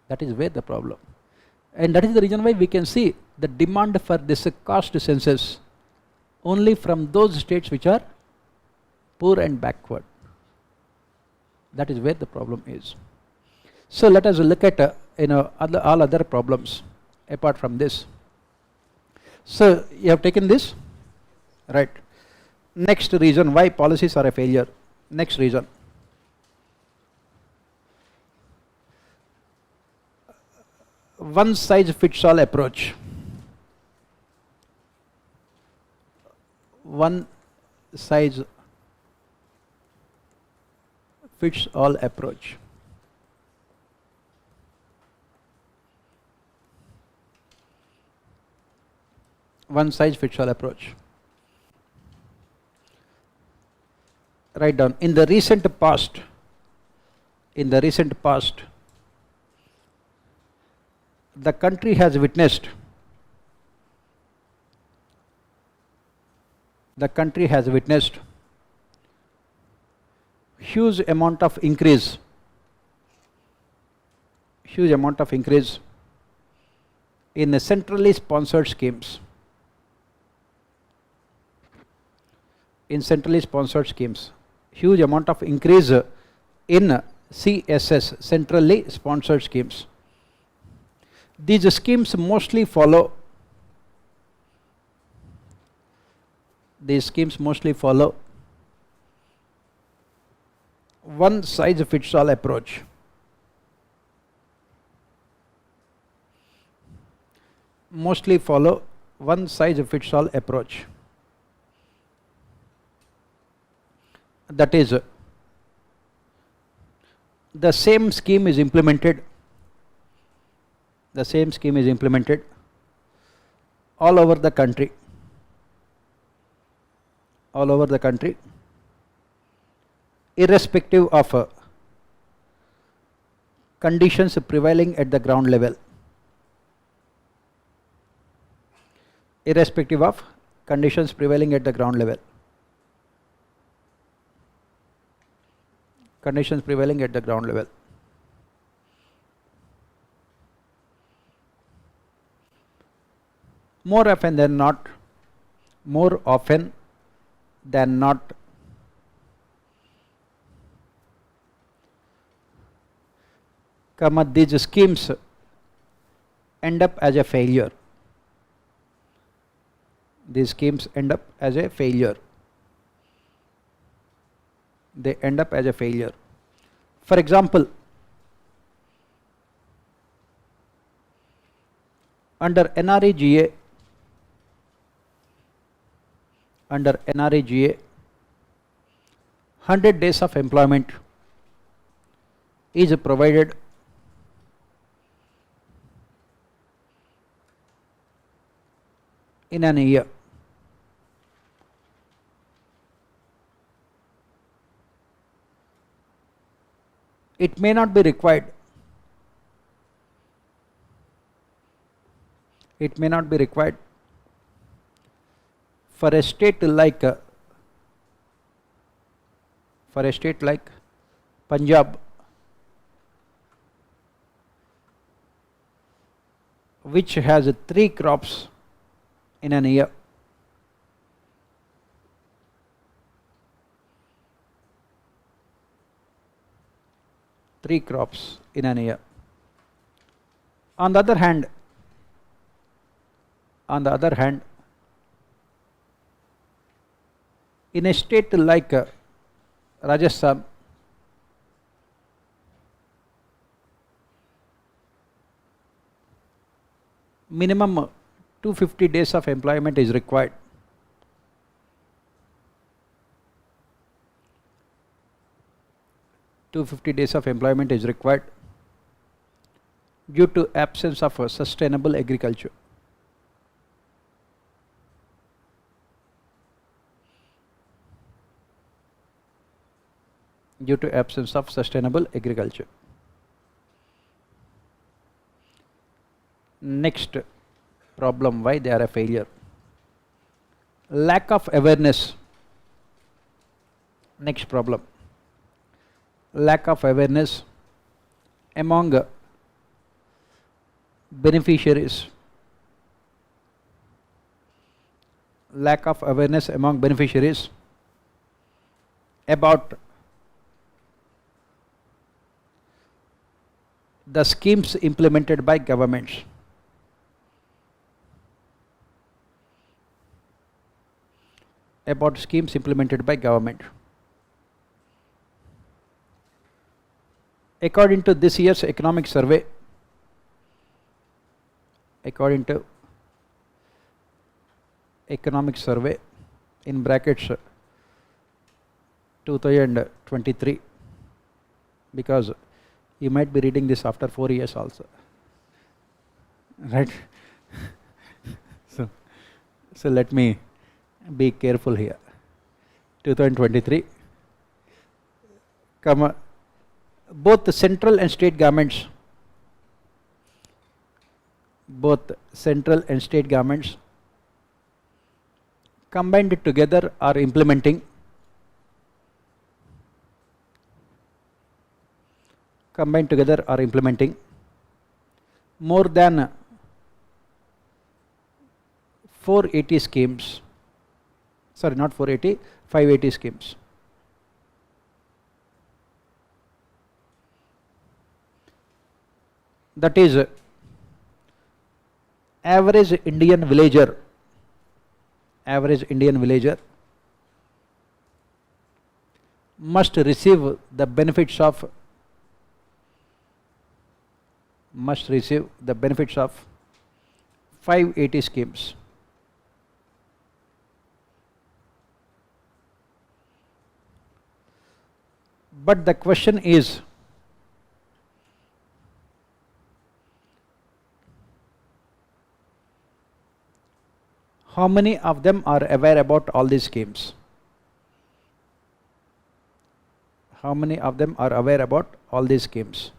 That is where the problem. And that is the reason why we can see the demand for this caste census only from those states which are poor and backward. That is where the problem is. So let us look at all other problems apart from this. So you have taken this, right? Next reason why policies are a failure. Next reason. One size fits all approach. One size fits all approach. One size fits all approach. Write down, in the recent past, the country has witnessed huge amount of increase in the centrally sponsored schemes. Huge amount of increase in CSS, centrally sponsored schemes. These schemes mostly follow one size fits all approach. Mostly follow one size fits all approach. That is, the same scheme is implemented all over the country, irrespective of conditions prevailing at the ground level. More often than not, these schemes end up as a failure. They end up as a failure. For example, under NREGA, 100 days of employment is provided in an year. It may not be required. For a state like Punjab, which has 3 crops in an year. On the other hand, in a state like Rajasthan, minimum 250 days of employment is required. Due to absence of sustainable agriculture. Next problem, why they are a failure. Lack of awareness. Next problem. Lack of awareness among beneficiaries. About the schemes implemented by governments. About schemes implemented by government. According to this year's economic survey, according to economic survey in brackets 2023, because you might be reading this after 4 years also, right? So let me be careful here. 2023, both the central and state governments, combined together are implementing more than 480 schemes. Sorry, not 480, 580 schemes. That is, average Indian villager must receive the benefits of 580 schemes. But the question is, how many of them are aware about all these schemes? How many of them are aware about all these schemes?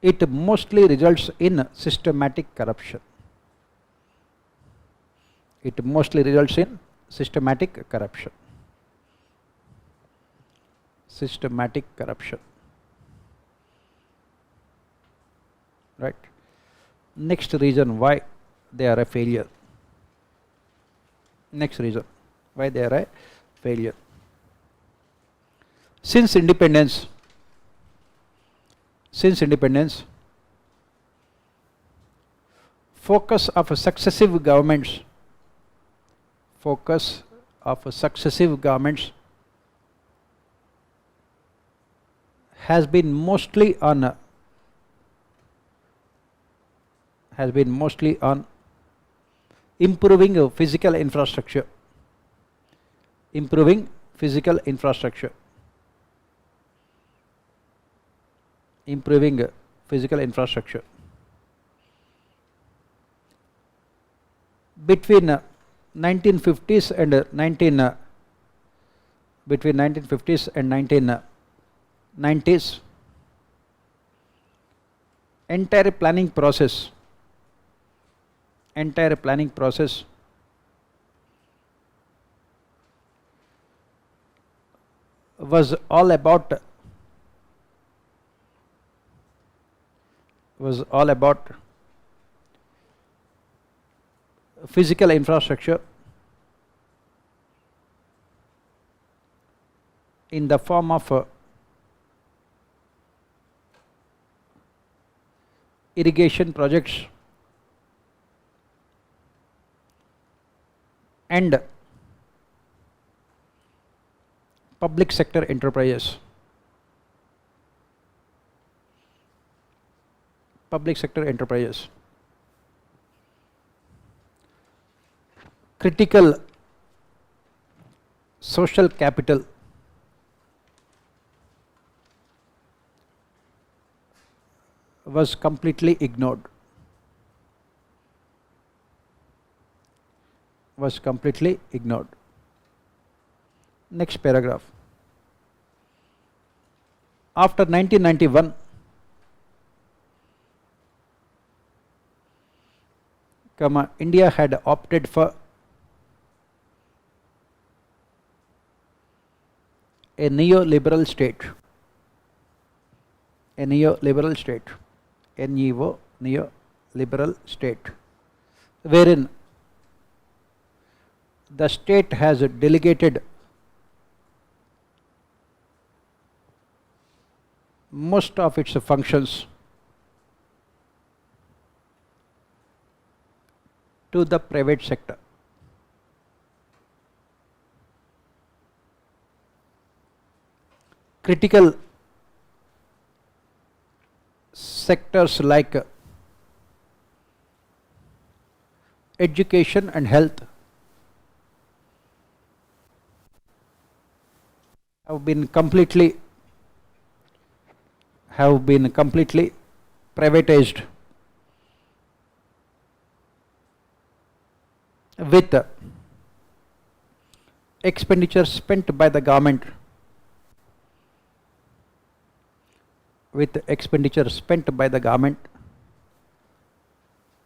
It mostly results in systematic corruption. It mostly results in systematic corruption. Systematic corruption. Right. Next reason why they are a failure. Next reason why they are a failure. Since independence, focus of successive governments has been mostly on improving physical infrastructure. Between 1950s and 1990s, entire planning process was all about physical infrastructure in the form of irrigation projects and public sector enterprises. Critical social capital was completely ignored. Next paragraph. After 1991, India had opted for a neoliberal state. Neoliberal state, wherein the state has delegated most of its functions to the private sector. Critical sectors like education and health have been completely privatized, with expenditure spent by the government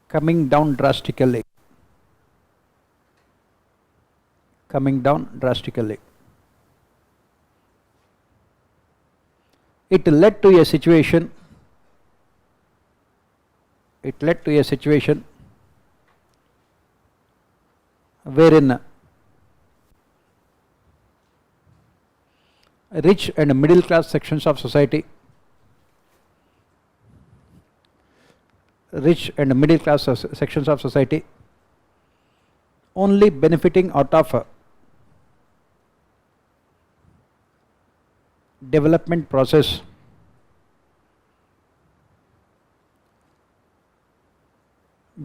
coming down drastically. It led to a situation wherein rich and middle class sections of society only benefiting out of development process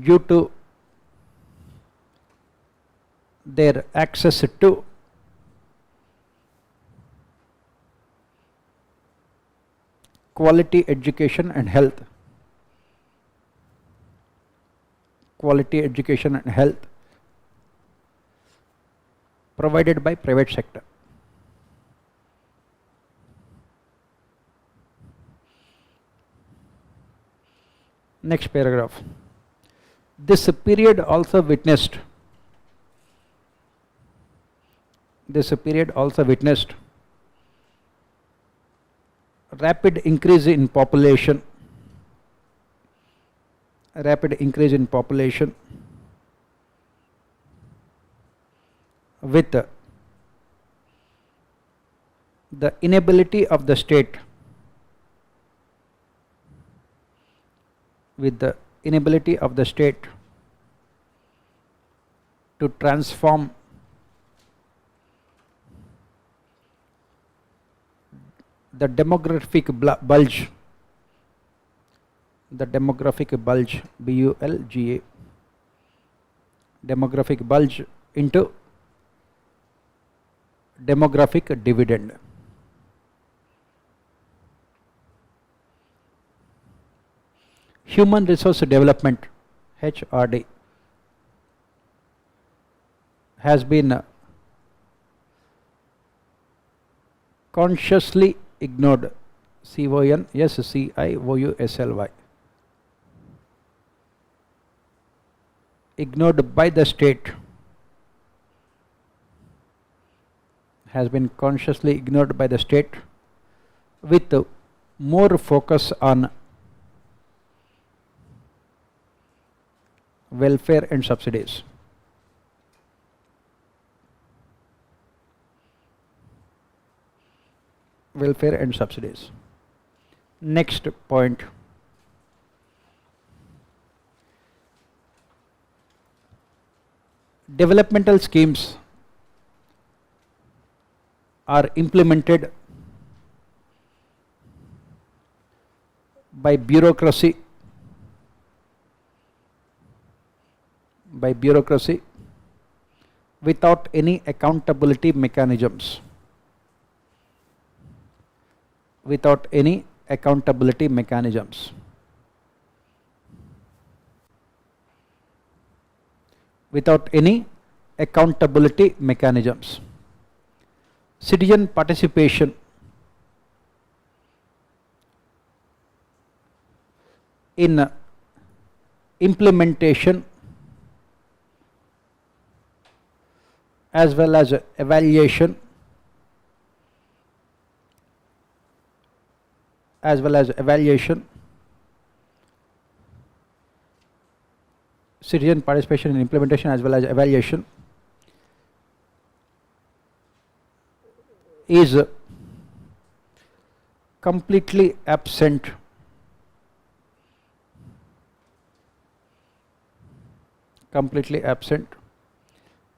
due to their access to quality education and health. Provided by private sector. Next paragraph. This period also witnessed rapid increase in population with the inability of the state to transform the demographic bulge, BULGA, demographic bulge into demographic dividend. Human resource development, HRD, has been consciously ignored, CONSCIOUSLY, ignored by the state, with more focus on welfare and subsidies. Next point. Developmental schemes are implemented by bureaucracy without any accountability mechanisms. Citizen participation in implementation as well as evaluation citizen participation in implementation as well as evaluation is completely absent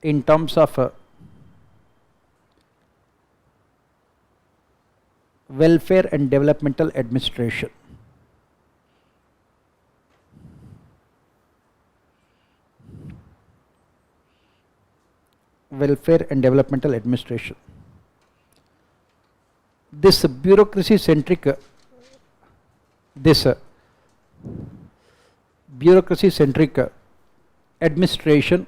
in terms of welfare and developmental administration. Welfare and developmental administration. This bureaucracy centric administration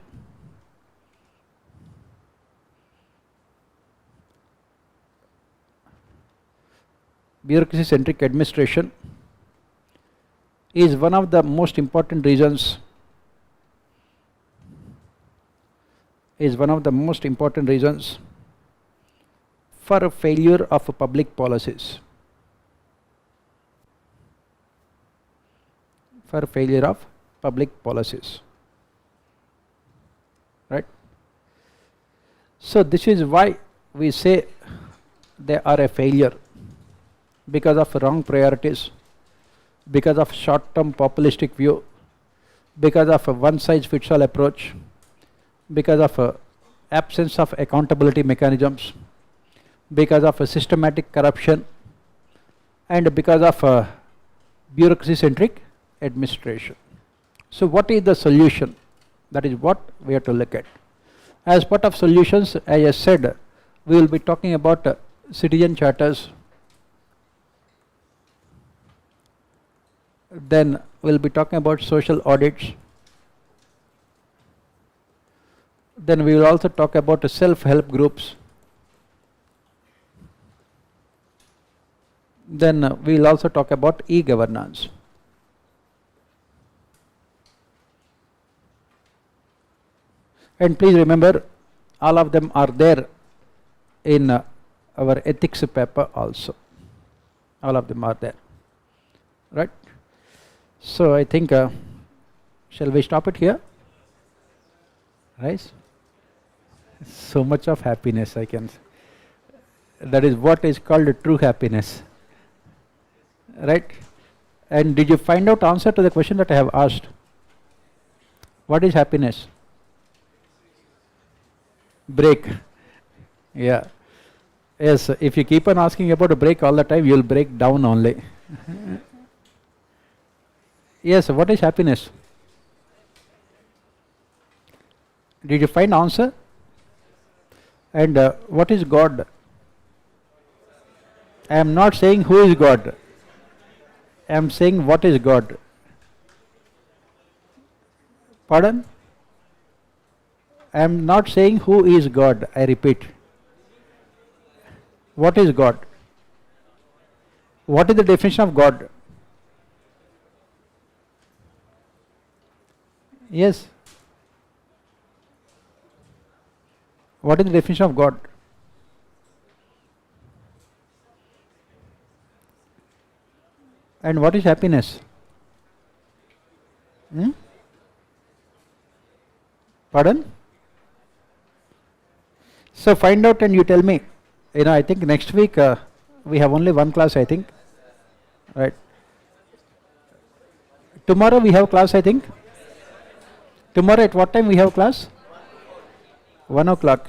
is one of the most important reasons for a failure of public policies. Right? So this is why we say they are a failure, because of wrong priorities, because of short-term populistic view, because of a one-size-fits-all approach, because of absence of accountability mechanisms, because of a systematic corruption, and because of bureaucracy-centric administration. So what is the solution? That is what we have to look at. As part of solutions, as I said, we will be talking about citizen charters. Then we will be talking about social audits. Then we will also talk about self-help groups. Then we will also talk about e-governance. And please remember, all of them are there in our ethics paper also. All of them are there. Right? So I think, shall we stop it here? Right? So much of happiness, I can say. That is what is called true happiness. Right? And did you find out answer to the question that I have asked? What is happiness? Break. Yeah. Yes, if you keep on asking about a break all the time, you will break down only. Yes, what is happiness? Did you find answer? And what is God? I am not saying who is God. I am saying what is God. Pardon? I am not saying who is God, I repeat. What is God? What is the definition of God? Yes. What is the definition of God? And what is happiness? Pardon? So find out and you tell me. I think next week we have only one class, I think. Right. Tomorrow we have class, I think. Tomorrow at what time we have class? 1 o'clock.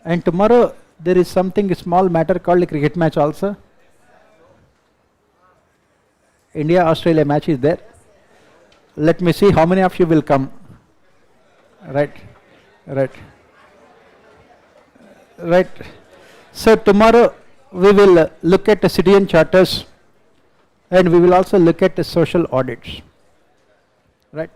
And tomorrow there is something small matter called a cricket match also. India-Australia match is there. Let me see how many of you will come. Right. So tomorrow we will look at the citizen charters and we will also look at the social audits. Right.